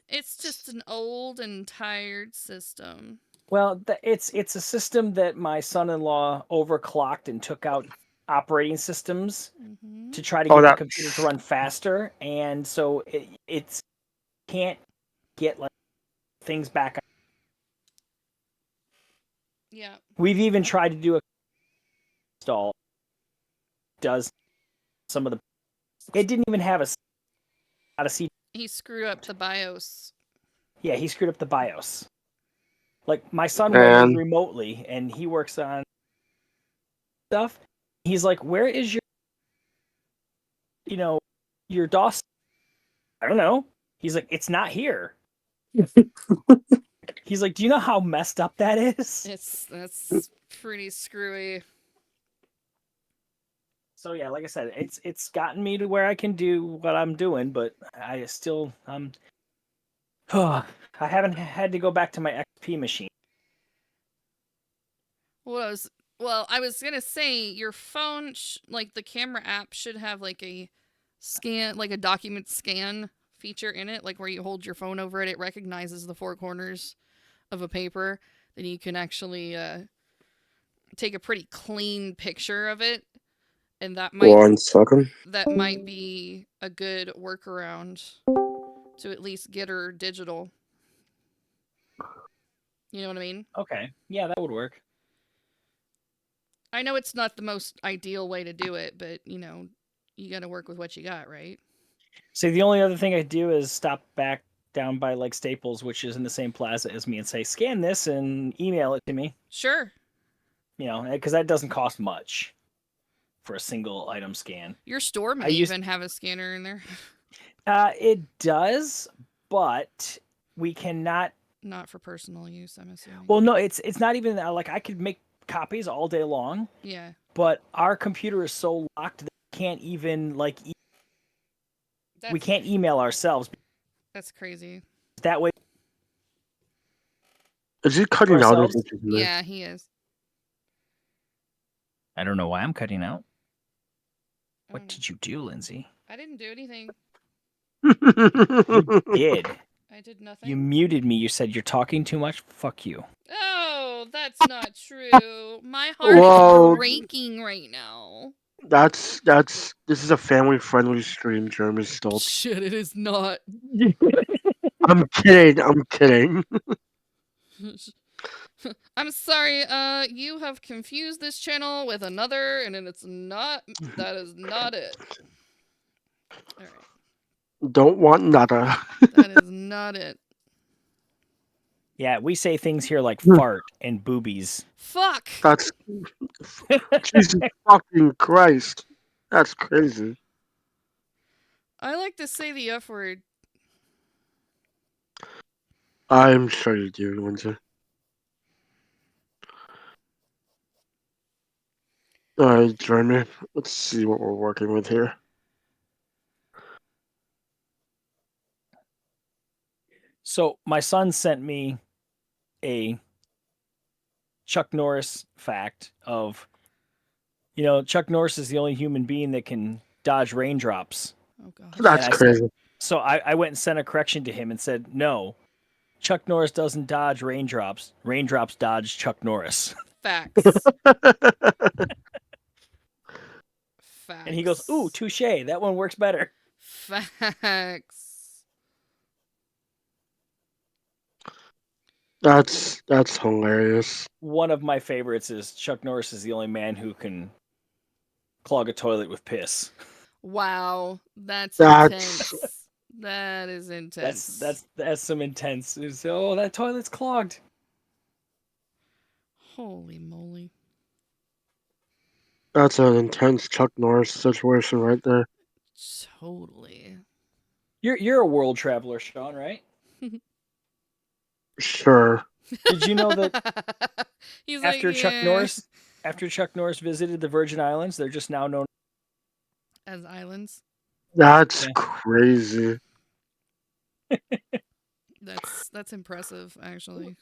It's just an old and tired system. Well, it's a system that my son-in-law overclocked and took out operating systems Mm-hmm. to try to Oh, get the that computer to run faster, and so it's can't get like things back. Yeah. We've even tried to do a install. Does some of the it didn't even have a C. He screwed up the BIOS. Yeah, he screwed up the BIOS. Like, my son runs man. remotely and he works on stuff. He's like, "Where is your DOS?" I don't know. He's like, "It's not here." He's like, "Do you know how messed up that is?" That's pretty screwy. So yeah, like I said, it's gotten me to where I can do what I'm doing, but I still I haven't had to go back to my XP machine. Well, I was gonna say your phone, like the camera app, should have like a scan, like a document scan feature in it, like where you hold your phone over it, it recognizes the four corners of a paper, then you can actually take a pretty clean picture of it, and that might 1 second. be a good workaround to at least get her digital. You know what I mean? Okay, yeah, that would work. I know it's not the most ideal way to do it, but you know, you got to work with what you got, right? See, the only other thing I do is stop back down by like Staples, which is in the same plaza as me, and say, "Scan this and email it to me." Sure. Because that doesn't cost much for a single item scan. Your store may I used even have a scanner in there. it does, but we cannot. Not for personal use, I'm assuming. Well, no, it's not even like I could make copies all day long, Yeah. but our computer is so locked that we can't even we That's can't email ourselves. that's crazy. That way, Is he cutting out or ourselves. something? Yeah, he is. I don't know why I'm cutting out. I What don't know. did you do, Lindsay? I didn't do anything. You did. I did nothing. You muted me. You said you're talking too much. Fuck you. Oh, that's not true. My heart Whoa. is breaking right now. That's this is a family friendly stream, Jeremy Stoltz. Shit, it is not. I'm kidding. I'm kidding. I'm sorry, you have confused this channel with another, and it's not, that is not it. Alright, Don't want nada. that is not it. Yeah, we say things here like fart and boobies. Fuck! That's Jesus fucking Christ. That's crazy. I like to say the F word. I'm sure you do, Winter. Alright, Jeremy. Let's see what we're working with here. So my son sent me a Chuck Norris fact of You know, Chuck Norris is the only human being that can dodge raindrops. Oh gosh. That's And I said- crazy. So I went and sent a correction to him and said, no, Chuck Norris doesn't dodge raindrops. Raindrops dodge Chuck Norris. Facts. Facts. And he goes, ooh, touche. That one works better. Facts. That's hilarious. One of my favorites is Chuck Norris is the only man who can clog a toilet with piss. Wow. That's That's- intense. That is intense. That's some intense. Oh, that toilet's clogged. Holy moly. That's an intense Chuck Norris situation right there. Totally. You're a world traveler, Sean, right? Sure. Did you know that He's after like, Chuck yeah. Norris visited the Virgin Islands, they're just now known. As islands. That's Yeah. crazy. That's impressive, actually.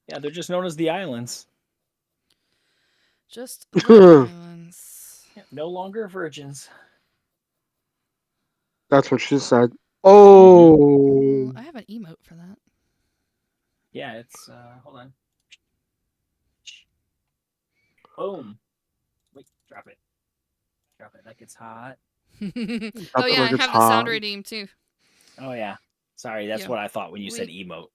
Yeah, they're just known as the islands. Just the islands. Yeah, no longer virgins. That's what she said. Oh. I have an emote for that. Yeah, it's hold on. Boom. Wait, drop it. Drop it. That gets hot. Oh Drop it yeah, I like have it's the sound hot. redeem too. Oh yeah. Sorry, that's Yeah. what I thought when you said emote.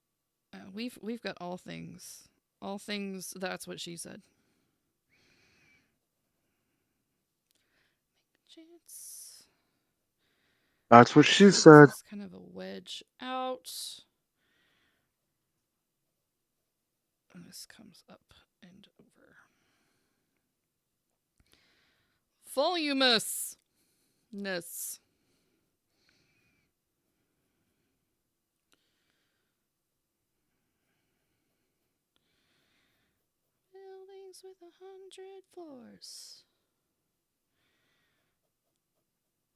We've got all things. All things. That's what she said. Chance. That's what she said. It's kind of a wedge out. And this comes up and over. Volumousness. Buildings with 100 floors.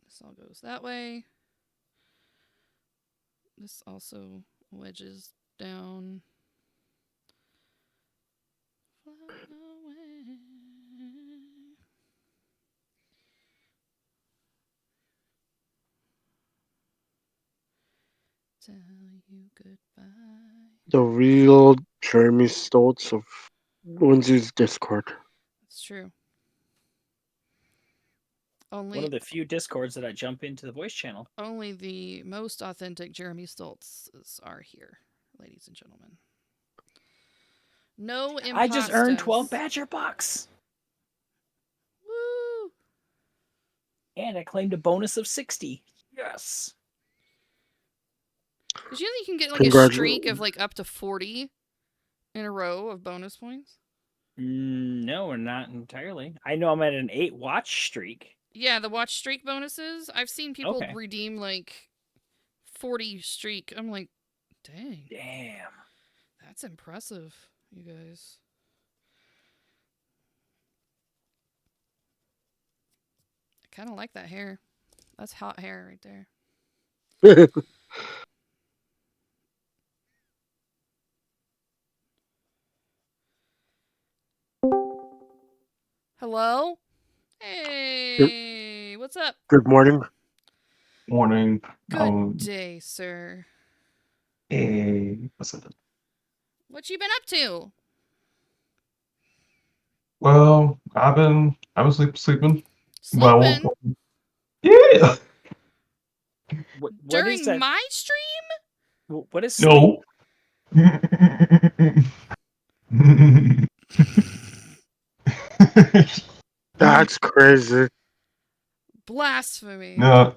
This all goes that way. This also wedges down. Fly away. Tell you goodbye. The real Jeremy Stoltz of Lindsay's Discord. That's true. One Only of the few discords that I jump into the voice channel. only the most authentic Jeremy Stoltzes are here, ladies and gentlemen. No imposters. I just earned 12 Badger bucks. Woo! And I claimed a bonus of 60. Yes. Did you know you can get like a streak of Congratu- like up to 40 in a row of bonus points? No, not entirely. I know I'm at an 8 watch streak. Yeah, the watch streak bonuses. I've seen people Okay. redeem like 40 streak. I'm like, dang, Damn. that's impressive, you guys. I kind of like that hair. That's hot hair right there. Hello? Hey, what's up? Good morning. Morning. Good day, sir. Hey, what's up? What you been up to? Well, I was sleeping. But I Sleeping woke up. Yeah. What during is that? my stream? What is sleep? No. That's crazy. Blasphemy. No,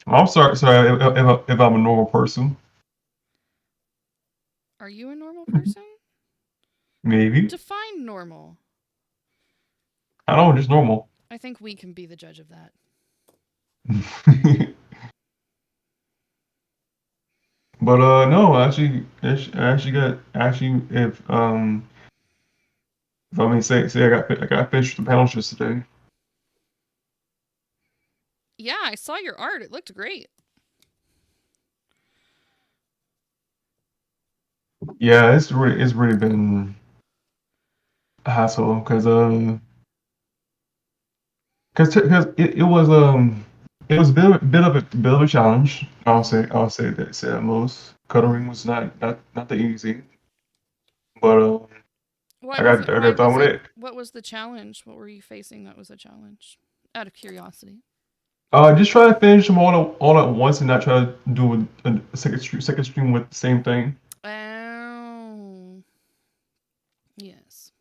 I'm sorry if I'm a normal person. Are you a normal person? Maybe. Define normal. I don't know, just normal. I think we can be the judge of that. But no, actually if I may say I got finished with the panels just today. Yeah, I saw your art. It looked great. Yeah, it's really been a hassle because because it was a bit of a challenge. I'll say that most cuttering was not the easy, but Why was it? I Why got done was with it? it. What was the challenge? What were you facing that was a challenge? Out of curiosity. Just try to finish them all at once and not try to do a second stream with the same thing. Oh, yes.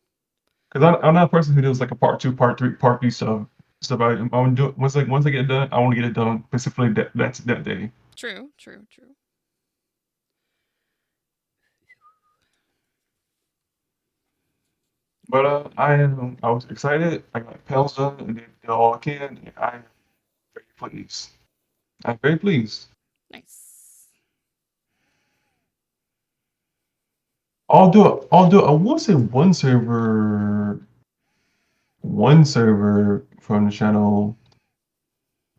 Because I'm not a person who does like a part two, part three, part B stuff. I'm do once I get it done, I want to get it done specifically that day. True. True. True. But I was excited. I got Pels done and did all I can. And I'm very pleased. I'm very pleased. Nice. I will say one server from the channel.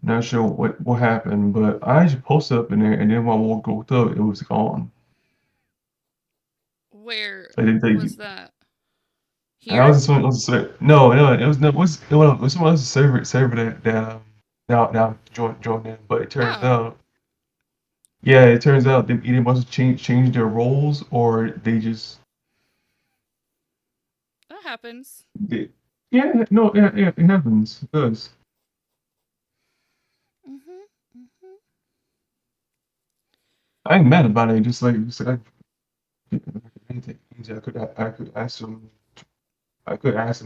Not sure what happened, but I actually posted up in there, and then when I woke up, it was gone. Where They was that? and I Here? was just on the server. No, it was no, it was someone else's server that now joined in, but Oh, it turns out they either must have changed their roles or they just that happens. did. Yeah, no, yeah, it happens. It does. Mhm. Mhm. I ain't mad about it. Just like anything. I could ask them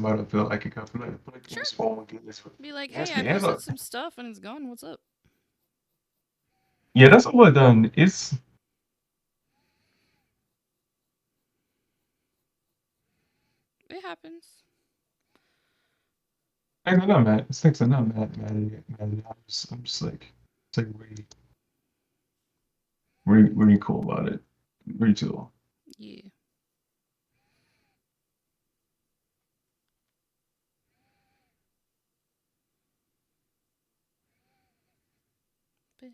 how to feel like it. I feel like Sure. this phone get this. Be like, hey, Ask I me, yeah, posted look. some stuff and it's gone. What's up? Yeah, that's all I've done. It happens. I'm not mad. It's things I'm not mad at it. I'm just like, it's like really cool about it. Really chill. Yeah.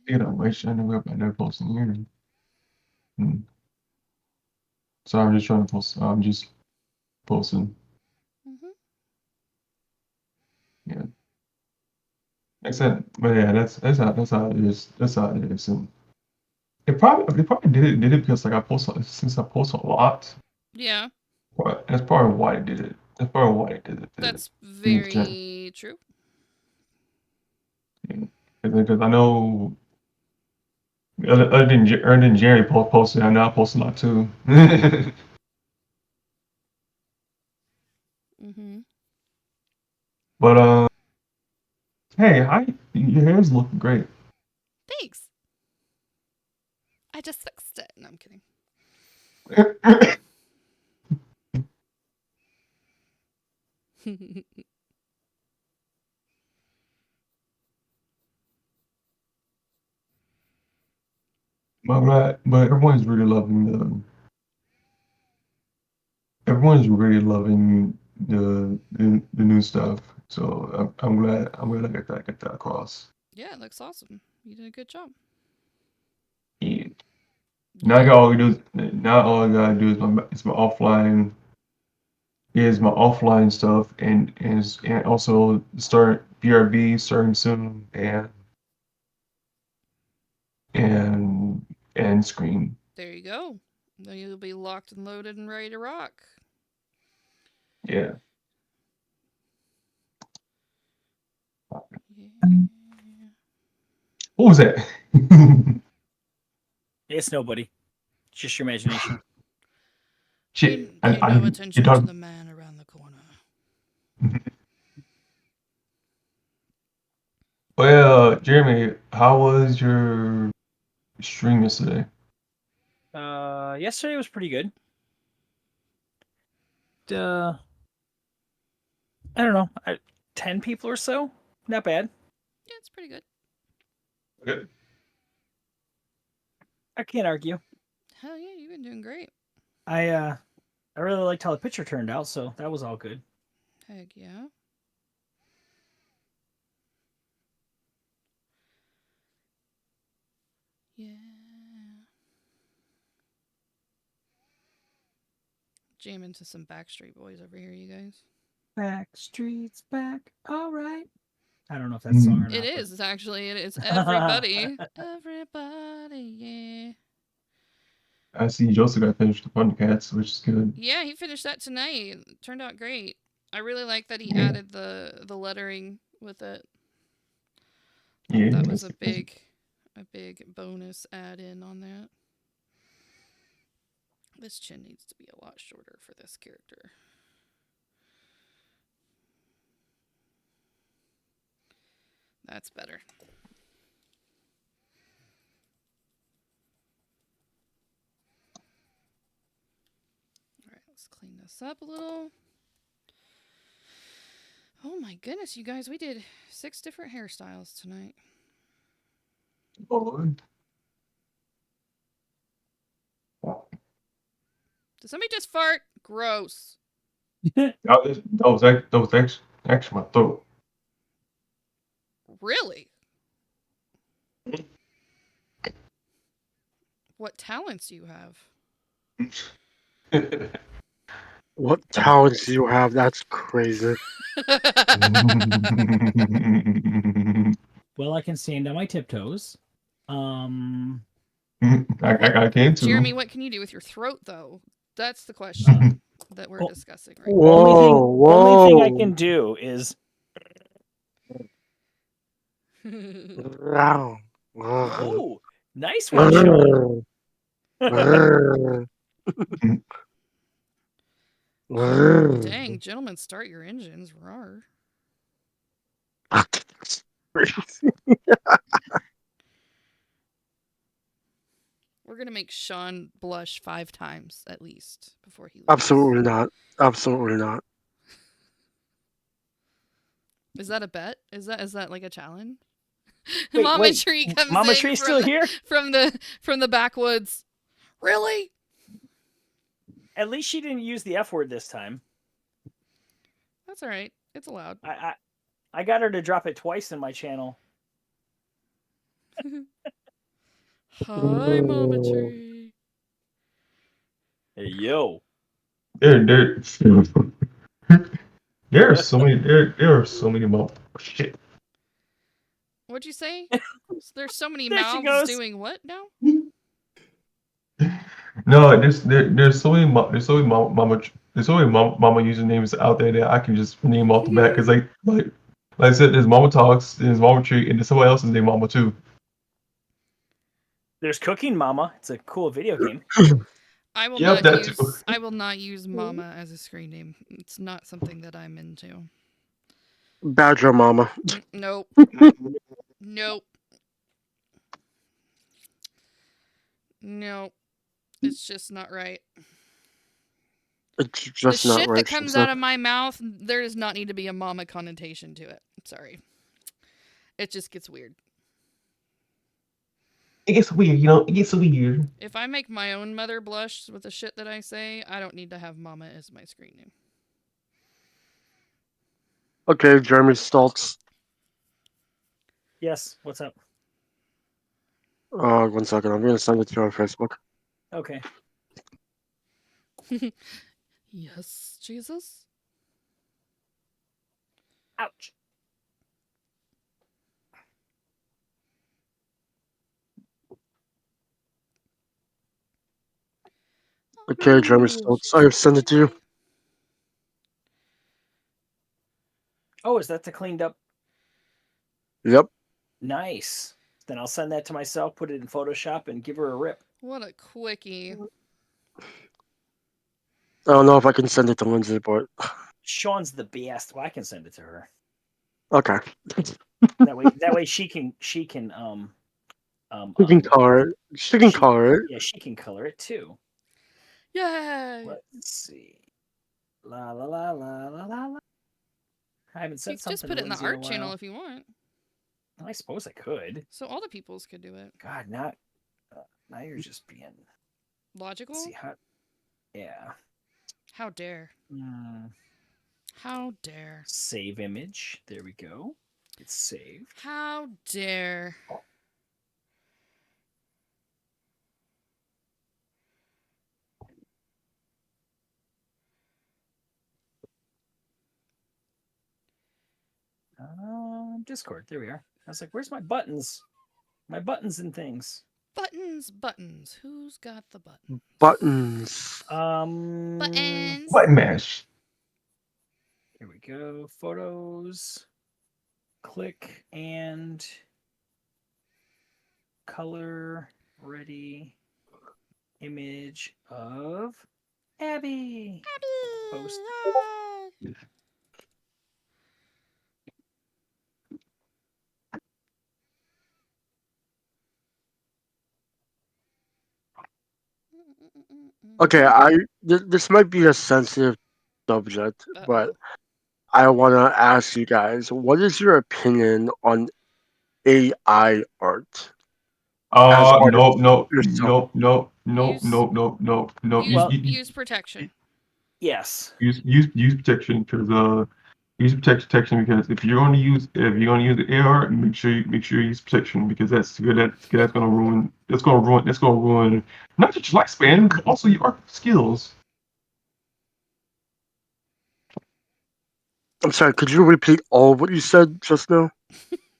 You know, I never posted here. Hmm. So I'm just trying to post. I'm just posting. Mhm. Yeah. Like I said, but yeah, that's how it is. That's how it is. And they probably did it because like I post a lot. Yeah, But that's probably why they did it. That's probably why they did it. that's Yeah. very true. Because I know other than Jerry posted, I know I post a lot too. Mhm. But hey, your hair's looking great. Thanks. I just fixed it. No, I'm kidding. But everyone's really loving the new stuff. So I'm glad I get that across. Yeah, it looks awesome. You did a good job. Yeah. Yeah. Now all I gotta do is my offline stuff and also start BRB starting soon and and Scream. There you go. Then you'll be locked and loaded and ready to rock. Yeah. Yeah. What was that? It's nobody. It's just your imagination. Shit. Pay no You attention to talk. the man around the corner. Well, Jeremy, how was your stream yesterday? Yesterday was pretty good. I don't know, 10 people or so. Not bad. Yeah, it's pretty good. Good. I can't argue. Hell yeah, you've been doing great. I really liked how the picture turned out, so that was all good. Heck yeah. Yeah. Jam into some Backstreet Boys over here, you guys. Back streets back. All right. I don't know if that's a song or not. It but- is actually. It is everybody. Everybody, yeah. I see Joseph got finished the Thundercats, which is good. Yeah, he finished that tonight. It turned out great. I really like that he Yeah. added the lettering with it. Yeah, That was that's- a big bonus add in on that. This chin needs to be a lot shorter for this character. That's better. All right, let's clean this up a little. Oh my goodness, you guys, we did 6 different hairstyles tonight. Oh, Did somebody just fart? Gross. that was actually my throat. Really? What talents do you have? What talents do you have? That's crazy. Well, I can stand on my tiptoes. I came to. Jeremy, what can you do with your throat, though? That's the question that we're well, discussing right Whoa, Only thing I whoa. can do is now. Wow. oh, nice one, Sean. Dang, gentlemen, start your engines. Rawr. We're going to make Sean blush 5 times at least before he leaves. Absolutely not. Absolutely not. Is that a bet? Is that like a challenge? Wait, Mama wait. Tree comes Mama in Tree's from still the, here. from the backwoods. Really? At least she didn't use the F word this time. That's all right. It's allowed. I got her to drop it twice in my channel. Hi, Mama Tree. Hey, yo. There are so many. There are so many more. Shit. What'd you say? There's so many There she mouths goes. doing what now? No, there's so many there's so many mama usernames out there that I can just name off the bat because like I said, there's Mama Talks, there's Mama Tree, and there's somebody else is named Mama too. There's Cooking Mama. It's a cool video game. I will Yep, not that too. use. I will not use Mama as a screen name. It's not something that I'm into. Badger mama. Nope. Nope. Nope. It's just not right. It's just The not shit right. that comes It's out not- of my mouth, there does not need to be a mama connotation to it. Sorry. It just gets weird. It gets weird, you know. It gets weird. If I make my own mother blush with the shit that I say, I don't need to have mama as my screen name. Okay, Jeremy Stoltz. Yes. What's up? 1 second. I'm gonna send it to you on Facebook. Okay. Yes, Jesus. Ouch. Okay, Jeremy Stoltz. I have sent it to you. Oh, is that the cleaned up? Yep. Nice. Then I'll send that to myself, put it in Photoshop, and give her a rip. What a quickie. I don't know if I can send it to Lindsay, but Sean's the best. Well, I can send it to her. okay. That way she can She can color it. She can color it. Yeah, she can color it too. Yay! Let's see. La la la la la la la. I haven't You said could something. just put it in the Lindsay in a art channel while. if you want. I suppose I could. So all the peoples could do it. God, now you're just being. Logical? Let's see how. Yeah. How dare. Mm, How dare. save image. There we go. It's saved. How dare. Discord. There we are. I was like, where's my buttons? My buttons and things. Buttons. Who's got the button? Buttons. Buttons. Button mash. Here we go. Photos. Click and color ready image of Abby. Post. Okay, this might be a sensitive subject, but Uh-oh. I want to ask you guys, what is your opinion on AI art? As art No, no, yourself. no, no, no, Use- no, no, no, no. Use, Well- use protection. Yes. Use protection because use protection because if you're going to use AR, make sure you use protection because that's good. That's going to ruin not just your lifespan, but also your art skills. I'm sorry, could you repeat all of what you said just now?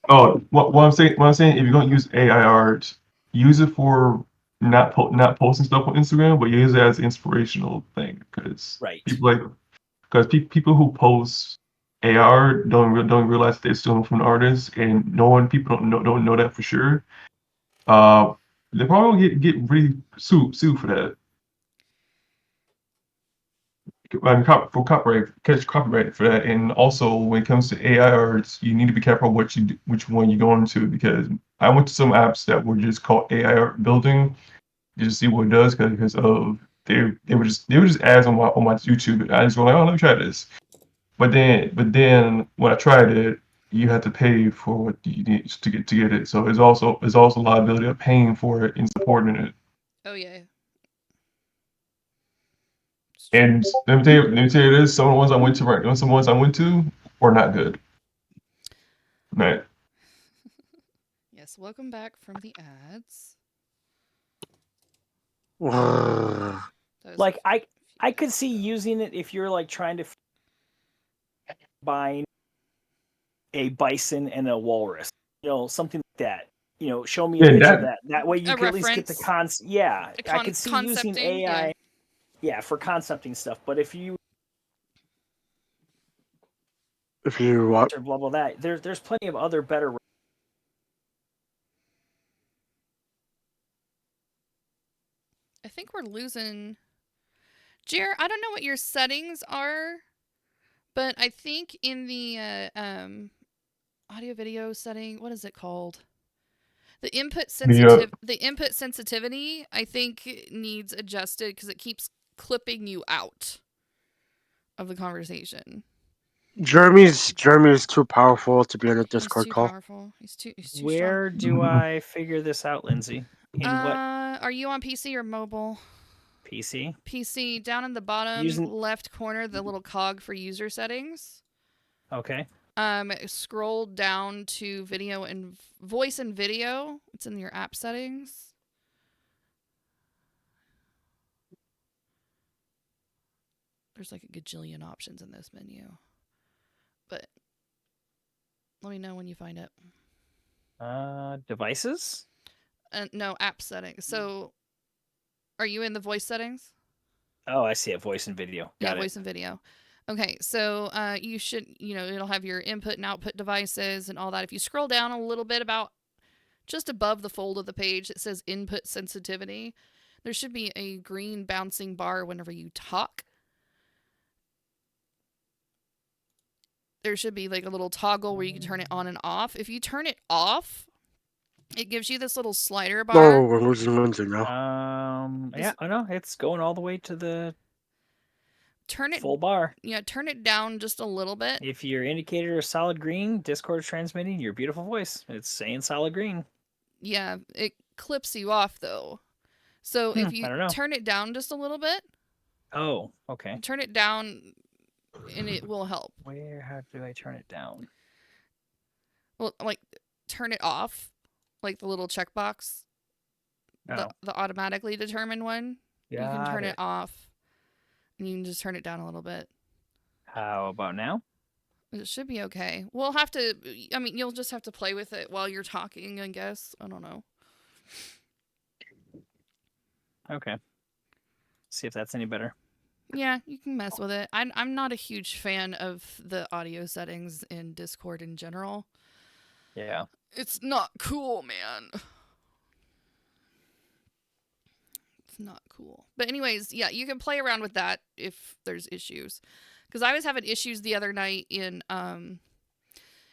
Oh, what I'm saying, if you're going to use AI art, use it for not posting stuff on Instagram, but use it as an inspirational thing because Right. people who post AR don't realize they're stealing from an artist, and people don't know that for sure. They probably get really sued for that. For copyright for that, and also when it comes to AI arts, you need to be careful which one you go into because I went to some apps that were just called AI art building just to see what it does because of they were just ads on my YouTube. And I just was like, oh, let me try this. But then when I tried it, you had to pay for what you need to get it. So there's also liability of paying for it and supporting it. Oh yeah. And let me tell you this: some of the ones I went to, right? Some of the ones I went to were not good. Right. Yes. Welcome back from the ads. Ugh. That was Like a I could see using it if you're like trying to combine a bison and a walrus. Something like that. Show me a Yeah, picture of that. That way you A could at least get the reference. Yeah, A I could see using concepting, AI. yeah. Yeah, for concepting stuff. But if you If you or blah blah that, there's plenty of other better. I think we're losing. Jer, I don't know what your settings are, but I think in the audio video setting, what is it called? The input sensitivity, I think needs adjusted because it keeps clipping you out of the conversation. Jeremy's too powerful to be in a He's Discord too call. powerful. He's too Where do I figure this out, Lindsay? In strong. what Are you on PC or mobile? PC? PC, down in the bottom left corner, the little cog for user settings. Okay. Scroll down to video and voice and video. It's in your app settings. There's like a gajillion options in this menu. But let me know when you find it. Devices? No, app settings. So are you in the voice settings? Oh, I see it. Voice and video. Got it. Voice and video. Okay, so you should, it'll have your input and output devices and all that. If you scroll down a little bit about just above the fold of the page that says input sensitivity, there should be a green bouncing bar whenever you talk. There should be like a little toggle where you can turn it on and off. If you turn it off, it gives you this little slider bar. Oh, we're losing Lindsay now. Yeah, I know. It's going all the way to the Turn it full bar. Yeah, turn it down just a little bit. If your indicator is solid green, Discord is transmitting your beautiful voice. It's saying solid green. Yeah, it clips you off though. So if you I don't know. turn it down just a little bit, Oh, okay. turn it down and it will help. How do I turn it down? Well, like turn it off, like the little checkbox, the automatically determined one. You can turn it off, and you can just turn it down a little bit. How about now? It should be okay. We'll have to. I mean, you'll just have to play with it while you're talking, I guess. I don't know. Okay. See if that's any better. Yeah, you can mess with it. I'm not a huge fan of the audio settings in Discord in general. Yeah. It's not cool, man. It's not cool. But anyways, yeah, you can play around with that if there's issues. Because I was having issues the other night in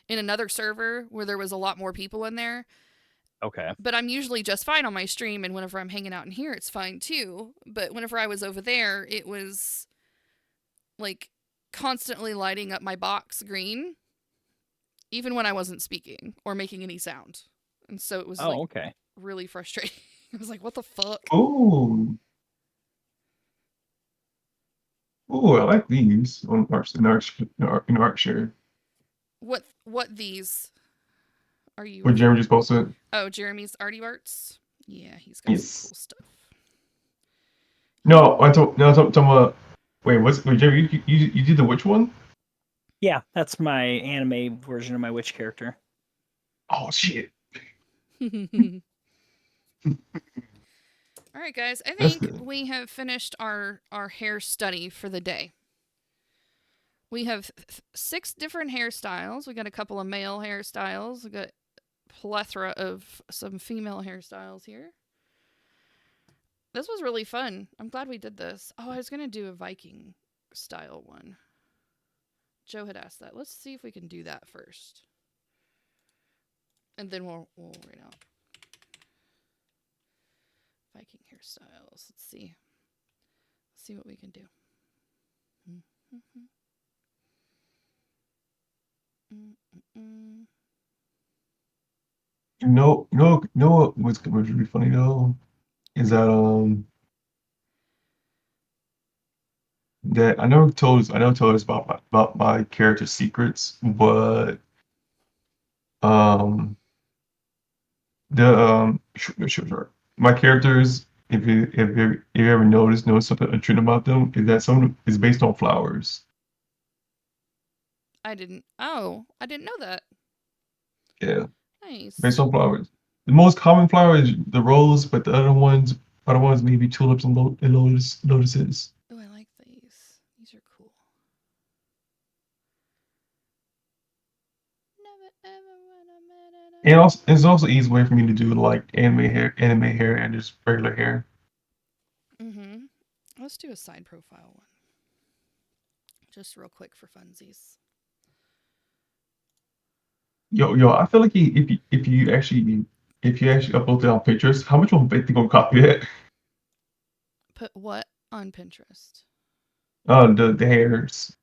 another server where there was a lot more people in there. Okay. But I'm usually just fine on my stream, and whenever I'm hanging out in here, it's fine too. But whenever I was over there, it was like constantly lighting up my box green, even when I wasn't speaking or making any sound. And so it was like okay. really frustrating. I was like, what the fuck? Ooh. Ooh, I like these on ArtShare. What these are you? What Jeremy just posted. Oh, Jeremy's Arty Arts. Yeah, he's got Yes. some cool stuff. No, I'm talking about. Wait, Jeremy? You did the which one? Yeah, that's my anime version of my witch character. Oh shit! All right, guys. I That's think good. we have finished our hair study for the day. We have 6 different hairstyles. We got a couple of male hairstyles. We got a plethora of some female hairstyles here. This was really fun. I'm glad we did this. Oh, I was gonna do a Viking style one. Joe had asked that. Let's see if we can do that first, and then we'll write out Viking hairstyles. Let's see. Let's see what we can do. You know what was really funny though is that that I never told us about my character secrets, but sure. My characters, if you ever know something untrue about them, is that some is based on flowers. I didn't know that. Yeah, Nice. based on flowers. The most common flower is the rose, but the other ones maybe tulips and lotuses. Oh, I like these. These are cool. Never ever when I met And also, it's also an easy way for me to do like anime hair, and just regular hair. Let's do a side profile one. Just real quick for funsies. Yo, I feel like if you actually upload it on Pinterest, how much will they gonna copy that? Put what on Pinterest? The hairs.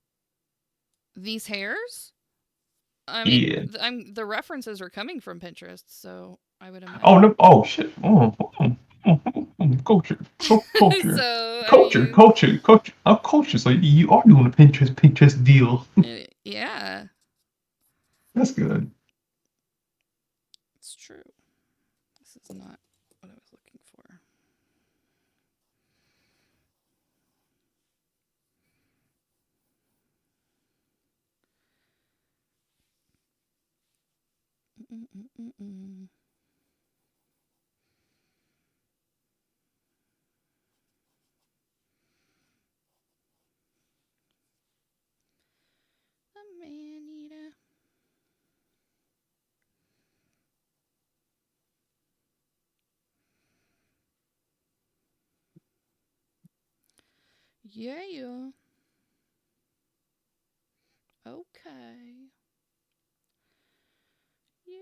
These hairs? I mean, Yeah. the references are coming from Pinterest, so I would imagine. Oh no! Oh shit! Culture. So, Culture. I'm culture. So you are doing a Pinterest deal. Yeah, That's good. it's true. This is not what I was looking for. Amanita. Yeah. Okay. Yeah.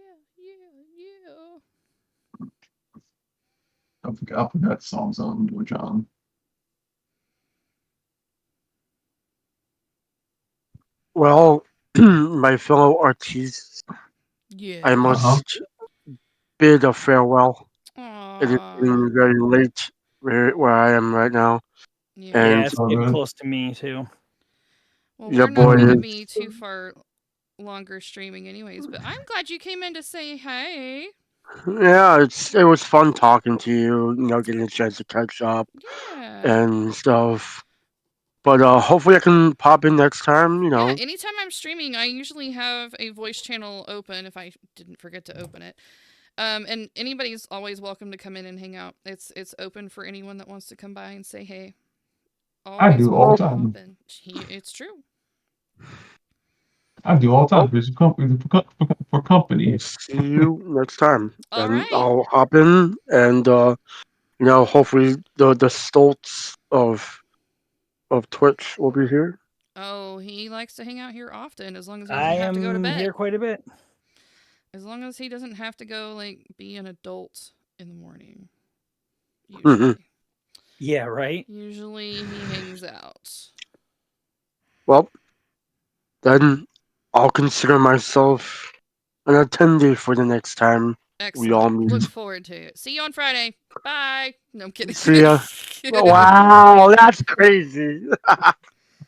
I forgot the songs on John. Well, my fellow artists, Yeah. I must bid a farewell. It is getting very late where I am right now. Yeah. And Yeah, it's getting close to me too. Well, your we're not boy going to is- be too far longer streaming anyways, but I'm glad you came in to say hey. Yeah, it was fun talking to you. Getting a chance to catch up Yeah. and stuff. But hopefully I can pop in next time. You Yeah, know. anytime I'm streaming, I usually have a voice channel open if I didn't forget to open it. And anybody's always welcome to come in and hang out. It's open for anyone that wants to come by and say hey. I Always do all welcome the to time. hop in. It's true. I do all the Well, time. It's for company. see you next time, All and right. I'll hop in, and you know, hopefully the Stoltz of Twitch will be here. Oh, he likes to hang out here often as long as he I doesn't have to go to am here bed. quite a bit. As long as he doesn't have to go like be an adult in the morning. Mhm. Usually. Yeah, right. Usually he hangs out. Well, then I'll consider myself an attendee for the next time we all Excellent. Look meet. forward to it. See you on Friday. Bye. No, I'm kidding. See ya. Wow, that's crazy.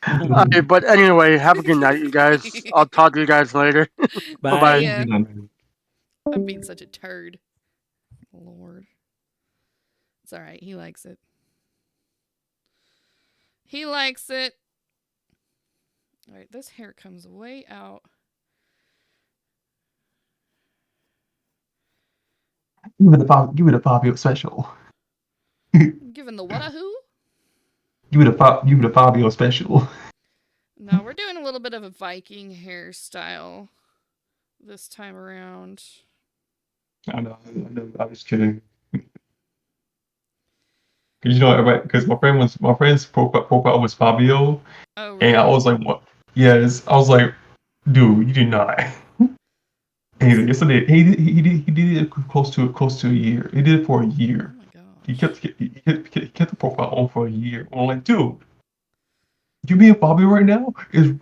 Alright, but anyway, have a good night, you guys. I'll talk to you guys later. Bye bye. See Bye. ya. I'm being such a turd. Lord. It's alright. He likes it. He likes it. Alright, this hair comes way out. Give it a Fabio special. Given the what a who? Give it a Fabio special. No, we're doing a little bit of a Viking hairstyle this time around. I know. I was kidding. Because you know, because my friend's profile was Fabio, Oh, and I really? was like, what? Yes, I was like, dude, you did not. And he's like, yes, I did. He did it close to a year. He did it for a Oh year. my He gosh. kept the profile on for a year. I'm like, dude, you being Fabio right now is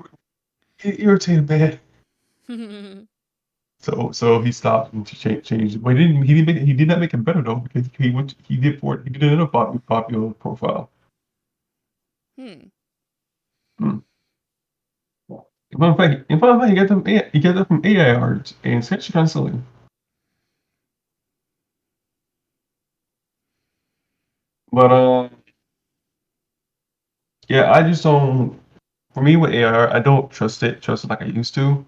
irritating, man. So he stopped and changed it. But he did not make it better though, because he did another Fabio profile. Hmm. In fact, he got that from AI art, and it's actually kind of silly. But yeah, I just don't. For me, with AI art, I don't trust it like I used to.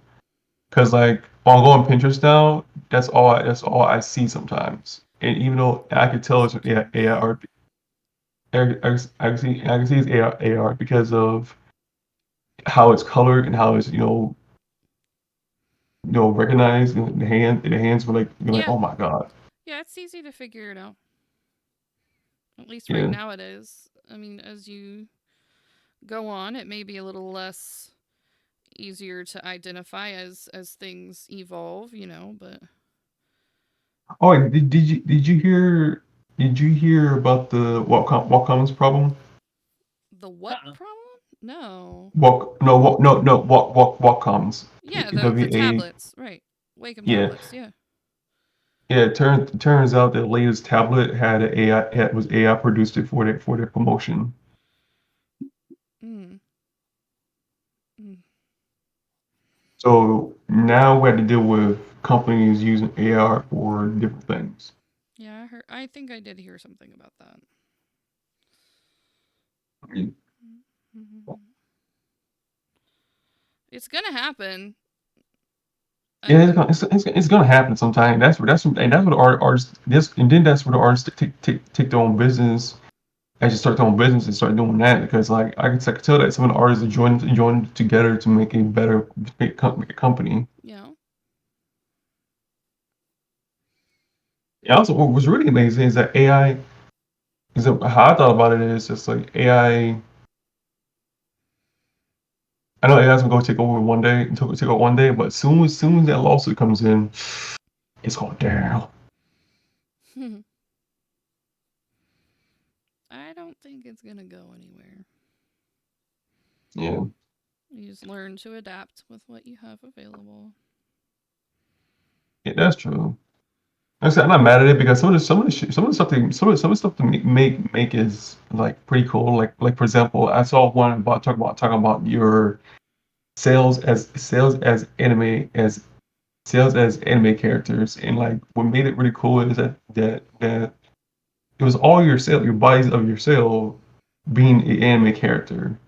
Cause like when I go on Pinterest now, that's all I see sometimes. And even though I could tell it's AI art, I can see it's AI art because of how it's colored and how it's recognized. The hands were like you're like, Yeah. oh my god. Yeah, it's easy to figure it out. At least right Yeah. now it is. I mean, as you go on, it may be a little less easier to identify as things evolve, but Oh, wait, did you hear about the Wacom's problem? the what Uh-uh. problem? No. Wacom's. Yeah, the WA. tablets, right. Wacom Yeah. tablets, yeah. Yeah, turns out the latest tablet had an was AI produced it for their promotion. Mm. Mm. So now we have to deal with companies using AI for different things. Yeah, I think I did hear something about that. Mhm. It's gonna happen. Yeah, I'm it's gonna happen sometime. That's what the artists this and then that's where the artists take their own business and just start their own business and start doing that because like I could tell that some of the artists are joining together to make a better make a company. And also, what was really amazing is that AI is that how I thought about it is just like AI. I know AI's gonna go take over one day, take over one day, but soon as that lawsuit comes in, it's going down. I don't think it's gonna go anywhere. Yeah. You just learn to adapt with what you have available. Yeah, that's true. Like I said, I'm not mad at it because some of the stuff some of the stuff to make is like pretty cool. Like for example, I saw one about talking about your sales as anime characters, and like what made it really cool is that it was all your bodies of your sale being an anime character.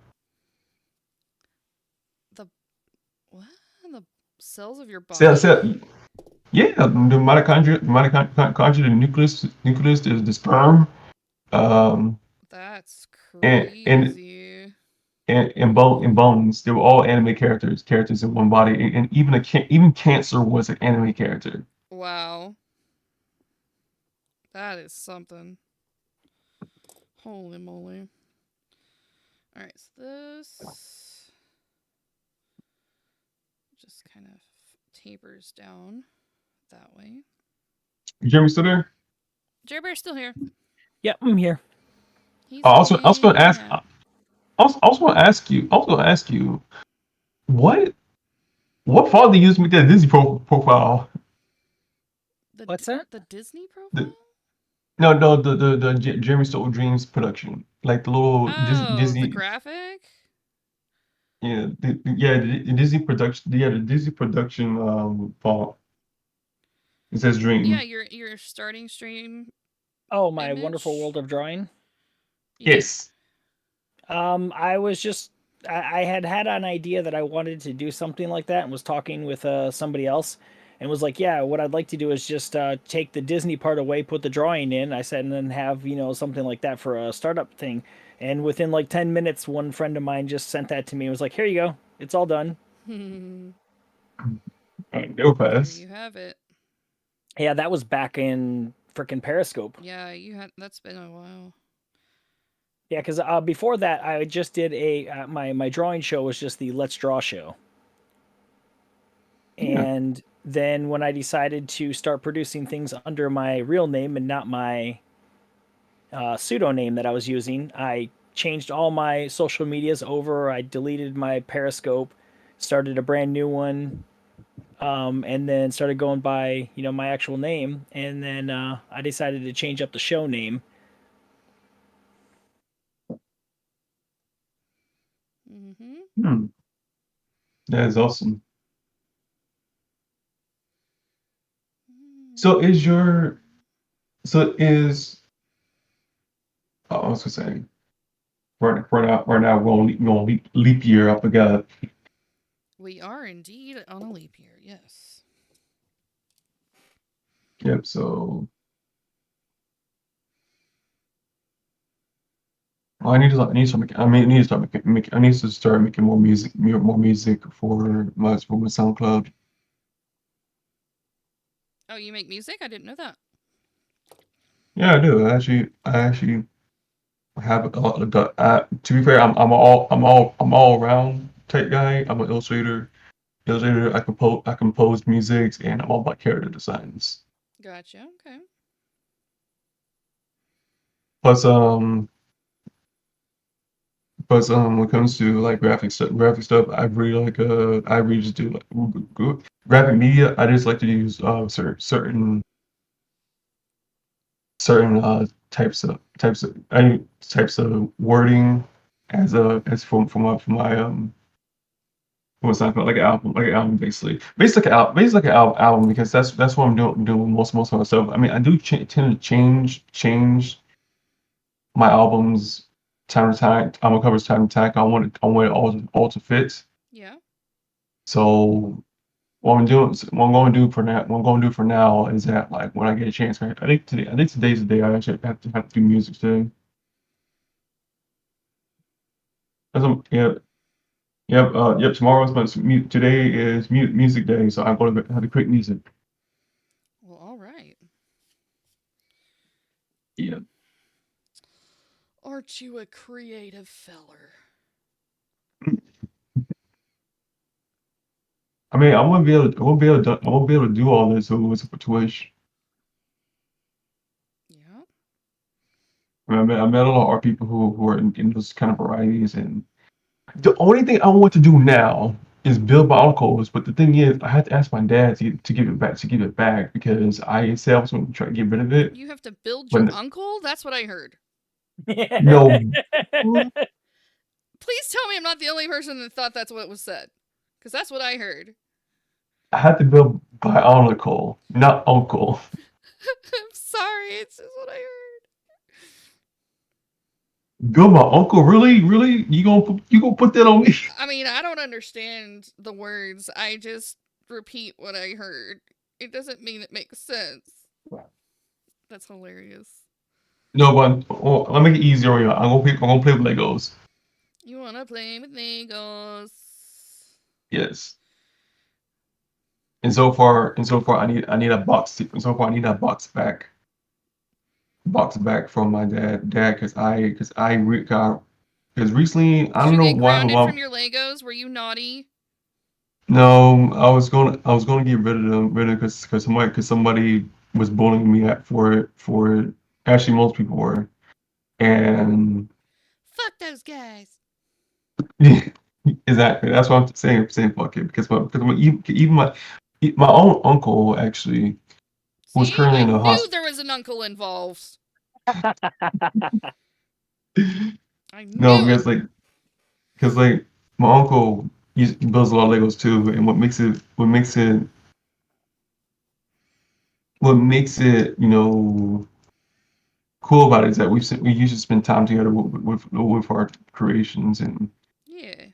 Cells of your body. Yeah, the mitochondria, the nucleus is the sperm. That's And crazy. bones, they were all anime characters in one body, and even cancer was an anime character. Wow. That is something. Holy moly. Alright, so this just kind of tapers down that way. Jeremy still there? Jerry Bear's still here. Yep, I'm here. He's I was going to ask. yeah. I was going to ask you. I was going to ask you, what font do you use to make that Disney profile? What's that? The Disney profile? No, the Jeremy Stole Dreams production, like the little Disney. The graphic? Yeah, the Disney production. Yeah, the Disney production font. It says Dream. Yeah, your starting stream. Oh, my image? wonderful world of drawing. Yes. I was just I had an idea that I wanted to do something like that, and was talking with somebody else, and was like, yeah, what I'd like to do is just take the Disney part away, put the drawing in. I said, and then have something like that for a startup thing. And within like 10 minutes, one friend of mine just sent that to me. It was like, here you go, it's all done. Go fast. There you have it. Yeah, that was back in frickin' Periscope. Yeah, that's been a while. Yeah, because before that, I just did my drawing show was just the Let's Draw show. Yeah. And then when I decided to start producing things under my real name and not my pseudo name that I was using, I changed all my social medias over. I deleted my Periscope, started a brand new one, and then started going by my actual name. And then I decided to change up the show name. Mm-hmm. That is awesome. So I was gonna say, right now we're on leap year. I forgot. We are indeed on a leap year, yes. Yep. So I need to start making more music for my SoundCloud. Oh, you make music? I didn't know that. Yeah, I do. I actually have to be fair, I'm all around type guy. I'm an illustrator. I compose music, and I'm all about character designs. Gotcha. Okay. Plus, when it comes to like graphic stuff, I really just do like graphic media. I just like to use certain types of wording as for my what's that called, like an album basically like an album, because that's what I'm doing most of my stuff. I mean, I do tend to change my albums time to time, album covers time to time. I want it all to fit. Yeah. So what I'm going to do for now is that, like, when I get a chance, I think today's the day I actually have to do music today. Yep. Today is music day, so I'm going to have to create music. Well, all right. Yeah. Aren't you a creative feller? I mean, I won't be able to do all this if it wasn't for Twitch. Yeah. I mean, I met a lot of art people who are in those kind of varieties, and the only thing I want to do now is build my uncles. But the thing is, I had to ask my dad to give it back because I said I was going to try to get rid of it. You have to build But your uncle? That's what I heard. no, Please tell me I'm not the only person that thought that's what was said. Because that's what I heard. I had to build my uncle, not uncle. I'm sorry, it's just what I heard. Build my uncle? Really? You gonna put that on me? I mean, I don't understand the words. I just repeat what I heard. It doesn't mean it makes sense. That's hilarious. No, but let me make it easier on you. I'm gonna play with Legos. You wanna play with Legos? Yes. And so far, I need a box. And so far, I need a box back. Box back from my dad, because recently I Did don't you know get why my grounded mom. from your Legos? Were you naughty? No, I was gonna get rid of because somebody was bullying me for it. Actually, most people were, and Fuck those guys. exactly that's what I'm saying fuck it even my own uncle actually was See, currently I in the knew hospital. there was an uncle involved. I No, knew it. because my uncle builds a lot of Legos too, and what makes it cool about it is that we usually spend time together with our creations Yeah.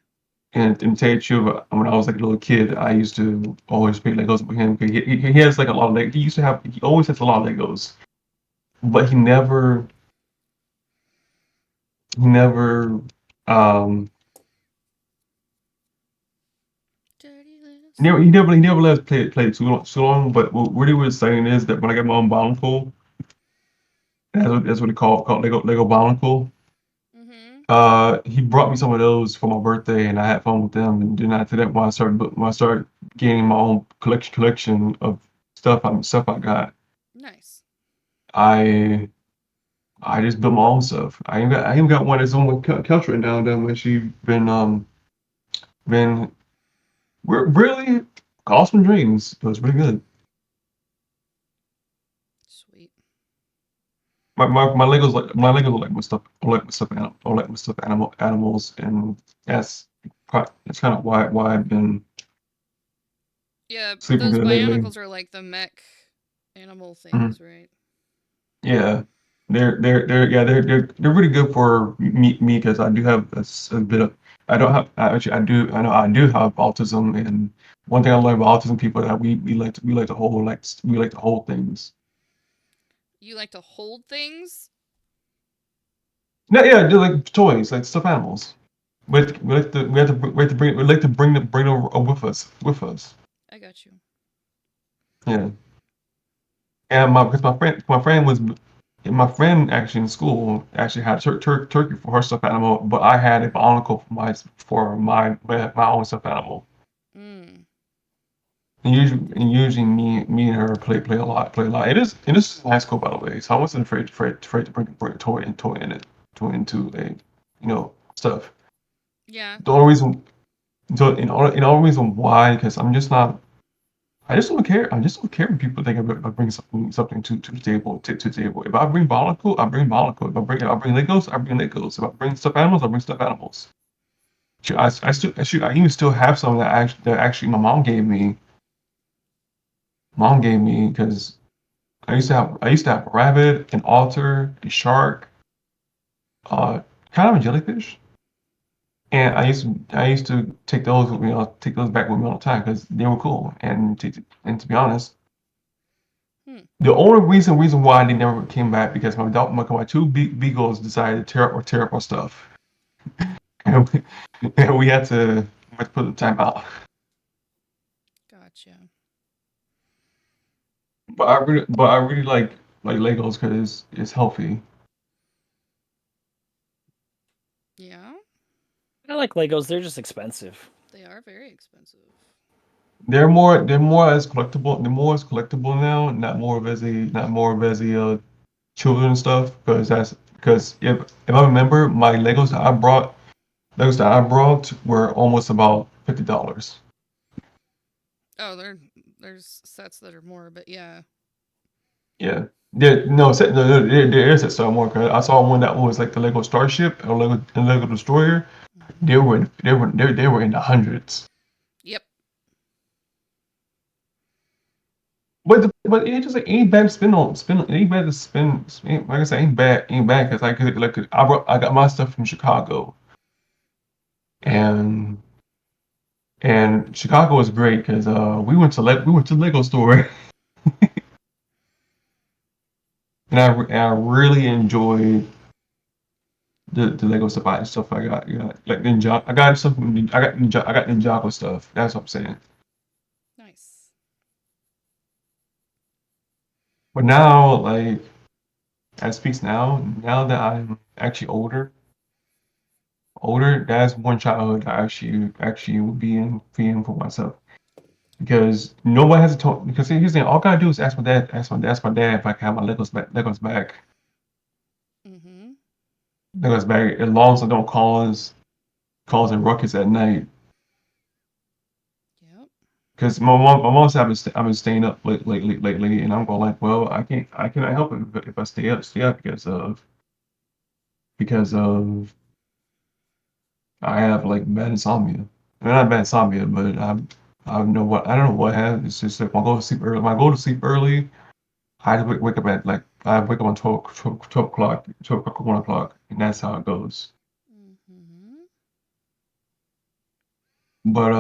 and to tell you the truth, when I was like a little kid, I used to always play Legos with him. 'Cause he has like a lot of he always has a lot of Legos, but he never um Dirty little he never let us play it too long. But what really was saying is that when I got my own Bionicle, that's what they call Lego Bionicle. Mm-hmm. He brought me some of those for my birthday, and I had fun with them. And then after that, when I started gaining my own collection of stuff I got, Nice. I I just built my own stuff. I even got one that's on my couch right now. That when she been really awesome dreams. It was really good. Sweet. My Legos are like my stuff. I like my stuff animals, and that's kind of why I've been Yeah, sleeping those good lately. Bionicles are like the mech animal Mhm. things, right? Yeah, they're really good for me because I do have a bit of I don't have actually I do have autism, and one thing I learned about autism people that we like to hold things. You like to hold things? No, yeah, they're like toys, like stuffed animals. We like to bring them with us. I got you. Yeah, and my friend actually in school actually had turkey for her stuffed animal, but I had a barnacle for my own stuffed animal. Mm. And usually me and her play a lot. It is in high school, by the way, so I wasn't afraid to bring a toy into a stuff. Yeah. The only reason the only reason why, because I just don't care. I just don't care when people think I bring something to the table. To the table. If I bring Barnacle, I bring Barnacle. If I bring Legos, I bring Legos. If I bring stuffed animals, I bring stuffed animals. I even still have some that actually my mom gave me. Mom gave me because I used to have a rabbit, an otter, a shark, uh, kind of a jellyfish. And I used to take those with me. I'll take those back with me all the time because they were cool. And to be honest, Hmm. the only reason why they never came back because my two beagles decided to tear up our stuff, and we had to put the time out. Gotcha. But I really like Legos because it's healthy. Yeah, I like Legos. They're just expensive. they are very expensive. They're more as collectible. They're more as collectible now, not more of as a children stuff. Because if I remember, my Legos that I brought were almost about $50. Oh, there's sets that are more, but yeah. Yeah. There is a Star Wars. I saw one that was like the Lego Starship or Lego Destroyer. Mhm. They were in the hundreds. Yep. But it just like ain't bad to spend ain't bad to like I said ain't bad because I got my stuff from Chicago, and And Chicago was great because we went to Lego store, and I really enjoyed the Lego stuff I got. Yeah, like Ninja. I got something. I got Ninjago stuff. That's what I'm saying. Nice. But now, like as speaks now that I'm actually older, that's one childhood I actually would be in for myself. Because nobody has to talk. Because here's the thing, all I gotta do is ask my dad if I can have my Legos back. Mm-hmm. Legos back, as long as I don't cause a ruckus at night. Yep. Because my mom said I've been staying up lately, and I'm going like, well, I cannot help it if I stay up because of I have like bad insomnia. I mean, not bad insomnia, but I don't know what happened. It's just like when I go to sleep early. When I go to sleep early, I wake up at like I wake up on 12 o'clock, 12 o'clock, 1 o'clock, and that's how it goes. Mm-hmm. But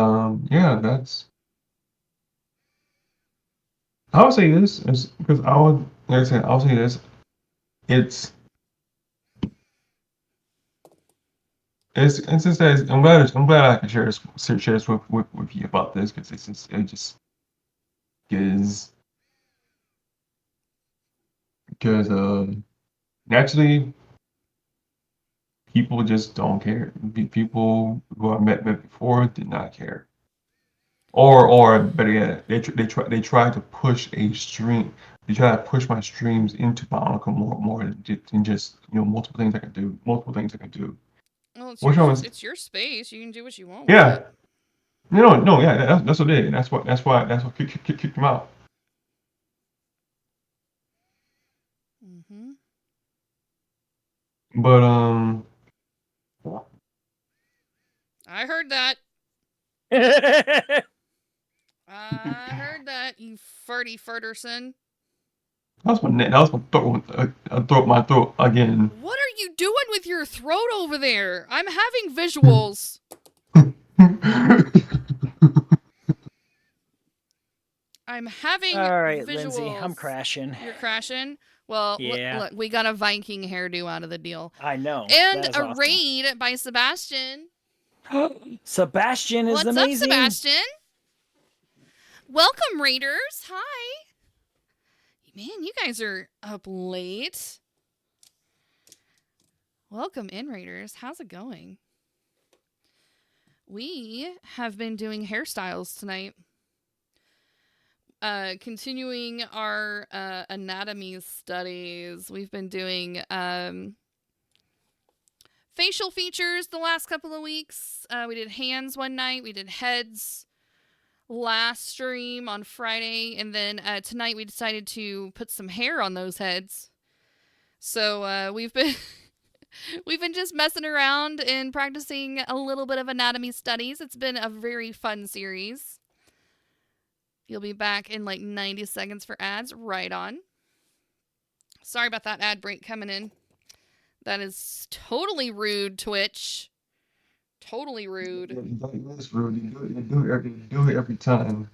yeah, that's I would say this is because I would like I said I'll say this. It's it's just that I'm glad I can share this with you about this because it just is because naturally people just don't care. People who I met before did not care. Or better yet, they try to push a stream. They try to push my streams into Bionicle more than just multiple things I can do. Well, Which one was it's your space. You can do what you want with yeah. it. No, yeah, that's what it is. That's what kicked him out. Mm-hmm. But I heard that. I heard that, you farty Ferderson. that was my throat again. What are you doing with your throat over there? I'm having visuals. I'm having All right, visuals. Lindsay, I'm crashing. You're crashing? Well, Yeah. look, we got a Viking hairdo out of the deal. I know. And that is a awesome. raid by Sebastian. Sebastian is What's amazing. up, Sebastian? Welcome, Raiders. Hi. Man, you guys are up late. Welcome in, Raiders. How's it going? We have been doing hairstyles tonight. Continuing our anatomy studies. We've been doing facial features the last couple of weeks. We did hands one night. We did heads last stream on Friday. And then tonight we decided to put some hair on those heads. So we've been... We've been just messing around and practicing a little bit of anatomy studies. It's been a very fun series. You'll be back in like 90 seconds for ads. Right on. Sorry about that ad break coming in. That is totally rude, Twitch. Totally rude. That's rude. You do it every time.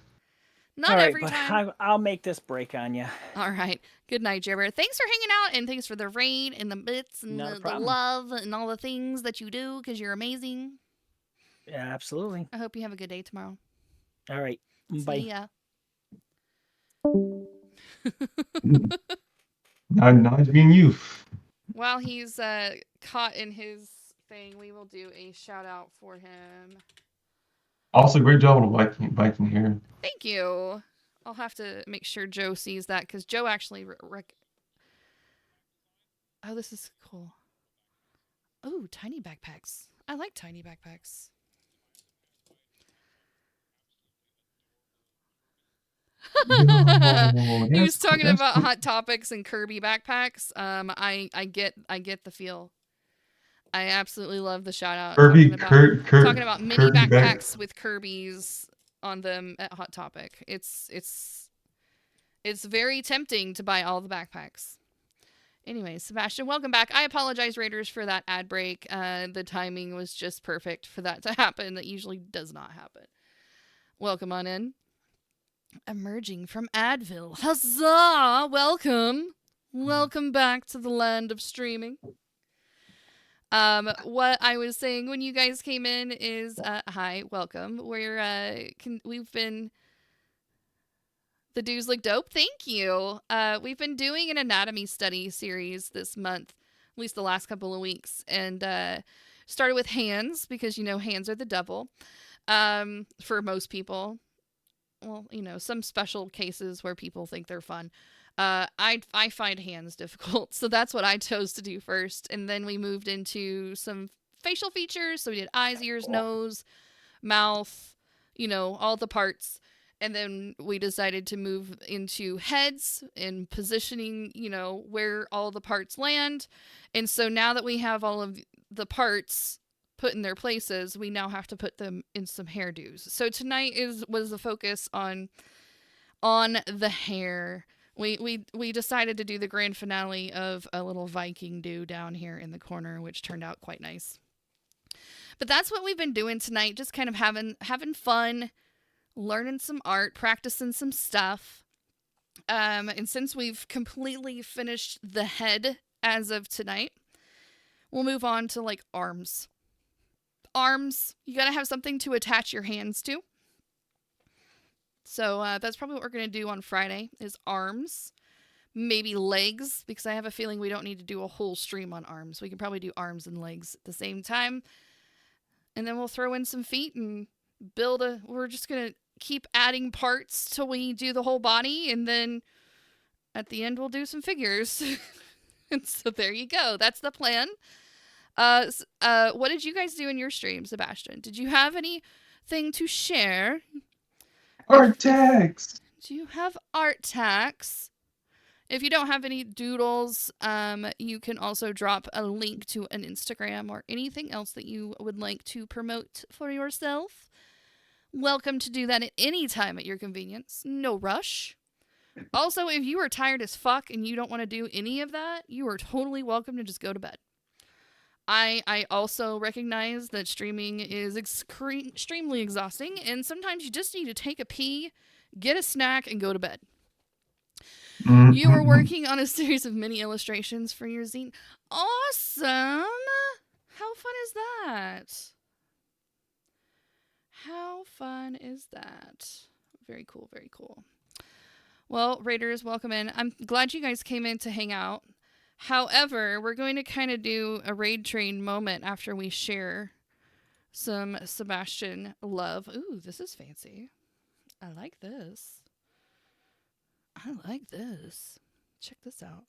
Not All right, every but time. I'll make this break on you. All right. Good night, Jabber. Thanks for hanging out, and thanks for the raid and the bits and Not a the problem. love and all the things that you do because you're amazing. Yeah, absolutely. I hope you have a good day tomorrow. All right. Bye. See ya. Not being you. While he's caught in his thing, we will do a shout out for him. Also, great job on the Viking here. Thank you. I'll have to make sure Joe sees that because Joe actually oh, this is cool. Oh, tiny backpacks. I like tiny backpacks. He was talking about Hot Topics and Kirby backpacks. I get the feel. I absolutely love the shout out. Talking about mini Kirby backpacks with Kirby's on them at Hot Topic. It's very tempting to buy all the backpacks. Anyways, Sebastian, welcome back. I apologize, Raiders, for that ad break. The timing was just perfect for that to happen. That usually does not happen. welcome on in. Emerging from Advil. Huzzah! Welcome. Welcome back to the land of streaming. What I was saying when you guys came in is, hi, welcome. We've been, the dudes look dope. Thank you. We've been doing an anatomy study series this month, at least the last couple of weeks, and started with hands because hands are the devil. For most people, well, some special cases where people think they're fun. I find hands difficult, so that's what I chose to do first, and then we moved into some facial features. So we did eyes, ears, nose, mouth, all the parts. And then we decided to move into heads and positioning, where all the parts land. And so now that we have all of the parts put in their places, we now have to put them in some hairdos. So tonight was the focus on the hair. We decided to do the grand finale of a little Viking do down here in the corner, which turned out quite nice. But that's what we've been doing tonight, just kind of having fun, learning some art, practicing some stuff. And since we've completely finished the head as of tonight, we'll move on to like arms. Arms, you gotta have something to attach your hands to. So that's probably what we're gonna do on Friday is arms. Maybe legs, because I have a feeling we don't need to do a whole stream on arms. We can probably do arms and legs at the same time. And then we'll throw in some feet and we're just gonna keep adding parts till we do the whole body, and then at the end we'll do some figures. And so there you go. That's the plan. What did you guys do in your stream, Sebastian? Did you have anything to share? Art tags. Do you have art tags? If you don't have any doodles, you can also drop a link to an Instagram or anything else that you would like to promote for yourself. Welcome to do that at any time at your convenience. No rush. Also, if you are tired as fuck and you don't want to do any of that, you are totally welcome to just go to bed. I also recognize that streaming is extremely exhausting, and sometimes you just need to take a pee, get a snack, and go to bed. You are working on a series of mini illustrations for your zine. Awesome! How fun is that? How fun is that? Very cool, very cool. Well, Raiders, welcome in. I'm glad you guys came in to hang out. However, we're going to kind of do a raid train moment after we share some Sebastian love. Ooh, this is fancy. I like this. I like this. Check this out.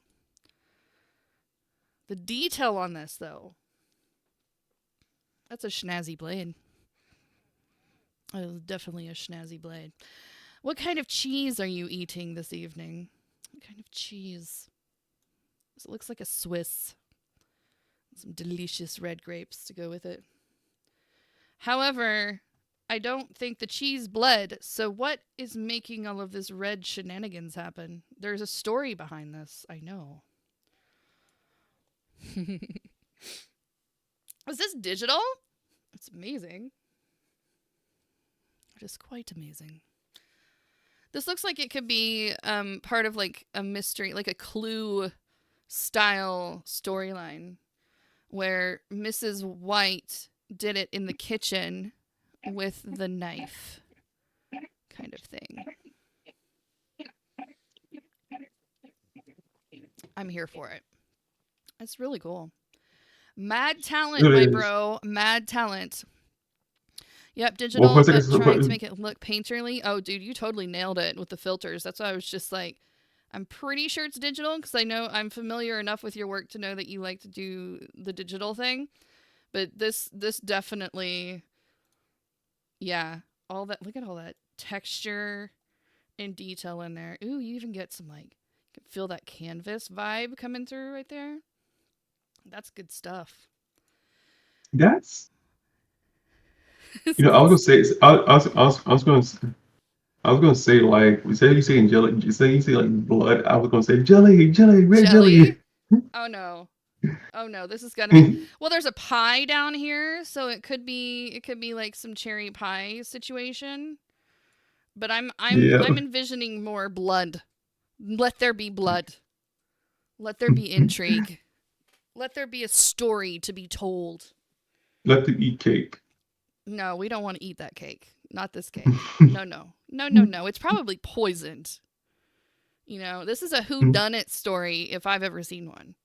The detail on this, though. That's a snazzy blade. That is definitely a snazzy blade. What kind of cheese are you eating this evening? What kind of cheese? It looks like a Swiss. Some delicious red grapes to go with it. However, I don't think the cheese bled, so what is making all of this red shenanigans happen? There's a story behind this, I know. Is this digital? It's amazing. It is quite amazing. This looks like it could be part of like a mystery, like a Clue style storyline where Mrs. White did it in the kitchen with the knife kind of thing. I'm here for it. It's really cool. Mad talent, my bro. Mad talent. Yep, digital, but trying to make it look painterly. Oh, dude, you totally nailed it with the filters. That's why I was just like, I'm pretty sure it's digital because I know I'm familiar enough with your work to know that you like to do the digital thing. But this definitely, yeah, all that. Look at all that texture and detail in there. Ooh, you even get some like, you can feel that canvas vibe coming through right there. That's good stuff. That's. I was gonna say, I was gonna say like, you say jelly, you say like blood. I was gonna say jelly, red jelly. Oh no, this is gonna be. Well, there's a pie down here, so it could be like some cherry pie situation. But I'm Yeah. envisioning more blood. Let there be blood. Let there be intrigue. Let there be a story to be told. Let them eat cake. No, we don't want to eat that cake. Not this cake. No, no. No, no, no. It's probably poisoned. You know, this is a whodunit story if I've ever seen one.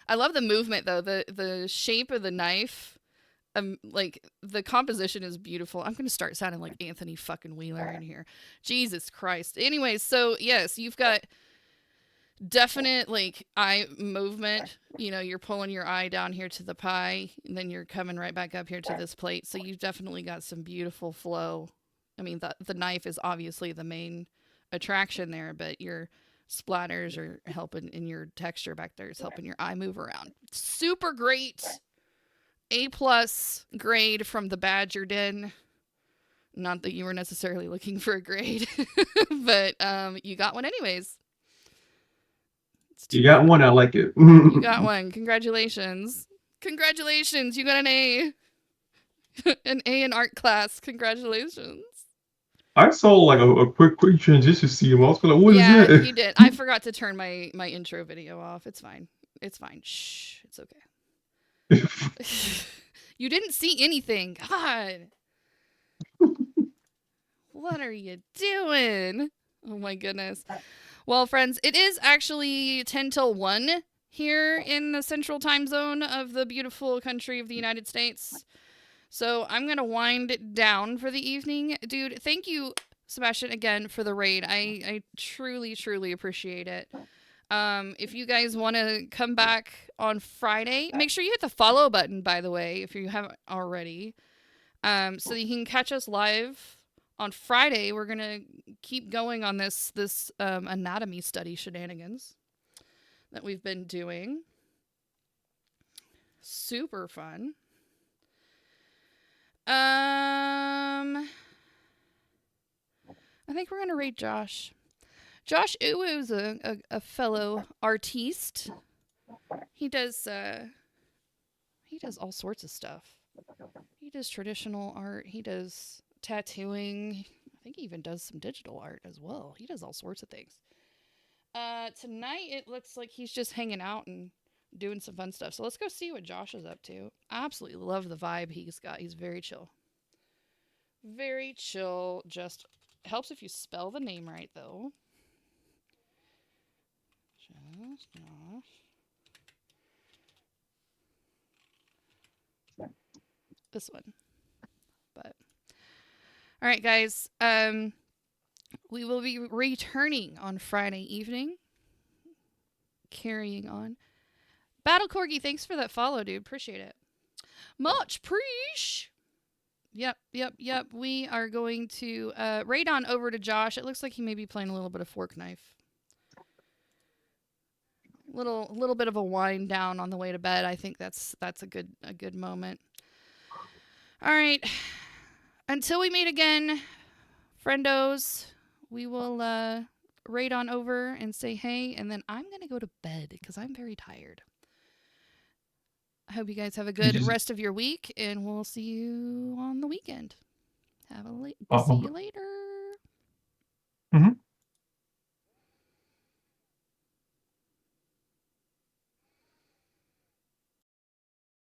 I love the movement though. The shape of the knife, like the composition is beautiful. I'm gonna start sounding like Anthony fucking Wheeler in here. Jesus Christ. Anyways, so yes, you've got definite like eye movement. You know, you're pulling your eye down here to the pie, and then you're coming right back up here to this plate. So you've definitely got some beautiful flow. I mean, the knife is obviously the main attraction there, but your splatters are helping, and your texture back there is helping your eye move around. Super great. A+ grade from the Badger Den. Not that you were necessarily looking for a grade, but you got one anyways. You got one. I like it. You got one. Congratulations. Congratulations. You got an A. An A in art class. Congratulations. I saw like a quick transition scene. I was like, what is Yeah, that? you did. I forgot to turn my intro video off. It's fine. It's fine. Shh. It's okay. You didn't see anything. God. What are you doing? Oh my goodness. Well, friends, it is actually 10 till 1 here in the central time zone of the beautiful country of the United States. So I'm going to wind it down for the evening. Dude, thank you, Sebastian, again for the raid. I truly, truly appreciate it. If you guys want to come back on Friday, make sure you hit the follow button, by the way, if you haven't already. So you can catch us live on Friday. We're going to keep going on this anatomy study shenanigans that we've been doing. Super fun. I think we're going to raid Josh. Josh Uwu is a fellow artiste. He does all sorts of stuff. He does traditional art. He does tattooing. I think he even does some digital art as well. He does all sorts of things. Tonight it looks like he's just hanging out and doing some fun stuff. So let's go see what Josh is up to. I absolutely love the vibe he's got. He's very chill. Very chill. Just helps if you spell the name right, though. Just Josh. This one. But all right, guys. We will be returning on Friday evening. Carrying on. Battle Corgi, thanks for that follow, dude. Appreciate it. Much preach. Yep. We are going to raid on over to Josh. It looks like he may be playing a little bit of Fork Knife. Little bit of a wind down on the way to bed. I think that's a good moment. All right. Until we meet again, friendos, we will raid on over and say hey, and then I'm gonna go to bed because I'm very tired. I hope you guys have a good rest of your week, and we'll see you on the weekend. See you later.